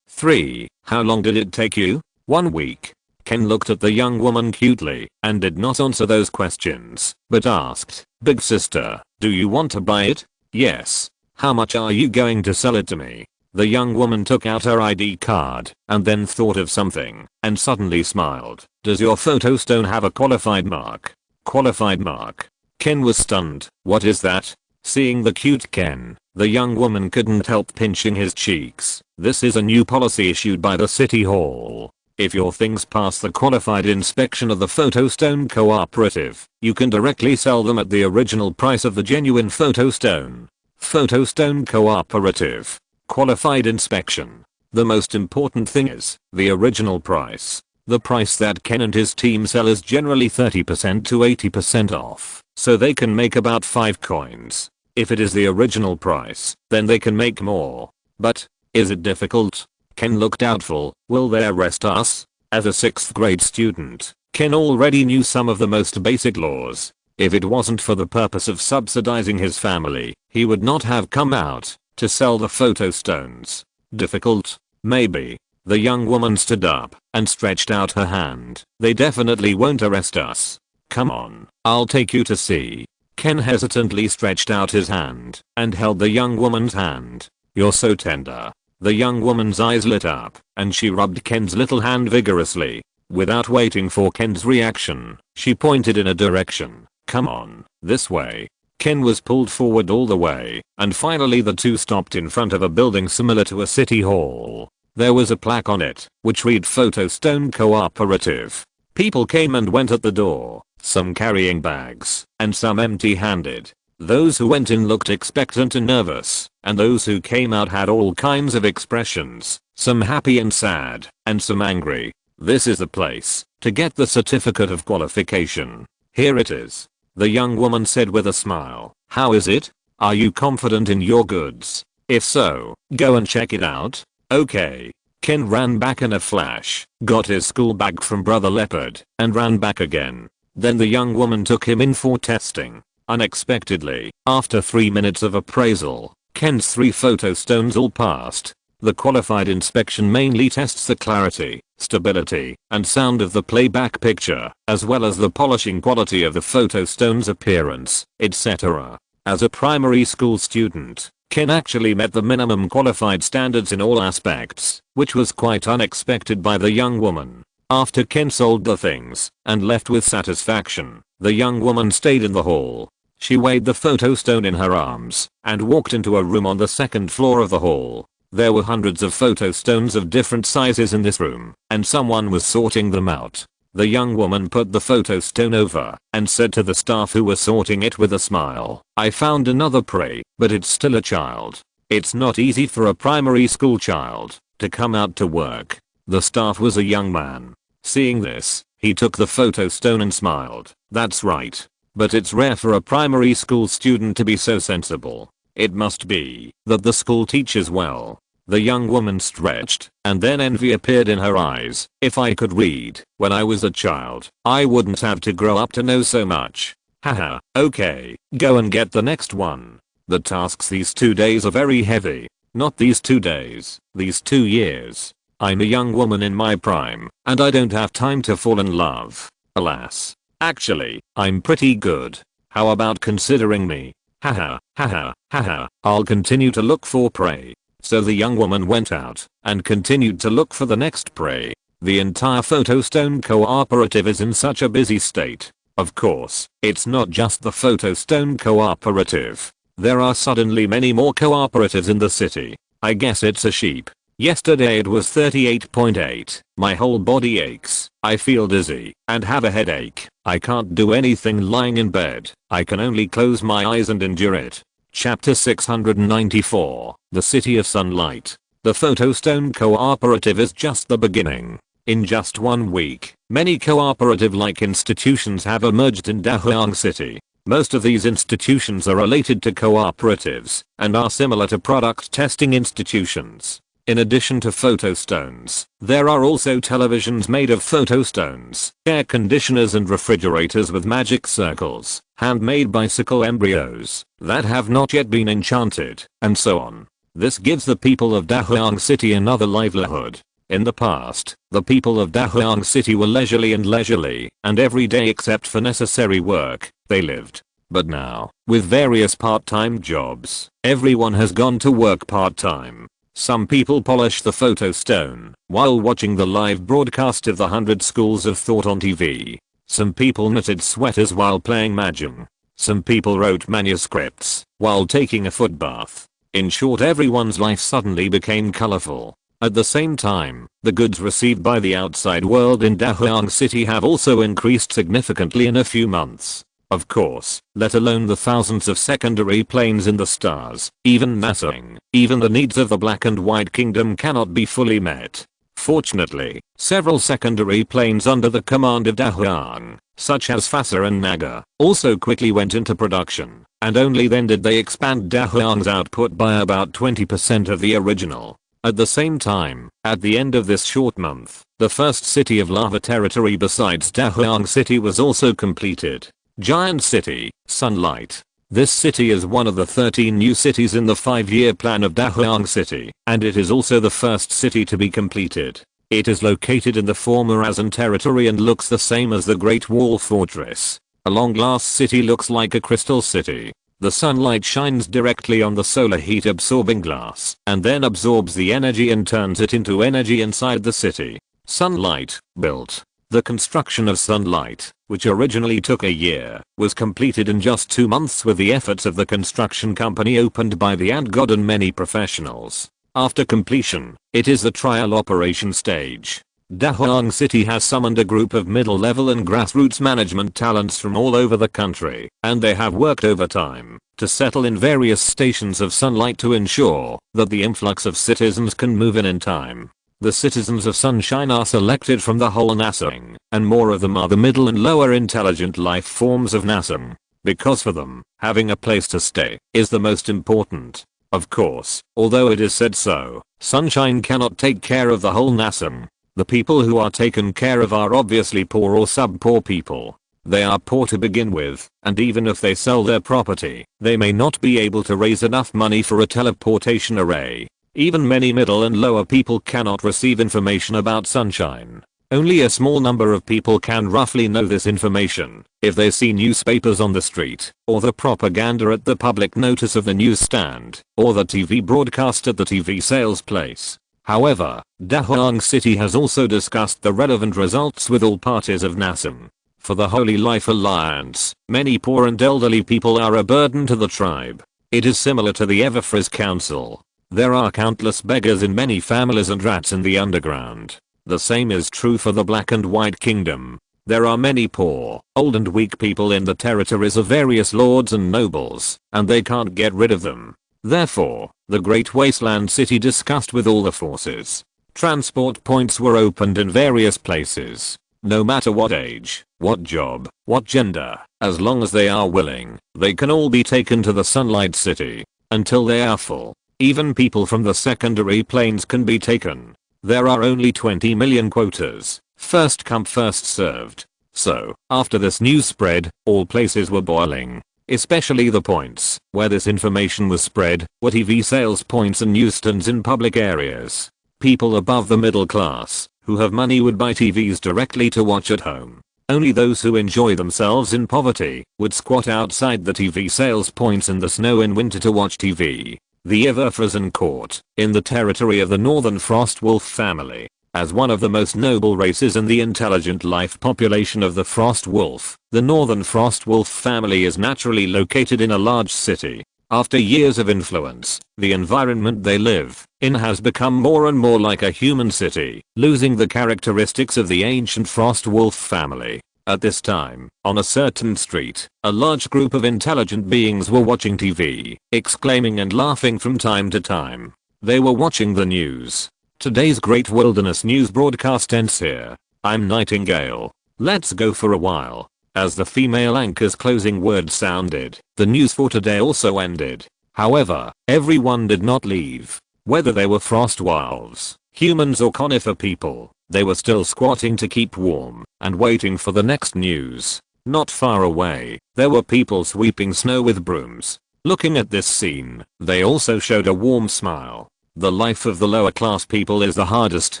3, how long did it take you? 1 week. Ken looked at the young woman cutely and did not answer those questions, but asked, big sister, do you want to buy it? Yes. How much are you going to sell it to me? The young woman took out her ID card and then thought of something and suddenly smiled. Does your photo stone have a qualified mark? Qualified mark? Ken was stunned. What is that? Seeing the cute Ken, the young woman couldn't help pinching his cheeks. This is a new policy issued by the city hall. If your things pass the qualified inspection of the photo stone cooperative, you can directly sell them at the original price of the genuine photo stone. Photo stone cooperative. Qualified inspection. The most important thing is the original price. The price that Ken and his team sell is generally 30% to 80% off, so they can make about 5 coins. If it is the original price, then they can make more. But, is it difficult? Ken looked doubtful. Will they arrest us? As a 6th grade student, Ken already knew some of the most basic laws. If it wasn't for the purpose of subsidizing his family, he would not have come out to sell the photo stones. Difficult? Maybe. The young woman stood up and stretched out her hand. They definitely won't arrest us. Come on, I'll take you to see. Ken hesitantly stretched out his hand and held the young woman's hand. You're so tender. The young woman's eyes lit up and she rubbed Ken's little hand vigorously. Without waiting for Ken's reaction, she pointed in a direction. Come on, this way. Ken was pulled forward all the way, and finally the two stopped in front of a building similar to a city hall. There was a plaque on it, which read Photo Stone Cooperative. People came and went at the door, some carrying bags, and some empty-handed. Those who went in looked expectant and nervous, and those who came out had all kinds of expressions, some happy and sad, and some angry. This is the place to get the certificate of qualification. Here it is. The young woman said with a smile. How is it? Are you confident in your goods? If so, go and check it out. Okay. Ken ran back in a flash, got his school bag from Brother Leopard, and ran back again. Then the young woman took him in for testing. Unexpectedly, after 3 minutes of appraisal, Ken's 3 photo stones all passed. The qualified inspection mainly tests the clarity, stability, and sound of the playback picture, as well as the polishing quality of the photo stone's appearance, etc. As a primary school student, Ken actually met the minimum qualified standards in all aspects, which was quite unexpected by the young woman. After Ken sold the things and left with satisfaction, the young woman stayed in the hall. She weighed the photo stone in her arms and walked into a room on the second floor of the hall. There were hundreds of photo stones of different sizes in this room, and someone was sorting them out. The young woman put the photo stone over and said to the staff who were sorting it with a smile, "I found another prey, but it's still a child. It's not easy for a primary school child to come out to work." The staff was a young man. Seeing this, he took the photo stone and smiled. "That's right. But it's rare for a primary school student to be so sensible. It must be that the school teaches well." The young woman stretched, and then envy appeared in her eyes. "If I could read when I was a child, I wouldn't have to grow up to know so much. Haha, okay, go and get the next one. The tasks these 2 days are very heavy. Not these 2 days, these 2 years. I'm a young woman in my prime, and I don't have time to fall in love. Alas. Actually, I'm pretty good. How about considering me? Haha, haha, haha, I'll continue to look for prey." So the young woman went out and continued to look for the next prey. The entire Photostone cooperative is in such a busy state. Of course, it's not just the Photostone cooperative. There are suddenly many more cooperatives in the city. I guess it's a sheep. Yesterday it was 38.8. My whole body aches. I feel dizzy and have a headache. I can't do anything lying in bed. I can only close my eyes and endure it. Chapter 694, The City of Sunlight. The Photostone Cooperative is just the beginning. In just 1 week, many cooperative-like institutions have emerged in Dahuang City. Most of these institutions are related to cooperatives and are similar to product testing institutions. In addition to photostones, there are also televisions made of photostones, air conditioners and refrigerators with magic circles, handmade bicycle embryos that have not yet been enchanted, and so on. This gives the people of Dahuang City another livelihood. In the past, the people of Dahuang City were leisurely and every day except for necessary work, they lived. But now, with various part-time jobs, everyone has gone to work part-time. Some people polish the photostone while watching the live broadcast of the 100 Schools of Thought on TV. Some people knitted sweaters while playing mahjong. Some people wrote manuscripts while taking a foot bath. In short, everyone's life suddenly became colorful. At the same time, the goods received by the outside world in Dahuang City have also increased significantly in a few months. Of course, let alone the thousands of secondary planes in the stars, even the needs of the Black and White Kingdom cannot be fully met. Fortunately, several secondary planes under the command of Dahuang, such as Fasa and Naga, also quickly went into production, and only then did they expand Dahuang's output by about 20% of the original. At the same time, at the end of this short month, the first city of lava territory besides Dahuang City was also completed. Giant City, Sunlight. This city is one of the 13 new cities in the 5-year plan of Dahuang City, and it is also the first city to be completed. It is located in the former Azan territory and looks the same as the Great Wall Fortress. A long glass city looks like a crystal city. The sunlight shines directly on the solar heat absorbing glass and then absorbs the energy and turns it into energy inside the city. Sunlight, built. The construction of Sunlight, which originally took a year, was completed in just 2 months with the efforts of the construction company opened by the ant god and many professionals. After completion, it is the trial operation stage. Dahuang City has summoned a group of middle-level and grassroots management talents from all over the country, and they have worked overtime to settle in various stations of Sunlight to ensure that the influx of citizens can move in time. The citizens of Sunshine are selected from the whole Nasang, and more of them are the middle and lower intelligent life forms of Nasang. Because for them, having a place to stay is the most important. Of course, although it is said so, Sunshine cannot take care of the whole Nasang. The people who are taken care of are obviously poor or sub-poor people. They are poor to begin with, and even if they sell their property, they may not be able to raise enough money for a teleportation array. Even many middle and lower people cannot receive information about Sunshine. Only a small number of people can roughly know this information if they see newspapers on the street, or the propaganda at the public notice of the newsstand, or the TV broadcast at the TV sales place. However, Da Hoang City has also discussed the relevant results with all parties of Nassim. For the Holy Life Alliance, many poor and elderly people are a burden to the tribe. It is similar to the Everfriz Council. There are countless beggars in many families and rats in the underground. The same is true for the Black and White Kingdom. There are many poor, old and weak people in the territories of various lords and nobles, and they can't get rid of them. Therefore, the Great Wasteland City discussed with all the forces. Transport points were opened in various places. No matter what age, what job, what gender, as long as they are willing, they can all be taken to the Sunlight City. Until they are full. Even people from the secondary planes can be taken. There are only 20 million quotas, first come first served. So, after this news spread, all places were boiling. Especially the points where this information was spread were TV sales points and newsstands in public areas. People above the middle class, who have money, would buy TVs directly to watch at home. Only those who enjoy themselves in poverty would squat outside the TV sales points in the snow in winter to watch TV. The Everfrizen court, in the territory of the Northern Frost Wolf family, as one of the most noble races in the intelligent life population of the Frost Wolf, the Northern Frost Wolf family is naturally located in a large city. After years of influence, the environment they live in has become more and more like a human city, losing the characteristics of the ancient Frost Wolf family. At this time, on a certain street, a large group of intelligent beings were watching TV, exclaiming and laughing from time to time. They were watching the news. Today's Great Wilderness News broadcast ends here. I'm Nightingale. Let's go for a while. As the female anchor's closing words sounded, the news for today also ended. However, everyone did not leave. Whether they were frost wolves, humans or conifer people, they were still squatting to keep warm and waiting for the next news. Not far away, there were people sweeping snow with brooms. Looking at this scene, they also showed a warm smile. The life of the lower class people is the hardest,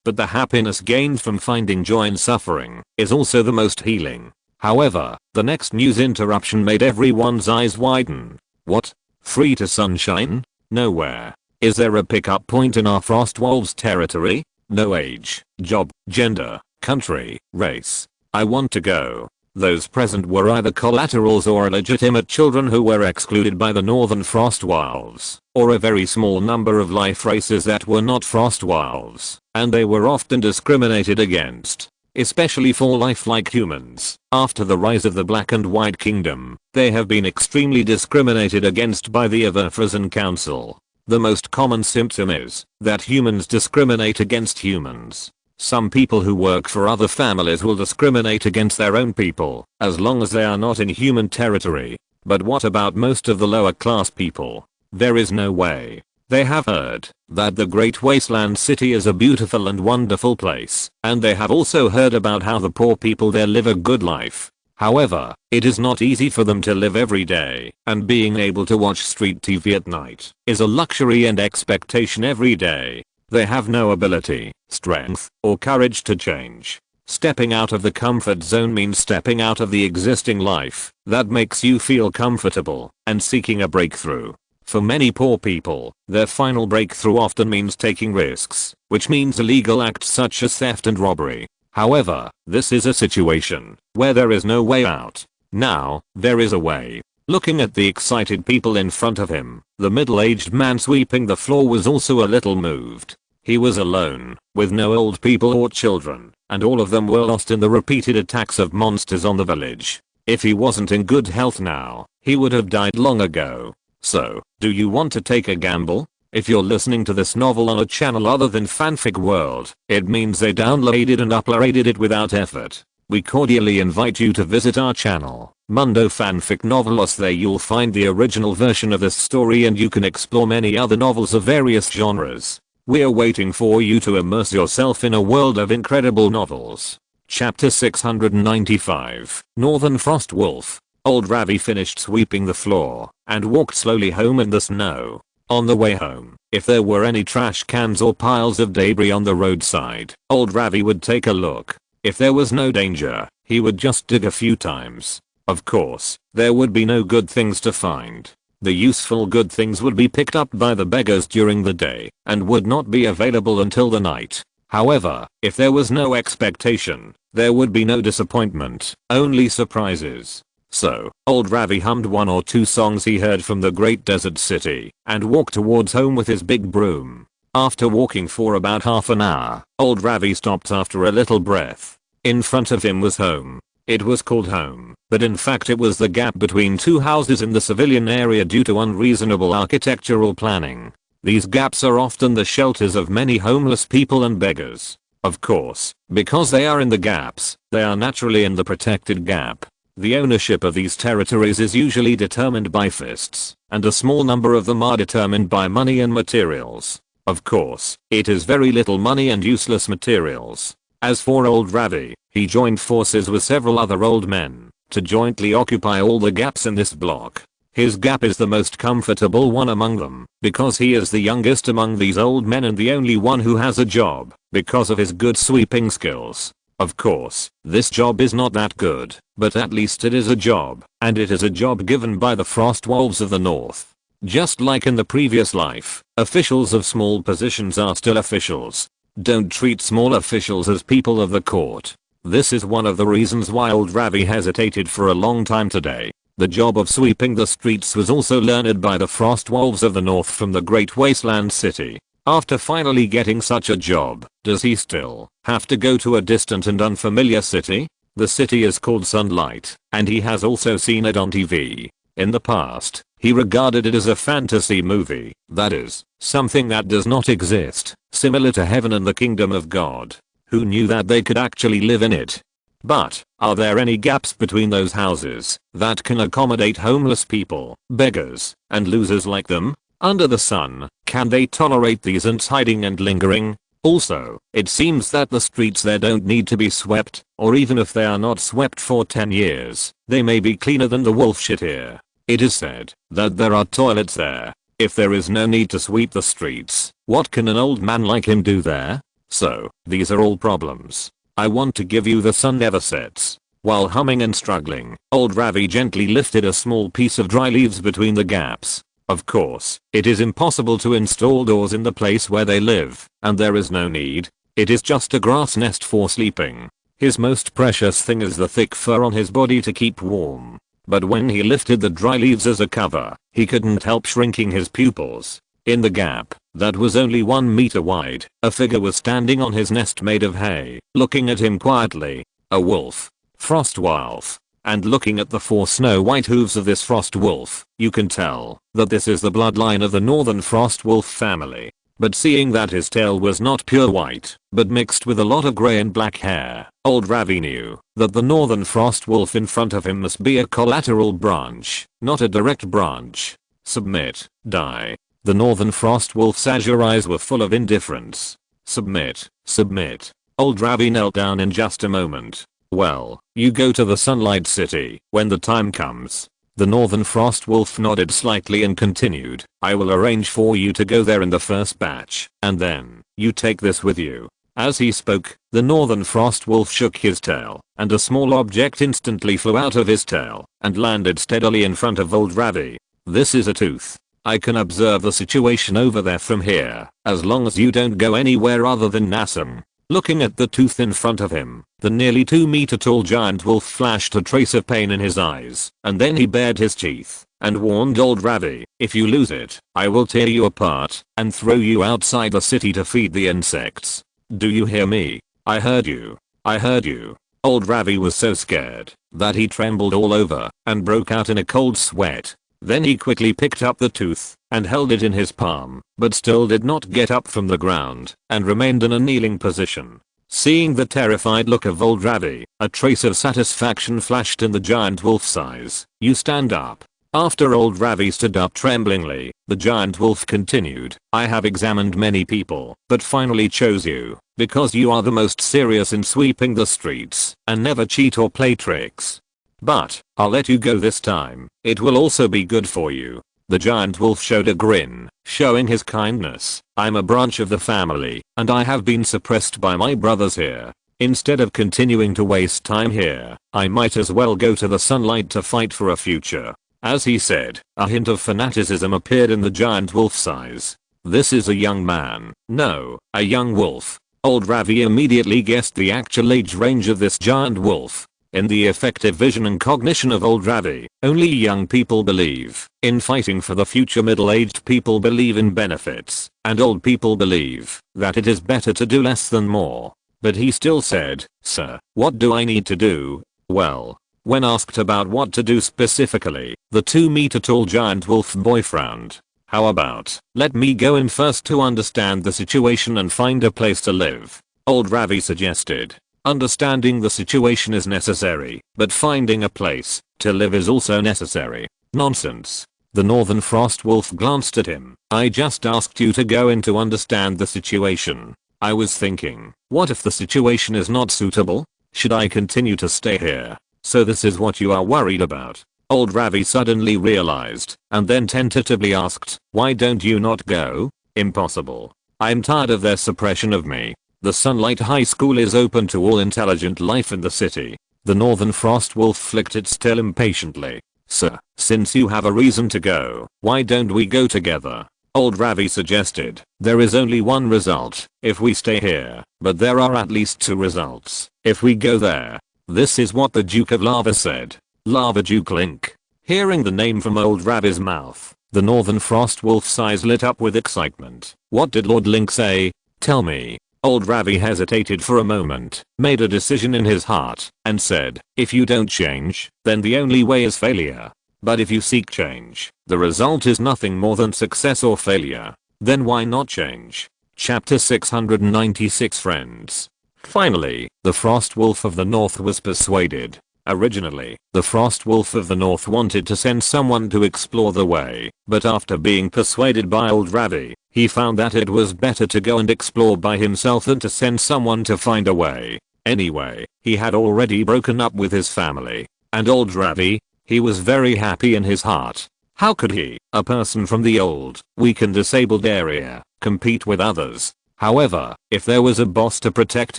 but the happiness gained from finding joy in suffering is also the most healing. However, the next news interruption made everyone's eyes widen. What? Free to sunshine? Nowhere. Is there a pickup point in our Frostwolves territory? No age, job, gender, country, race. I want to go. Those present were either collaterals or illegitimate children who were excluded by the Northern Frostwolves, or a very small number of life races that were not Frostwolves, and they were often discriminated against. Especially for lifelike humans. After the rise of the Black and White Kingdom, they have been extremely discriminated against by the Everfrizen Council. The most common symptom is that humans discriminate against humans. Some people who work for other families will discriminate against their own people, as long as they are not in human territory. But what about most of the lower class people? There is no way. They have heard that the Great Wasteland City is a beautiful and wonderful place, and they have also heard about how the poor people there live a good life. However, it is not easy for them to live every day, and being able to watch street TV at night is a luxury and expectation every day. They have no ability, strength, or courage to change. Stepping out of the comfort zone means stepping out of the existing life that makes you feel comfortable and seeking a breakthrough. For many poor people, their final breakthrough often means taking risks, which means illegal acts such as theft and robbery. However, this is a situation where there is no way out. Now, there is a way. Looking at the excited people in front of him, the middle-aged man sweeping the floor was also a little moved. He was alone, with no old people or children, and all of them were lost in the repeated attacks of monsters on the village. If he wasn't in good health now, he would have died long ago. So, do you want to take a gamble? If you're listening to this novel on a channel other than Fanfic World, it means they downloaded and uploaded it without effort. We cordially invite you to visit our channel, Mundo Fanfic Novelos. There you'll find the original version of this story and you can explore many other novels of various genres. We're waiting for you to immerse yourself in a world of incredible novels. Chapter 695, Northern Frost Wolf. Old Ravi finished sweeping the floor and walked slowly home in the snow. On the way home, if there were any trash cans or piles of debris on the roadside, old Ravi would take a look. If there was no danger, he would just dig a few times. Of course, there would be no good things to find. The useful good things would be picked up by the beggars during the day and would not be available until the night. However, if there was no expectation, there would be no disappointment, only surprises. So, old Ravi hummed one or two songs he heard from the great desert city and walked towards home with his big broom. After walking for about half an hour, old Ravi stopped after a little breath. In front of him was home. It was called home, but in fact it was the gap between two houses in the civilian area due to unreasonable architectural planning. These gaps are often the shelters of many homeless people and beggars. Of course, because they are in the gaps, they are naturally in the protected gap. The ownership of these territories is usually determined by fists, and a small number of them are determined by money and materials. Of course, it is very little money and useless materials. As for old Ravi, he joined forces with several other old men to jointly occupy all the gaps in this block. His gap is the most comfortable one among them because he is the youngest among these old men and the only one who has a job because of his good sweeping skills. Of course, this job is not that good, but at least it is a job, and it is a job given by the frost wolves of the north. Just like in the previous life, officials of small positions are still officials. Don't treat small officials as people of the court. This is one of the reasons why old Ravi hesitated for a long time today. The job of sweeping the streets was also learned by the frost wolves of the north from the great wasteland city. After finally getting such a job, does he still have to go to a distant and unfamiliar city? The city is called Sunlight, and he has also seen it on TV. In the past, he regarded it as a fantasy movie, that is, something that does not exist, similar to heaven and the kingdom of God. Who knew that they could actually live in it? But, are there any gaps between those houses that can accommodate homeless people, beggars, and losers like them? Under the sun, can they tolerate these ants hiding and lingering? Also, it seems that the streets there don't need to be swept, or even if they are not swept for 10 years, they may be cleaner than the wolf shit here. It is said that there are toilets there. If there is no need to sweep the streets, what can an old man like him do there? So, these are all problems. I want to give you the sun never sets. While humming and struggling, old Ravi gently lifted a small piece of dry leaves between the gaps. Of course, it is impossible to install doors in the place where they live, and there is no need. It is just a grass nest for sleeping. His most precious thing is the thick fur on his body to keep warm. But when he lifted the dry leaves as a cover, he couldn't help shrinking his pupils. In the gap, that was only 1 meter wide, a figure was standing on his nest made of hay, looking at him quietly. A wolf. Frost wolf. And looking at the 4 snow white hooves of this frost wolf, you can tell that this is the bloodline of the northern frost wolf family. But seeing that his tail was not pure white, but mixed with a lot of grey and black hair, old Ravi knew that the northern frost wolf in front of him must be a collateral branch, not a direct branch. Submit. Die. The northern frost wolf's azure eyes were full of indifference. Submit. Submit. Old Ravi knelt down in just a moment. Well, you go to the Sunlight City when the time comes. The northern frost wolf nodded slightly and continued, I will arrange for you to go there in the first batch, and then, you take this with you. As he spoke, the northern frost wolf shook his tail, and a small object instantly flew out of his tail, and landed steadily in front of old Ravi. This is a tooth. I can observe the situation over there from here, as long as you don't go anywhere other than Nassam. Looking at the tooth in front of him, the nearly 2-meter tall giant wolf flashed a trace of pain in his eyes, and then he bared his teeth, and warned old Ravi, if you lose it, I will tear you apart, and throw you outside the city to feed the insects. Do you hear me? I heard you. I heard you. Old Ravi was so scared, that he trembled all over, and broke out in a cold sweat. Then he quickly picked up the tooth, and held it in his palm, but still did not get up from the ground, and remained in a kneeling position. Seeing the terrified look of old Ravi, a trace of satisfaction flashed in the giant wolf's eyes. You stand up. After old Ravi stood up tremblingly, the giant wolf continued, I have examined many people, but finally chose you, because you are the most serious in sweeping the streets, and never cheat or play tricks. But, I'll let you go this time. It will also be good for you. The giant wolf showed a grin, showing his kindness. I'm a branch of the family, and I have been suppressed by my brothers here. Instead of continuing to waste time here, I might as well go to the sunlight to fight for a future. As he said, a hint of fanaticism appeared in the giant wolf's eyes. This is a young man. No, a young wolf. Old Ravi immediately guessed the actual age range of this giant wolf. In the effective vision and cognition of old Ravi, only young people believe in fighting for the future. Middle-aged people believe in benefits, and old people believe that it is better to do less than more. But he still said, "Sir, what do I need to do?" Well, when asked about what to do specifically, the 2-meter-tall giant wolf boy frowned. "How about, let me go in first to understand the situation and find a place to live," old Ravi suggested. Understanding the situation is necessary, but finding a place to live is also necessary. Nonsense. The Northern Frost Wolf glanced at him. "I just asked you to go in to understand the situation. I was thinking, what if the situation is not suitable? Should I continue to stay here? So this is what you are worried about?" Old Ravi suddenly realized, and then tentatively asked, "Why don't you not go?" "Impossible. I'm tired of their suppression of me. The Sunlight High School is open to all intelligent life in the city." The Northern Frost Wolf flicked its tail impatiently. "Sir, since you have a reason to go, why don't we go together?" Old Ravi suggested. "There is only one result if we stay here, but there are at least 2 results if we go there." This is what the Duke of Lava said. Lava Duke Link. Hearing the name from old Ravi's mouth, the Northern Frost Wolf's eyes lit up with excitement. "What did Lord Link say? Tell me." Old Ravi hesitated for a moment, made a decision in his heart, and said, "If you don't change, then the only way is failure. But if you seek change, the result is nothing more than success or failure. Then why not change?" Chapter 696 Friends. Finally, the Frost Wolf of the North was persuaded. Originally, the Frost Wolf of the North wanted to send someone to explore the way, but after being persuaded by old Ravi, he found that it was better to go and explore by himself than to send someone to find a way. Anyway, he had already broken up with his family, and old Ravi, he was very happy in his heart. How could he, a person from the old, weak and disabled area, compete with others? However, if there was a boss to protect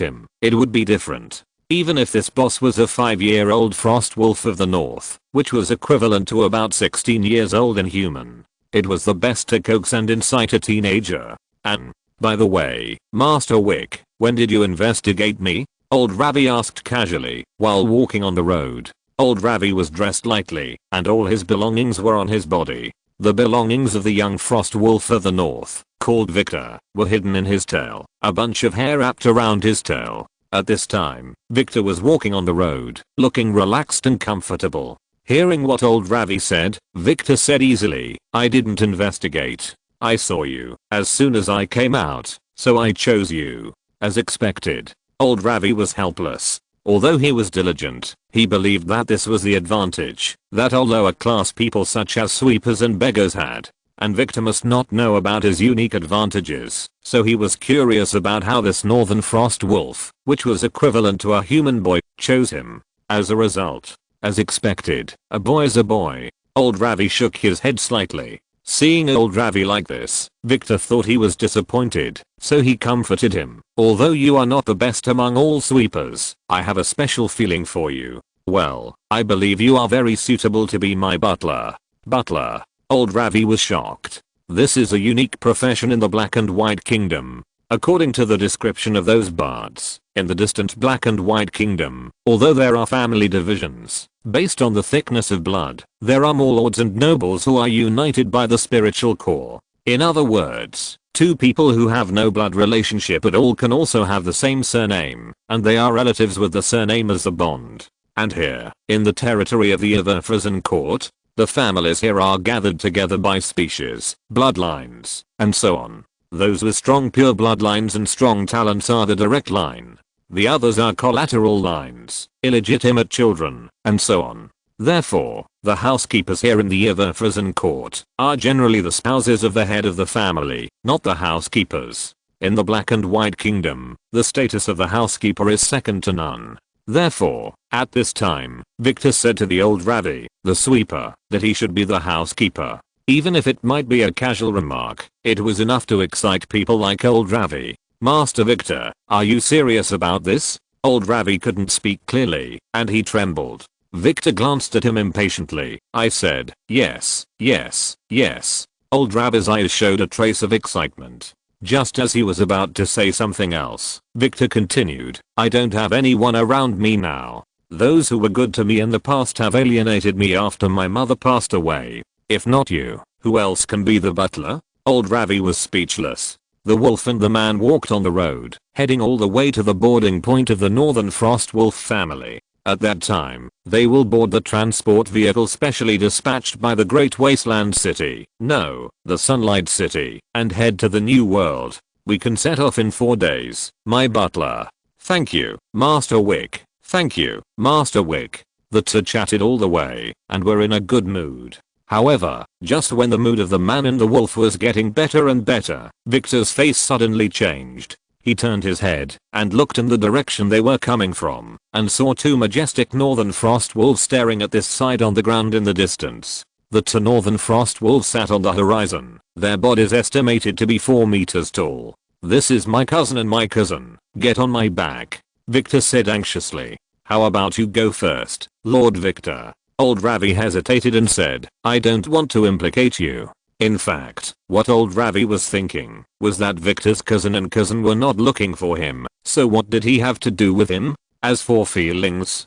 him, it would be different. Even if this boss was a 5-year-old Frost Wolf of the North, which was equivalent to about 16 years old in human, it was the best to coax and incite a teenager. "And, by the way, Master Wick, when did you investigate me?" old Ravi asked casually, while walking on the road. Old Ravi was dressed lightly, and all his belongings were on his body. The belongings of the young Frost Wolf of the North, called Victor, were hidden in his tail, a bunch of hair wrapped around his tail. At this time, Victor was walking on the road, looking relaxed and comfortable. Hearing what old Ravi said, Victor said easily, "I didn't investigate. I saw you as soon as I came out, so I chose you." As expected, old Ravi was helpless. Although he was diligent, he believed that this was the advantage that all lower class people such as sweepers and beggars had. And Victor must not know about his unique advantages, so he was curious about how this Northern Frost Wolf, which was equivalent to a human boy, chose him. As a result, as expected, a boy is a boy. Old Ravi shook his head slightly. Seeing old Ravi like this, Victor thought he was disappointed, so he comforted him. "Although you are not the best among all sweepers, I have a special feeling for you. Well, I believe you are very suitable to be my butler." Butler. Old Ravi was shocked. This is a unique profession in the Black and White Kingdom. According to the description of those bards, in the distant Black and White Kingdom, although there are family divisions, based on the thickness of blood, there are more lords and nobles who are united by the spiritual core. In other words, 2 people who have no blood relationship at all can also have the same surname, and they are relatives with the surname as the bond. And here, in the territory of the Everfrozen Court, the families here are gathered together by species, bloodlines, and so on. Those with strong pure bloodlines and strong talents are the direct line. The others are collateral lines, illegitimate children, and so on. Therefore, the housekeepers here in the Everfrozen Court are generally the spouses of the head of the family, not the housekeepers. In the Black and White Kingdom, the status of the housekeeper is second to none. Therefore, at this time, Victor said to the old Ravi, the sweeper, that he should be the housekeeper. Even if it might be a casual remark, it was enough to excite people like old Ravi. "Master Victor, are you serious about this?" Old Ravi couldn't speak clearly, and he trembled. Victor glanced at him impatiently. I said, yes, yes, yes. Old Ravi's eyes showed a trace of excitement. Just as he was about to say something else, Victor continued, I don't have anyone around me now. Those who were good to me in the past have alienated me after my mother passed away. If not you, who else can be the butler? Old Ravi was speechless. The wolf and the man walked on the road, heading all the way to the boarding point of the Northern Frost Wolf family. At that time, they will board the transport vehicle specially dispatched by the Great Wasteland City, no, the Sunlight City, and head to the New World. We can set off in 4 days, my butler. Thank you, Master Wick. Thank you, Master Wick. The two chatted all the way, and were in a good mood. However, just when the mood of the man and the wolf was getting better and better, Victor's face suddenly changed. He turned his head and looked in the direction they were coming from and saw 2 majestic Northern Frost Wolves staring at this side on the ground in the distance. The 2 Northern Frost Wolves sat on the horizon, their bodies estimated to be 4 meters tall. This is my cousin and my cousin. Get on my back, Victor said anxiously. How about you go first, Lord Victor? Old Ravi hesitated and said, I don't want to implicate you. In fact, what old Ravi was thinking was that Victor's cousin and cousin were not looking for him, so what did he have to do with him? As for feelings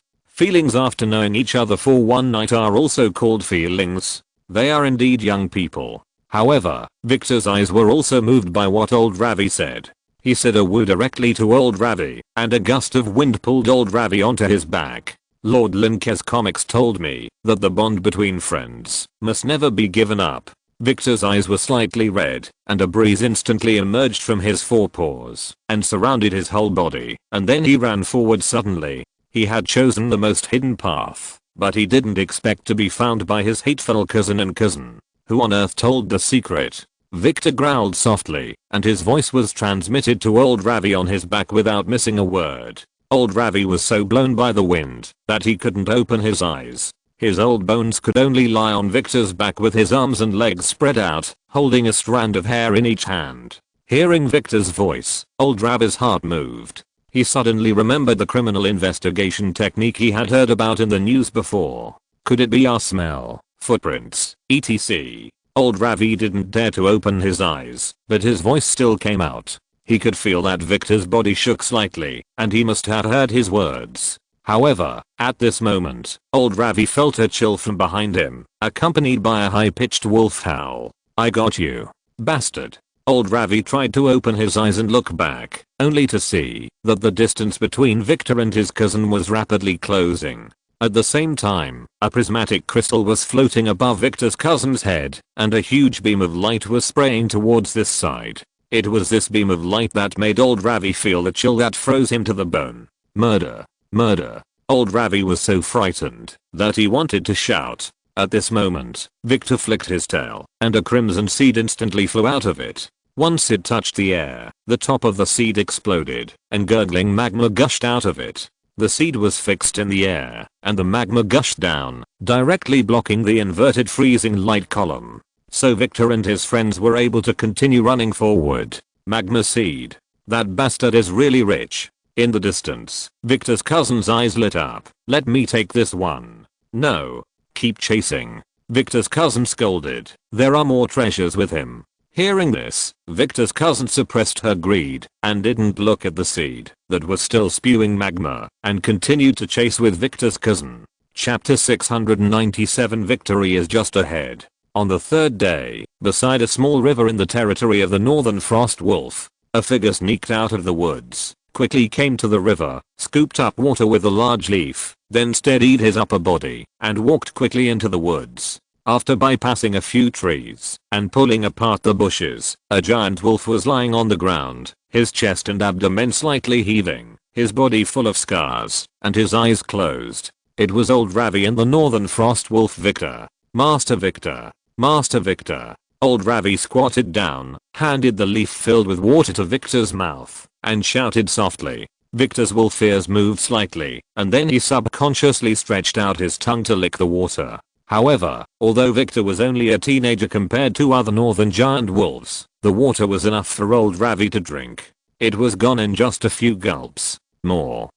after knowing each other for one night are also called feelings. They are indeed young people. However, Victor's eyes were also moved by what old Ravi said. He said a word directly to old Ravi, and a gust of wind pulled old Ravi onto his back. Lord Lin Ke's comics told me that the bond between friends must never be given up. Victor's eyes were slightly red, and a breeze instantly emerged from his forepaws and surrounded his whole body, and then he ran forward suddenly. He had chosen the most hidden path, but he didn't expect to be found by his hateful cousin and cousin. Who on earth told the secret? Victor growled softly, and his voice was transmitted to old Ravi on his back without missing a word. Old Ravi was so blown by the wind that he couldn't open his eyes. His old bones could only lie on Victor's back with his arms and legs spread out, holding a strand of hair in each hand. Hearing Victor's voice, old Ravi's heart moved. He suddenly remembered the criminal investigation technique he had heard about in the news before. Could it be our smell, footprints, etc.? Old Ravi didn't dare to open his eyes, but his voice still came out. He could feel that Victor's body shook slightly, and he must have heard his words. However, at this moment, old Ravi felt a chill from behind him, accompanied by a high-pitched wolf howl. I got you, bastard. Old Ravi tried to open his eyes and look back, only to see that the distance between Victor and his cousin was rapidly closing. At the same time, a prismatic crystal was floating above Victor's cousin's head, and a huge beam of light was spraying towards this side. It was this beam of light that made old Ravi feel the chill that froze him to the bone. Murder. Murder. Old Ravi was so frightened that he wanted to shout. At this moment, Victor flicked his tail, and a crimson seed instantly flew out of it. Once it touched the air, the top of the seed exploded, and gurgling magma gushed out of it. The seed was fixed in the air, and the magma gushed down, directly blocking the inverted freezing light column. So Victor and his friends were able to continue running forward. Magma seed. That bastard is really rich. In the distance, Victor's cousin's eyes lit up. Let me take this one. No. Keep chasing. Victor's cousin scolded. There are more treasures with him. Hearing this, Victor's cousin suppressed her greed and didn't look at the seed that was still spewing magma and continued to chase with Victor's cousin. Chapter 697 Victory is just ahead. On the 3rd day, beside a small river in the territory of the Northern Frost Wolf, a figure sneaked out of the woods, quickly came to the river, scooped up water with a large leaf, then steadied his upper body, and walked quickly into the woods. After bypassing a few trees and pulling apart the bushes, a giant wolf was lying on the ground, his chest and abdomen slightly heaving, his body full of scars, and his eyes closed. It was old Ravi and the Northern Frost Wolf Victor. Master Victor. Master Victor. Old Ravi squatted down, handed the leaf filled with water to Victor's mouth, and shouted softly. Victor's wolf ears moved slightly, and then he subconsciously stretched out his tongue to lick the water. However, although Victor was only a teenager compared to other northern giant wolves, the water was enough for old Ravi to drink. It was gone in just a few gulps. More.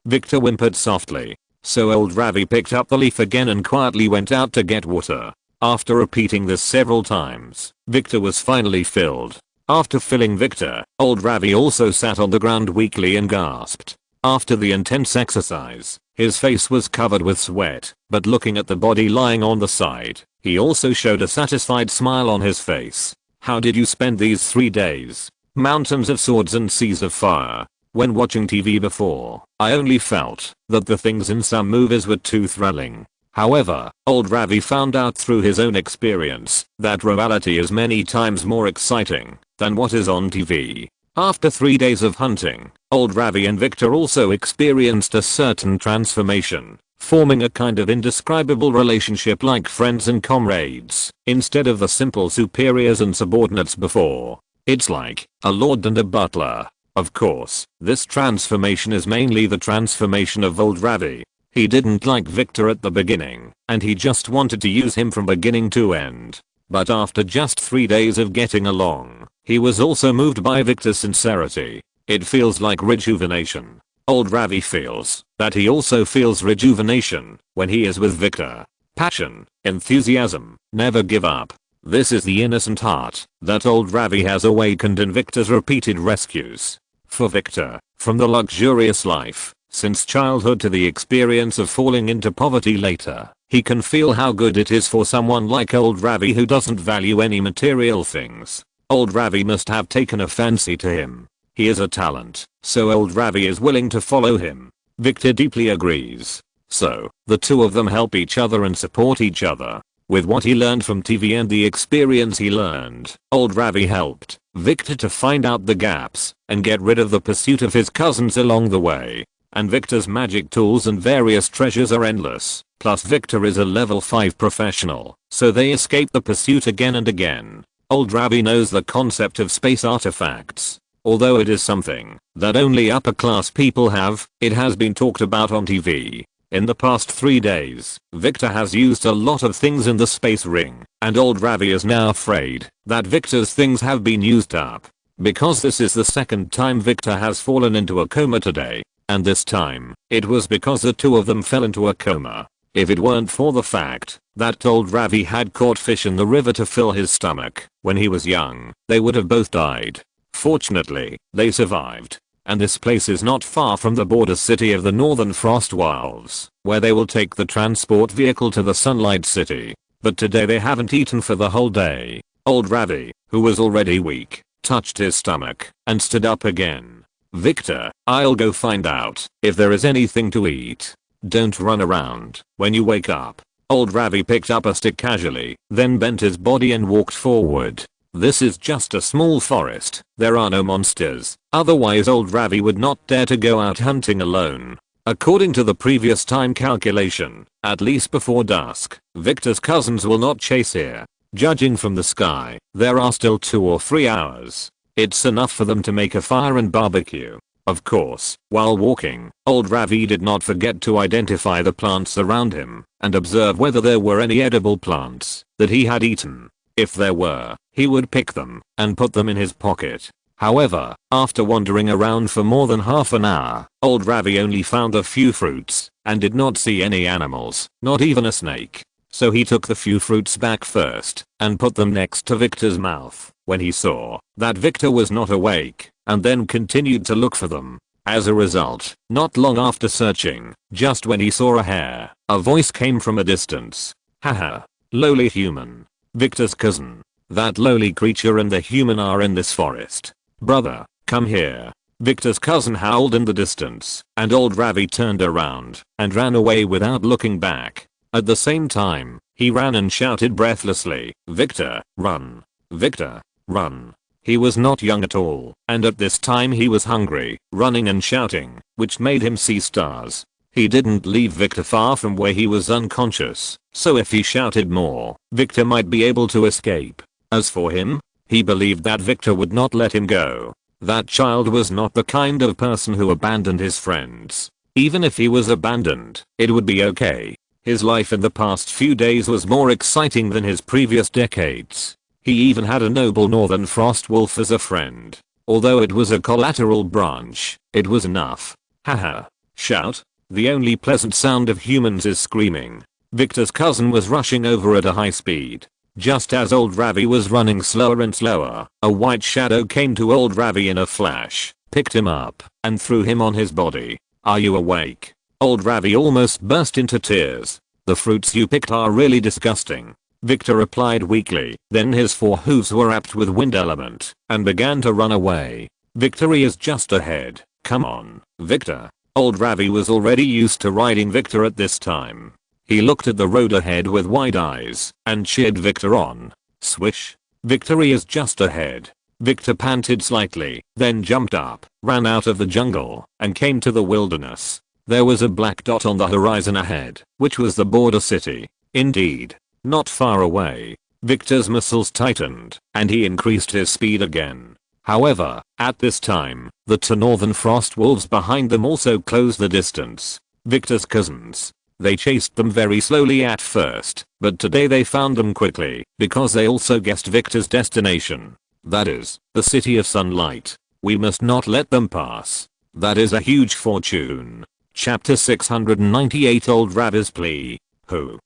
Victor whimpered softly. So old Ravi picked up the leaf again and quietly went out to get water. After repeating this several times, Victor was finally filled. After filling Victor, old Ravi also sat on the ground weakly and gasped. After the intense exercise, his face was covered with sweat, but looking at the body lying on the side, he also showed a satisfied smile on his face. How did you spend these 3 days? Mountains of swords and seas of fire. When watching TV before, I only felt that the things in some movies were too thrilling. However, old Ravi found out through his own experience that reality is many times more exciting than what is on TV. After 3 days of hunting, old Ravi and Victor also experienced a certain transformation, forming a kind of indescribable relationship like friends and comrades, instead of the simple superiors and subordinates before. It's like a lord and a butler. Of course, this transformation is mainly the transformation of old Ravi. He didn't like Victor at the beginning, and he just wanted to use him from beginning to end. But after just 3 days of getting along, he was also moved by Victor's sincerity. It feels like rejuvenation. Old Ravi feels that he also feels rejuvenation when he is with Victor. Passion, enthusiasm, never give up. This is the innocent heart that old Ravi has awakened in Victor's repeated rescues. For Victor, from the luxurious life since childhood to the experience of falling into poverty later, he can feel how good it is for someone like old Ravi who doesn't value any material things. Old Ravi must have taken a fancy to him. He is a talent, so old Ravi is willing to follow him. Victor deeply agrees. So, the two of them help each other and support each other. With what he learned from TV and the experience he learned, old Ravi helped Victor to find out the gaps and get rid of the pursuit of his cousins along the way. And Victor's magic tools and various treasures are endless. Plus Victor is a level 5 professional, so they escape the pursuit again and again. Old Ravi knows the concept of space artifacts. Although it is something that only upper class people have, it has been talked about on TV. In the past 3 days, Victor has used a lot of things in the space ring, and old Ravi is now afraid that Victor's things have been used up. Because this is the second time Victor has fallen into a coma today. And this time, it was because the two of them fell into a coma. If it weren't for the fact that old Ravi had caught fish in the river to fill his stomach when he was young, they would have both died. Fortunately, they survived. And this place is not far from the border city of the Northern Frost Wilds, where they will take the transport vehicle to the Sunlight City. But today they haven't eaten for the whole day. Old Ravi, who was already weak, touched his stomach and stood up again. Victor, I'll go find out if there is anything to eat. Don't run around when you wake up. Old Ravi picked up a stick casually, then bent his body and walked forward. This is just a small forest. There are no monsters. Otherwise old Ravi would not dare to go out hunting alone. According to the previous time calculation, at least before dusk, Victor's cousins will not chase here. Judging from the sky, there are still 2 or 3 hours. It's enough for them to make a fire and barbecue. Of course, while walking, old Ravi did not forget to identify the plants around him and observe whether there were any edible plants that he had eaten. If there were, he would pick them and put them in his pocket. However, after wandering around for more than half an hour, old Ravi only found a few fruits and did not see any animals, not even a snake. So he took the few fruits back first and put them next to Victor's mouth when he saw that Victor was not awake, and then continued to look for them. As a result, not long after searching, just when he saw a hare, a voice came from a distance. Haha, lowly human. Victor's cousin. That lowly creature and the human are in this forest. Brother, come here. Victor's cousin howled in the distance, and old Ravi turned around and ran away without looking back. At the same time, he ran and shouted breathlessly, Victor, run. Victor, run. He was not young at all, and at this time he was hungry, running and shouting, which made him see stars. He didn't leave Victor far from where he was unconscious, so if he shouted more, Victor might be able to escape. As for him, he believed that Victor would not let him go. That child was not the kind of person who abandoned his friends. Even if he was abandoned, it would be okay. His life in the past few days was more exciting than his previous decades. He even had a noble northern frost wolf as a friend. Although it was a collateral branch, it was enough Haha. Shout. The only pleasant sound of humans is screaming. Victor's cousin was rushing over at a high speed. Just as old Ravi was running slower and slower, a white shadow came to old Ravi in a flash, picked him up, and threw him on his body. Are you awake? Old Ravi almost burst into tears. The fruits you picked are really disgusting. Victor replied weakly, then his four hooves were wrapped with wind element, and began to run away. Victory is just ahead. Come on, Victor. Old Ravi was already used to riding Victor at this time. He looked at the road ahead with wide eyes, and cheered Victor on. Swish. Victory is just ahead. Victor panted slightly, then jumped up, ran out of the jungle, and came to the wilderness. There was a black dot on the horizon ahead, which was the border city. Indeed. Not far away. Victor's muscles tightened, and he increased his speed again. However, at this time, the two northern frost wolves behind them also closed the distance. Victor's cousins. They chased them very slowly at first, but today they found them quickly, because they also guessed Victor's destination. That is, the City of Sunlight. We must not let them pass. That is a huge fortune. Chapter 698 Old Ravi's Plea. Who?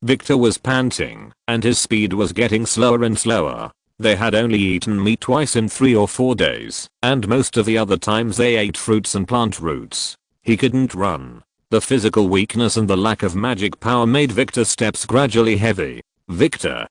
Victor was panting, and his speed was getting slower and slower. They had only eaten meat twice in 3 or 4 days, and most of the other times they ate fruits and plant roots. He couldn't run. The physical weakness and the lack of magic power made Victor's steps gradually heavy. Victor.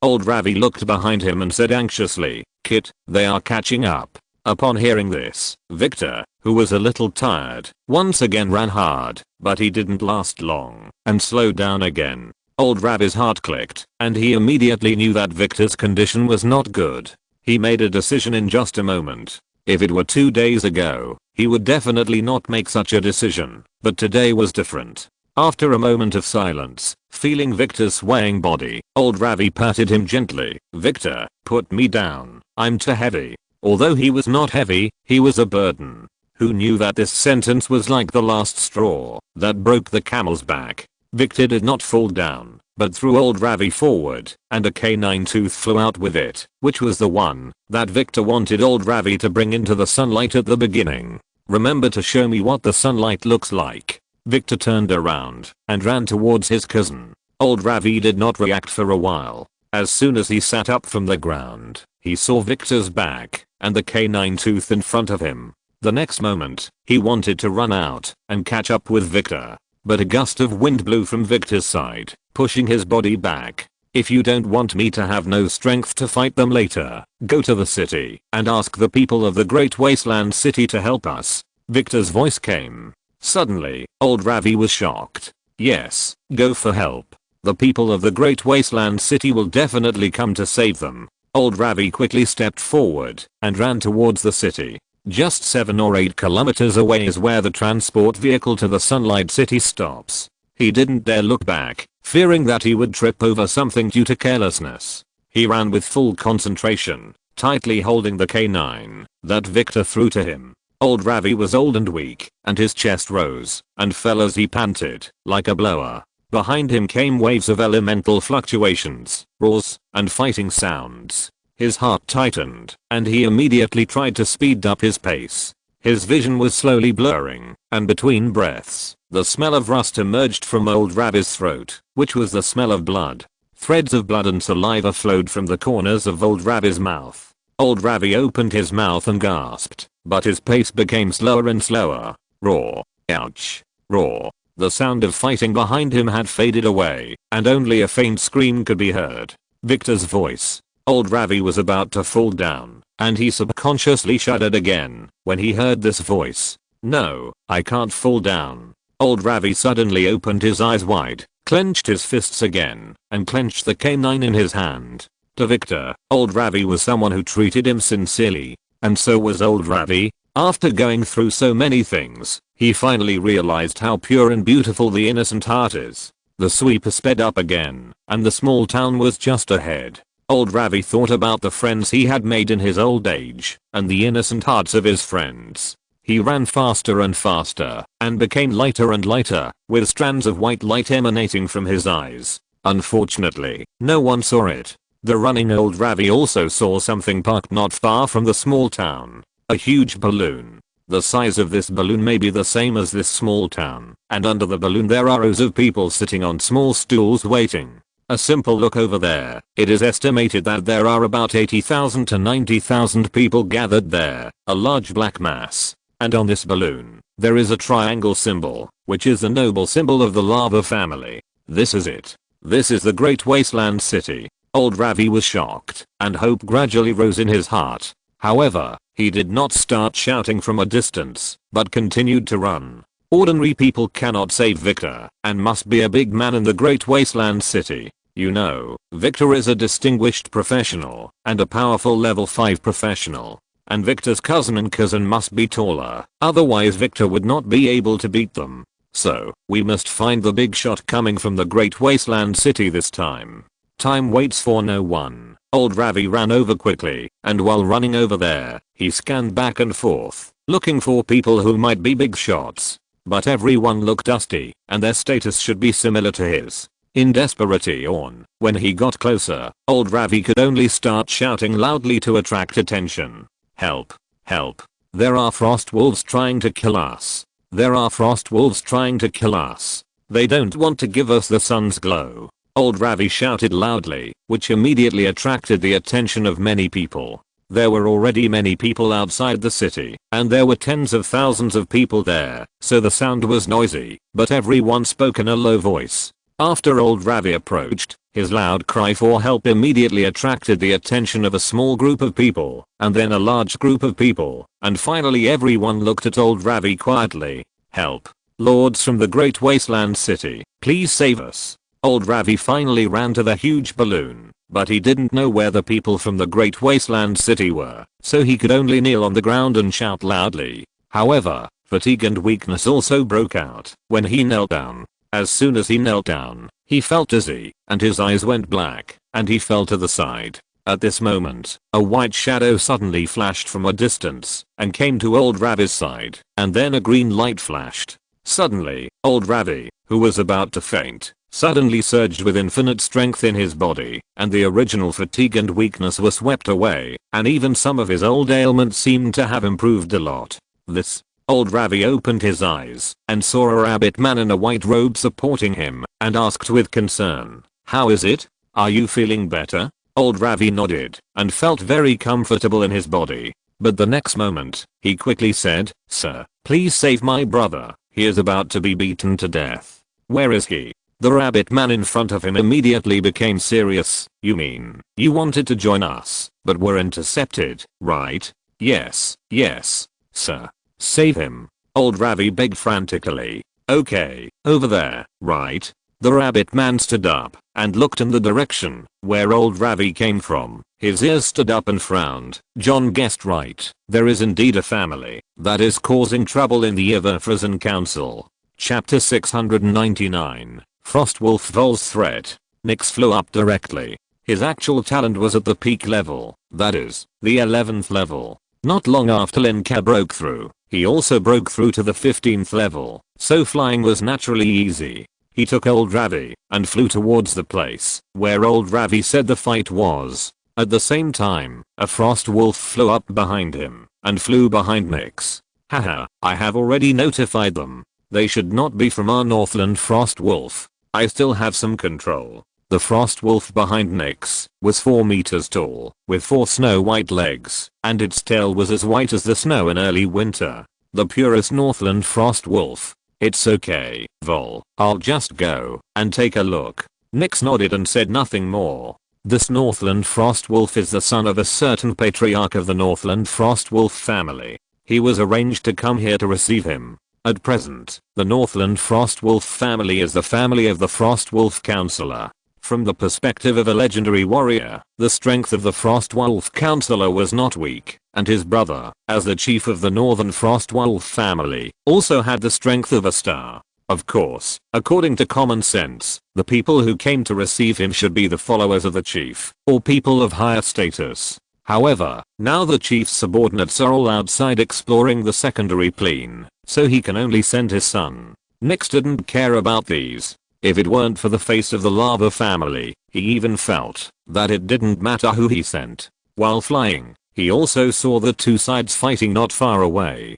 Old Ravi looked behind him and said anxiously, Kit, they are catching up. Upon hearing this, Victor, who was a little tired, once again ran hard, but he didn't last long, and slowed down again. Old Ravi's heart clicked, and he immediately knew that Victor's condition was not good. He made a decision in just a moment. If it were 2 days ago, he would definitely not make such a decision, but today was different. After a moment of silence, feeling Victor's swaying body, old Ravi patted him gently. Victor, put me down. I'm too heavy. Although he was not heavy, he was a burden. Who knew that this sentence was like the last straw that broke the camel's back? Victor did not fall down, but threw old Ravi forward, and a canine tooth flew out with it, which was the one that Victor wanted old Ravi to bring into the sunlight at the beginning. Remember to show me what the sunlight looks like. Victor turned around and ran towards his cousin. Old Ravi did not react for a while. As soon as he sat up from the ground, he saw Victor's back and the canine tooth in front of him. The next moment, he wanted to run out and catch up with Victor. But a gust of wind blew from Victor's side, pushing his body back. If you don't want me to have no strength to fight them later, go to the city and ask the people of the Great Wasteland City to help us. Victor's voice came. Suddenly, old Ravi was shocked. Yes, go for help. The people of the Great Wasteland City will definitely come to save them. Old Ravi quickly stepped forward and ran towards the city. Just 7 or 8 kilometers away is where the transport vehicle to the Sunlight City stops. He didn't dare look back, fearing that he would trip over something due to carelessness. He ran with full concentration, tightly holding the canine that Victor threw to him. Old Ravi was old and weak, and his chest rose and fell as he panted, like a blower. Behind him came waves of elemental fluctuations, roars, and fighting sounds. His heart tightened, and he immediately tried to speed up his pace. His vision was slowly blurring, and between breaths, the smell of rust emerged from old Ravi's throat, which was the smell of blood. Threads of blood and saliva flowed from the corners of old Ravi's mouth. Old Ravi opened his mouth and gasped, but his pace became slower and slower. Roar. Ouch. Roar. The sound of fighting behind him had faded away, and only a faint scream could be heard. Victor's voice. Old Ravi was about to fall down, and he subconsciously shuddered again when he heard this voice. No, I can't fall down. Old Ravi suddenly opened his eyes wide, clenched his fists again, and clenched the canine in his hand. To Victor, old Ravi was someone who treated him sincerely, and so was old Ravi. After going through so many things, he finally realized how pure and beautiful the innocent heart is. The sweeper sped up again, and the small town was just ahead. Old Ravi thought about the friends he had made in his old age, and the innocent hearts of his friends. He ran faster and faster, and became lighter and lighter, with strands of white light emanating from his eyes. Unfortunately, no one saw it. The running old Ravi also saw something parked not far from the small town. A huge balloon. The size of this balloon may be the same as this small town, and under the balloon there are rows of people sitting on small stools waiting. A simple look over there, it is estimated that there are about 80,000 to 90,000 people gathered there, a large black mass. And on this balloon, there is a triangle symbol, which is the noble symbol of the lava family. This is it. This is the Great Wasteland City. Old Ravi was shocked, and hope gradually rose in his heart. However, he did not start shouting from a distance, but continued to run. Ordinary people cannot save Victor, and must be a big man in the Great Wasteland City. You know, Victor is a distinguished professional, and a powerful level 5 professional. And Victor's cousin and cousin must be taller, otherwise Victor would not be able to beat them. So, we must find the big shot coming from the Great Wasteland City this time. Time waits for no one. Old Ravi ran over quickly, and while running over there, he scanned back and forth, looking for people who might be big shots. But everyone looked dusty, and their status should be similar to his. In desperation, when he got closer, old Ravi could only start shouting loudly to attract attention. Help! Help! There are frost wolves trying to kill us. There are frost wolves trying to kill us. They don't want to give us the sun's glow. Old Ravi shouted loudly, which immediately attracted the attention of many people. There were already many people outside the city, and there were tens of thousands of people there, so the sound was noisy, but everyone spoke in a low voice. After old Ravi approached, his loud cry for help immediately attracted the attention of a small group of people, and then a large group of people, and finally everyone looked at old Ravi quietly. Help! Lords from the Great Wasteland City, please save us. Old Ravi finally ran to the huge balloon, but he didn't know where the people from the Great Wasteland City were, so he could only kneel on the ground and shout loudly. However, fatigue and weakness also broke out when he knelt down. As soon as he knelt down, he felt dizzy, and his eyes went black, and he fell to the side. At this moment, a white shadow suddenly flashed from a distance, and came to old Ravi's side, and then a green light flashed. Suddenly, old Ravi, who was about to faint, suddenly surged with infinite strength in his body, and the original fatigue and weakness were swept away, and even some of his old ailments seemed to have improved a lot. Old Ravi opened his eyes, and saw a rabbit man in a white robe supporting him, and asked with concern, "How is it? Are you feeling better?" Old Ravi nodded, and felt very comfortable in his body. But the next moment, he quickly said, "Sir, please save my brother, he is about to be beaten to death." "Where is he?" The rabbit man in front of him immediately became serious. "You mean, you wanted to join us, but were intercepted, right?" "Yes, sir. Save him." Old Ravi begged frantically. "Okay, over there, right?" The rabbit man stood up, and looked in the direction where old Ravi came from. His ears stood up and frowned. John guessed right. There is indeed a family that is causing trouble in the Everfrozen Council. Chapter 699. Frostwolf Vol's Threat. Nyx flew up directly. His actual talent was at the peak level, that is, the 11th level. Not long after Lin Ke broke through, he also broke through to the 15th level, so flying was naturally easy. He took old Ravi and flew towards the place where old Ravi said the fight was. At the same time, a frost wolf flew up behind him and flew behind Nyx. Haha, I have already notified them. They should not be from our Northland frost wolf. I still have some control. The frost wolf behind Nyx was 4 meters tall, with 4 snow-white legs, and its tail was as white as the snow in early winter. The purest Northland frost wolf. "It's okay, Vol. I'll just go and take a look." Nyx nodded and said nothing more. This Northland frost wolf is the son of a certain patriarch of the Northland frost wolf family. He was arranged to come here to receive him. At present, the Northland frost wolf family is the family of the frost wolf counselor. From the perspective of a legendary warrior, the strength of the Frost Wolf Counselor was not weak, and his brother, as the chief of the Northern Frost Wolf family, also had the strength of a star. Of course, according to common sense, the people who came to receive him should be the followers of the chief, or people of higher status. However, now the chief's subordinates are all outside exploring the secondary plane, so he can only send his son. Nyx didn't care about these. If it weren't for the face of the lava family, he even felt that it didn't matter who he sent. While flying, he also saw the two sides fighting not far away.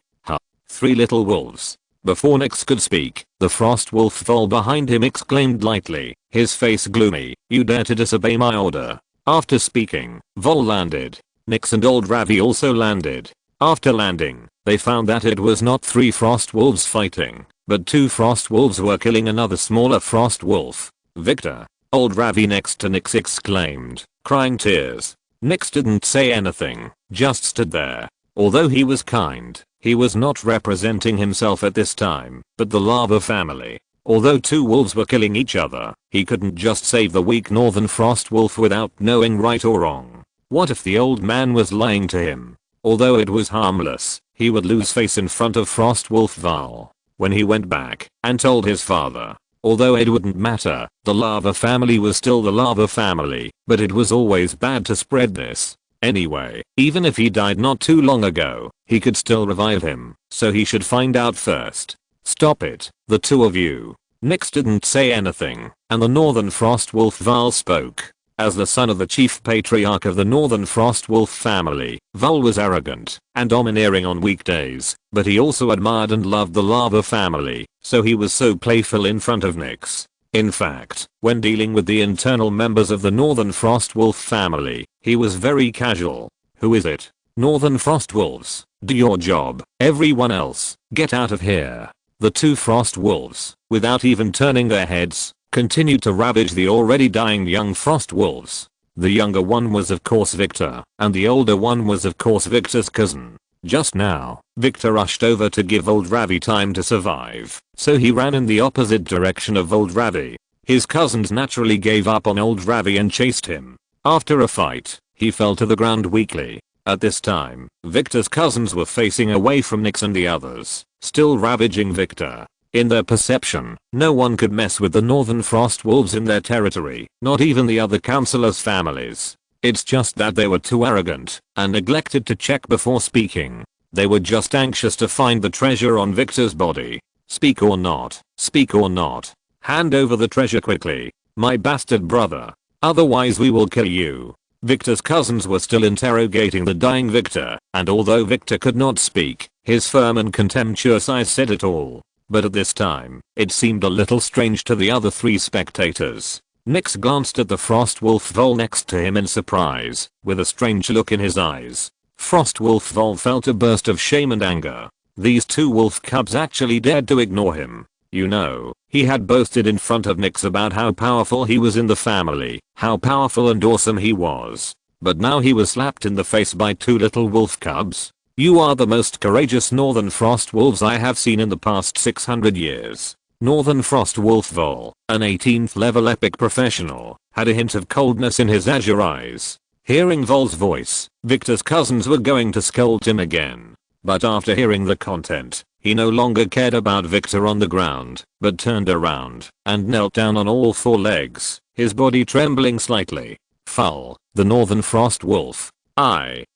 3 little wolves. Before Nyx could speak, the frost wolf Vol behind him exclaimed lightly, his face gloomy, "You dare to disobey my order." After speaking, Vol landed. Nyx and old Ravi also landed. After landing, they found that it was not 3 frost wolves fighting, but 2 frost wolves were killing another smaller frost wolf. "Victor." Old Ravi next to Nyx exclaimed, crying tears. Nyx didn't say anything, just stood there. Although he was kind, he was not representing himself at this time, but the lava family. Although 2 wolves were killing each other, he couldn't just save the weak northern frost wolf without knowing right or wrong. What if the old man was lying to him? Although it was harmless, he would lose face in front of frost wolf Val. When he went back and told his father, although it wouldn't matter, the lava family was still the lava family, but it was always bad to spread this. Anyway, even if he died not too long ago, he could still revive him, so he should find out first. "Stop it, the 2 of you." Nyx didn't say anything, and the northern frost wolf Val spoke. As the son of the chief patriarch of the northern frost wolf family, Val was arrogant and domineering on weekdays, but he also admired and loved the lava family, so he was so playful in front of Nyx. In fact, when dealing with the internal members of the northern frost wolf family, he was very casual. "Who is it? Northern frost wolves, do your job. Everyone else, get out of here." The 2 frost wolves, without even turning their heads, continued to ravage the already dying young frost wolves. The younger one was of course Victor, and the older one was of course Victor's cousin. Just now, Victor rushed over to give old Ravi time to survive, so he ran in the opposite direction of old Ravi. His cousins naturally gave up on old Ravi and chased him. After a fight, he fell to the ground weakly. At this time, Victor's cousins were facing away from Nyx and the others, still ravaging Victor. In their perception, no one could mess with the northern frost wolves in their territory, not even the other councillors' families. It's just that they were too arrogant and neglected to check before speaking. They were just anxious to find the treasure on Victor's body. "Speak or not, speak or not. Hand over the treasure quickly, my bastard brother. Otherwise we will kill you." Victor's cousins were still interrogating the dying Victor, and although Victor could not speak, his firm and contemptuous eyes said it all. But at this time, it seemed a little strange to the other 3 spectators. Nyx glanced at the frost wolf Vol next to him in surprise, with a strange look in his eyes. Frost wolf Vol felt a burst of shame and anger. These 2 wolf cubs actually dared to ignore him. You know, he had boasted in front of Nyx about how powerful he was in the family, how powerful and awesome he was. But now he was slapped in the face by 2 little wolf cubs. "You are the most courageous northern frost wolves I have seen in the past 600 years. Northern frost wolf Vol, an 18th level epic professional, had a hint of coldness in his azure eyes. Hearing Vol's voice, Victor's cousins were going to scold him again. But after hearing the content, he no longer cared about Victor on the ground, but turned around and knelt down on all 4 legs, his body trembling slightly. "Vol, the northern frost wolf.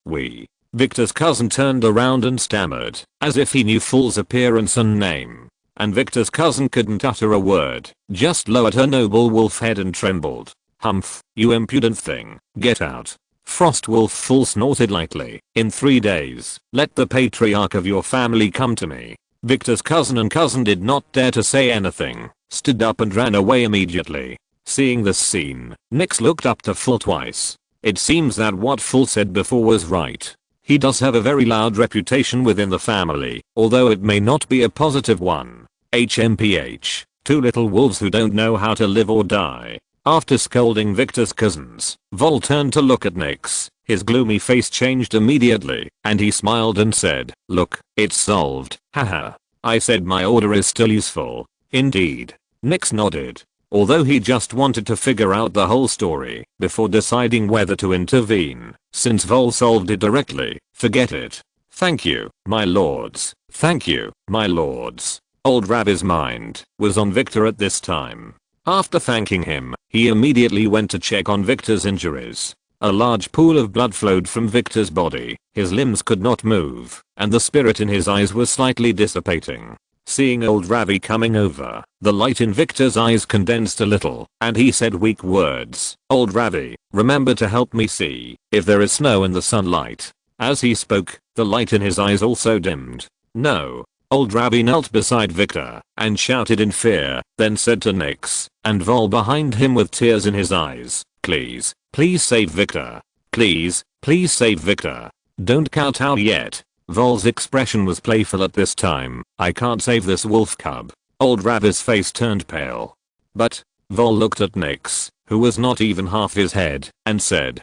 We." Victor's cousin turned around and stammered, as if he knew Vol's appearance and name. And Victor's cousin couldn't utter a word, just lowered her noble wolf head and trembled. "Humph, you impudent thing, get out." Frost wolf Vol snorted lightly. "In 3 days, let the patriarch of your family come to me." Victor's cousin and cousin did not dare to say anything, stood up and ran away immediately. Seeing this scene, Nyx looked up to Vol twice. It seems that what Vol said before was right. He does have a very loud reputation within the family, although it may not be a positive one. HMPH, 2 little wolves who don't know how to live or die. After scolding Victor's cousins, Vol turned to look at Nyx. His gloomy face changed immediately, and he smiled and said, "Look, it's solved, haha. I said my order is still useful." "Indeed." Nyx nodded. Although he just wanted to figure out the whole story before deciding whether to intervene, since Vol solved it directly, forget it. "Thank you, my lords. Thank you, my lords." Old Ravi's mind was on Victor at this time. After thanking him, he immediately went to check on Victor's injuries. A large pool of blood flowed from Victor's body, his limbs could not move, and the spirit in his eyes was slightly dissipating. Seeing old Ravi coming over, the light in Victor's eyes condensed a little, and he said weak words. "Old Ravi, remember to help me see if there is snow in the sunlight." As he spoke, the light in his eyes also dimmed. "No." Old Ravi knelt beside Victor and shouted in fear, then said to Nyx and Vol behind him with tears in his eyes, "Please, please save Victor. Please, please save Victor. Don't kowtow yet." Vol's expression was playful at this time. "I can't save this wolf cub." Old Ravi's face turned pale. "But," Vol looked at Nyx, who was not even half his head, and said,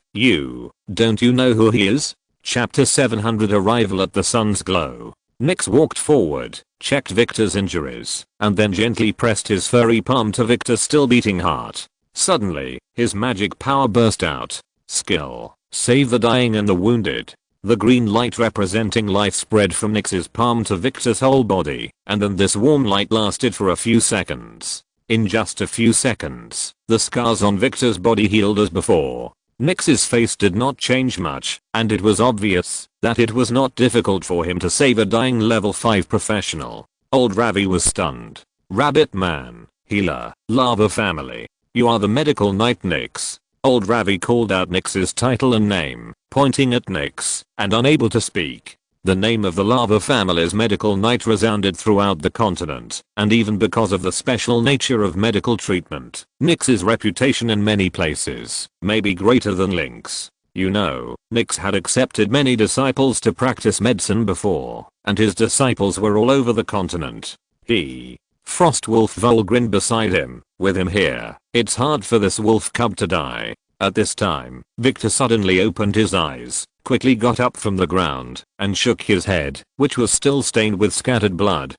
Don't you know who he is?" Chapter 700 Arrival at the Sun's Glow. Nyx walked forward, checked Victor's injuries, and then gently pressed his furry palm to Victor's still beating heart. Suddenly, his magic power burst out. Skill. Save the dying and the wounded. The green light representing life spread from Nyx's palm to Victor's whole body, and then this warm light lasted for a few seconds. In just a few seconds, the scars on Victor's body healed as before. Nyx's face did not change much, and it was obvious that it was not difficult for him to save a dying level 5 professional. Old Ravi was stunned. "Rabbit man, healer, lava family. You are the medical knight Nyx." Old Ravi called out Nyx's title and name, pointing at Nyx, and unable to speak. The name of the lava family's medical knight resounded throughout the continent, and even because of the special nature of medical treatment, Nyx's reputation in many places may be greater than Link's. You know, Nyx had accepted many disciples to practice medicine before, and his disciples were all over the continent. Frostwolf Vol grinned beside him. "With him here, it's hard for this wolf cub to die." At this time, Victor suddenly opened his eyes, quickly got up from the ground, and shook his head, which was still stained with scattered blood.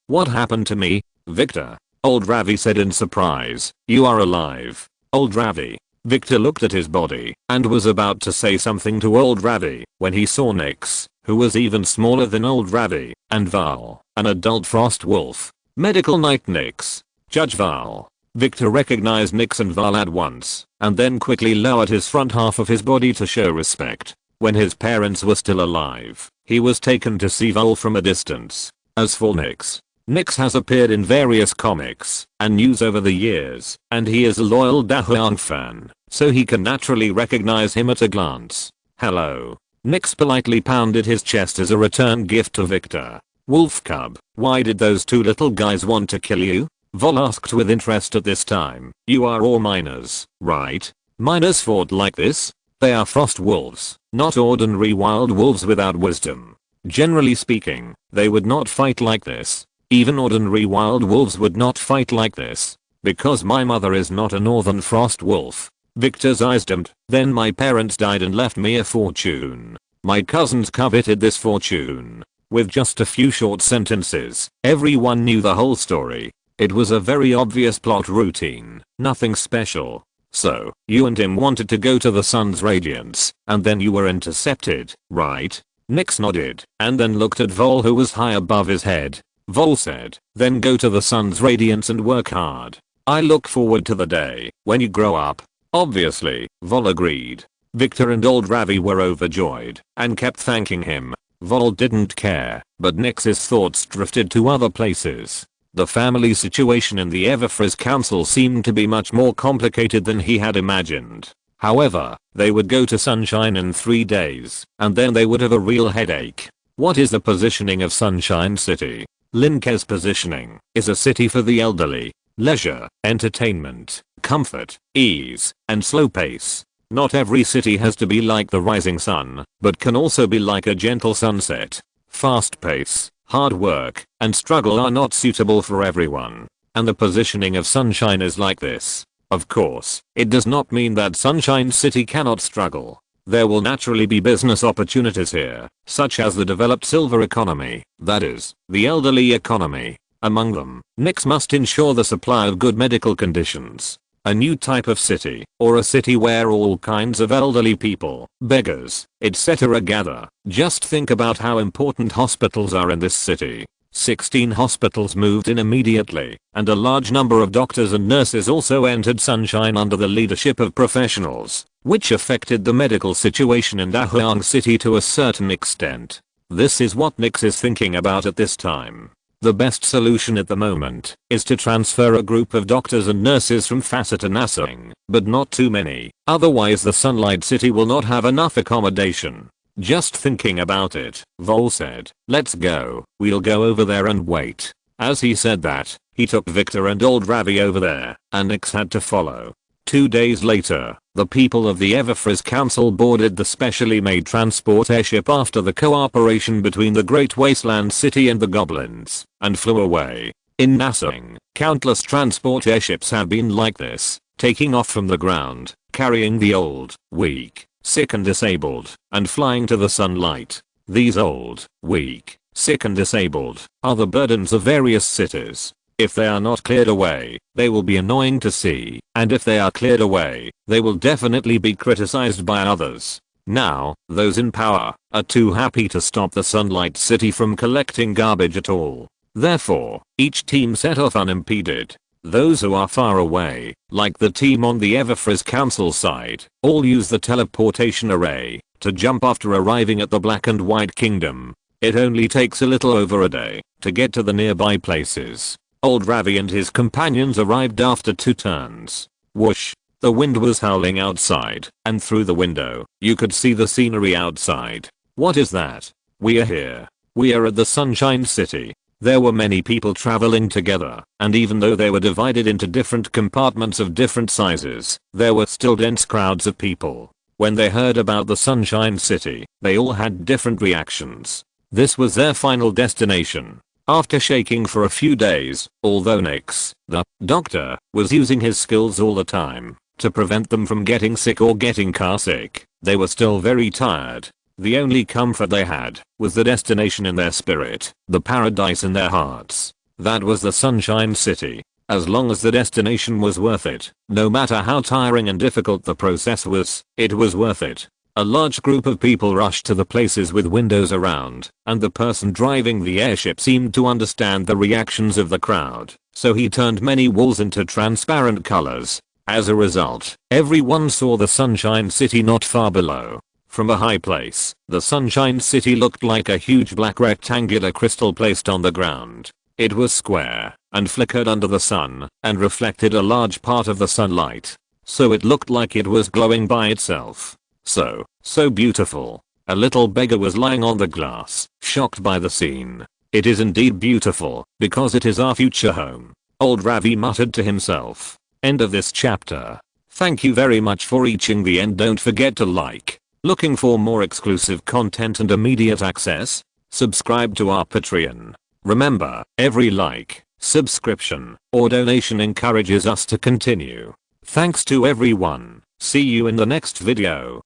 What happened to me?" "Victor," Old Ravi said in surprise, "you are alive." "Old Ravi." Victor looked at his body, and was about to say something to Old Ravi, when he saw Nyx, who was even smaller than Old Ravi, and Val, an adult frost wolf. "Medical Knight Nyx. Judge Val." Victor recognized Nyx and Val at once, and then quickly lowered his front half of his body to show respect. When his parents were still alive, he was taken to see Val from a distance. As for Nyx, Nyx has appeared in various comics and news over the years, and he is a loyal Dahuang fan, so he can naturally recognize him at a glance. "Hello." Nyx politely pounded his chest as a return gift to Victor. "Wolf cub, why did those two little guys want to kill you?" Vol asked with interest at this time. "You are all miners, right? Miners fought like this? They are frost wolves, not ordinary wild wolves without wisdom. Generally speaking, they would not fight like this. Even ordinary wild wolves would not fight like this. Because my mother is not a northern frost wolf." Victor's eyes dimmed. "Then my parents died and left me a fortune. My cousins coveted this fortune." With just a few short sentences, everyone knew the whole story. It was a very obvious plot routine, nothing special. "So, you and him wanted to go to the sun's radiance, and then you were intercepted, right?" Nyx nodded, and then looked at Vol who was high above his head. Vol said, "Then go to the sun's radiance and work hard. I look forward to the day when you grow up." "Obviously," Vol agreed. Victor and Old Ravi were overjoyed, and kept thanking him. Vol didn't care, but Nyx's thoughts drifted to other places. The family situation in the Everfrizz Council seemed to be much more complicated than he had imagined. However, they would go to Sunshine in 3 days, and then they would have a real headache. What is the positioning of Sunshine City? Lin Ke's positioning is a city for the elderly. Leisure, entertainment, comfort, ease, and slow pace. Not every city has to be like the rising sun, but can also be like a gentle sunset. Fast pace, hard work, and struggle are not suitable for everyone. And the positioning of Sunshine is like this. Of course, it does not mean that Sunshine City cannot struggle. There will naturally be business opportunities here, such as the developed silver economy, that is, the elderly economy. Among them, Nyx must ensure the supply of good medical conditions. A new type of city, or a city where all kinds of elderly people, beggars, etc. gather. Just think about how important hospitals are in this city. 16 hospitals moved in immediately, and a large number of doctors and nurses also entered Sunshine under the leadership of professionals, which affected the medical situation in Dahuang City to a certain extent. This is what Nyx is thinking about at this time. The best solution at the moment is to transfer a group of doctors and nurses from Fasa to Nasang, but not too many, otherwise the Sunlight City will not have enough accommodation. Just thinking about it, Vol said, let's go, we'll go over there and wait. As he said that, he took Victor and old Ravi over there, and Nix had to follow. 2 days later, the people of the Everfrizz Council boarded the specially made transport airship after the cooperation between the Great Wasteland City and the Goblins, and flew away. In Nassau, countless transport airships have been like this, taking off from the ground, carrying the old, weak, sick and disabled, and flying to the sunlight. These old, weak, sick and disabled are the burdens of various cities. If they are not cleared away, they will be annoying to see, and if they are cleared away, they will definitely be criticized by others. Now, those in power are too happy to stop the Sunlight City from collecting garbage at all. Therefore, each team set off unimpeded. Those who are far away, like the team on the Everfrizz Council side, all use the teleportation array to jump after arriving at the Black and White Kingdom. It only takes a little over a day to get to the nearby places. Old Ravi and his companions arrived after 2 turns. Whoosh! The wind was howling outside, and through the window, you could see the scenery outside. What is that? We are here. We are at the Sunshine City. There were many people traveling together, and even though they were divided into different compartments of different sizes, there were still dense crowds of people. When they heard about the Sunshine City, they all had different reactions. This was their final destination. After shaking for a few days, although Nix, the doctor, was using his skills all the time to prevent them from getting sick or getting car sick, they were still very tired. The only comfort they had was the destination in their spirit, the paradise in their hearts. That was the Sunshine City. As long as the destination was worth it, no matter how tiring and difficult the process was, it was worth it. A large group of people rushed to the places with windows around, and the person driving the airship seemed to understand the reactions of the crowd, so he turned many walls into transparent colors. As a result, everyone saw the Sunshine City not far below. From a high place, the Sunshine City looked like a huge black rectangular crystal placed on the ground. It was square, and flickered under the sun, and reflected a large part of the sunlight. So it looked like it was glowing by itself. So beautiful. A little beggar was lying on the glass, shocked by the scene. It is indeed beautiful, because it is our future home. Old Ravi muttered to himself. End of this chapter. Thank you very much for reaching the end. Don't forget to like. Looking for more exclusive content and immediate access? Subscribe to our Patreon. Remember, every like, subscription, or donation encourages us to continue. Thanks to everyone. See you in the next video.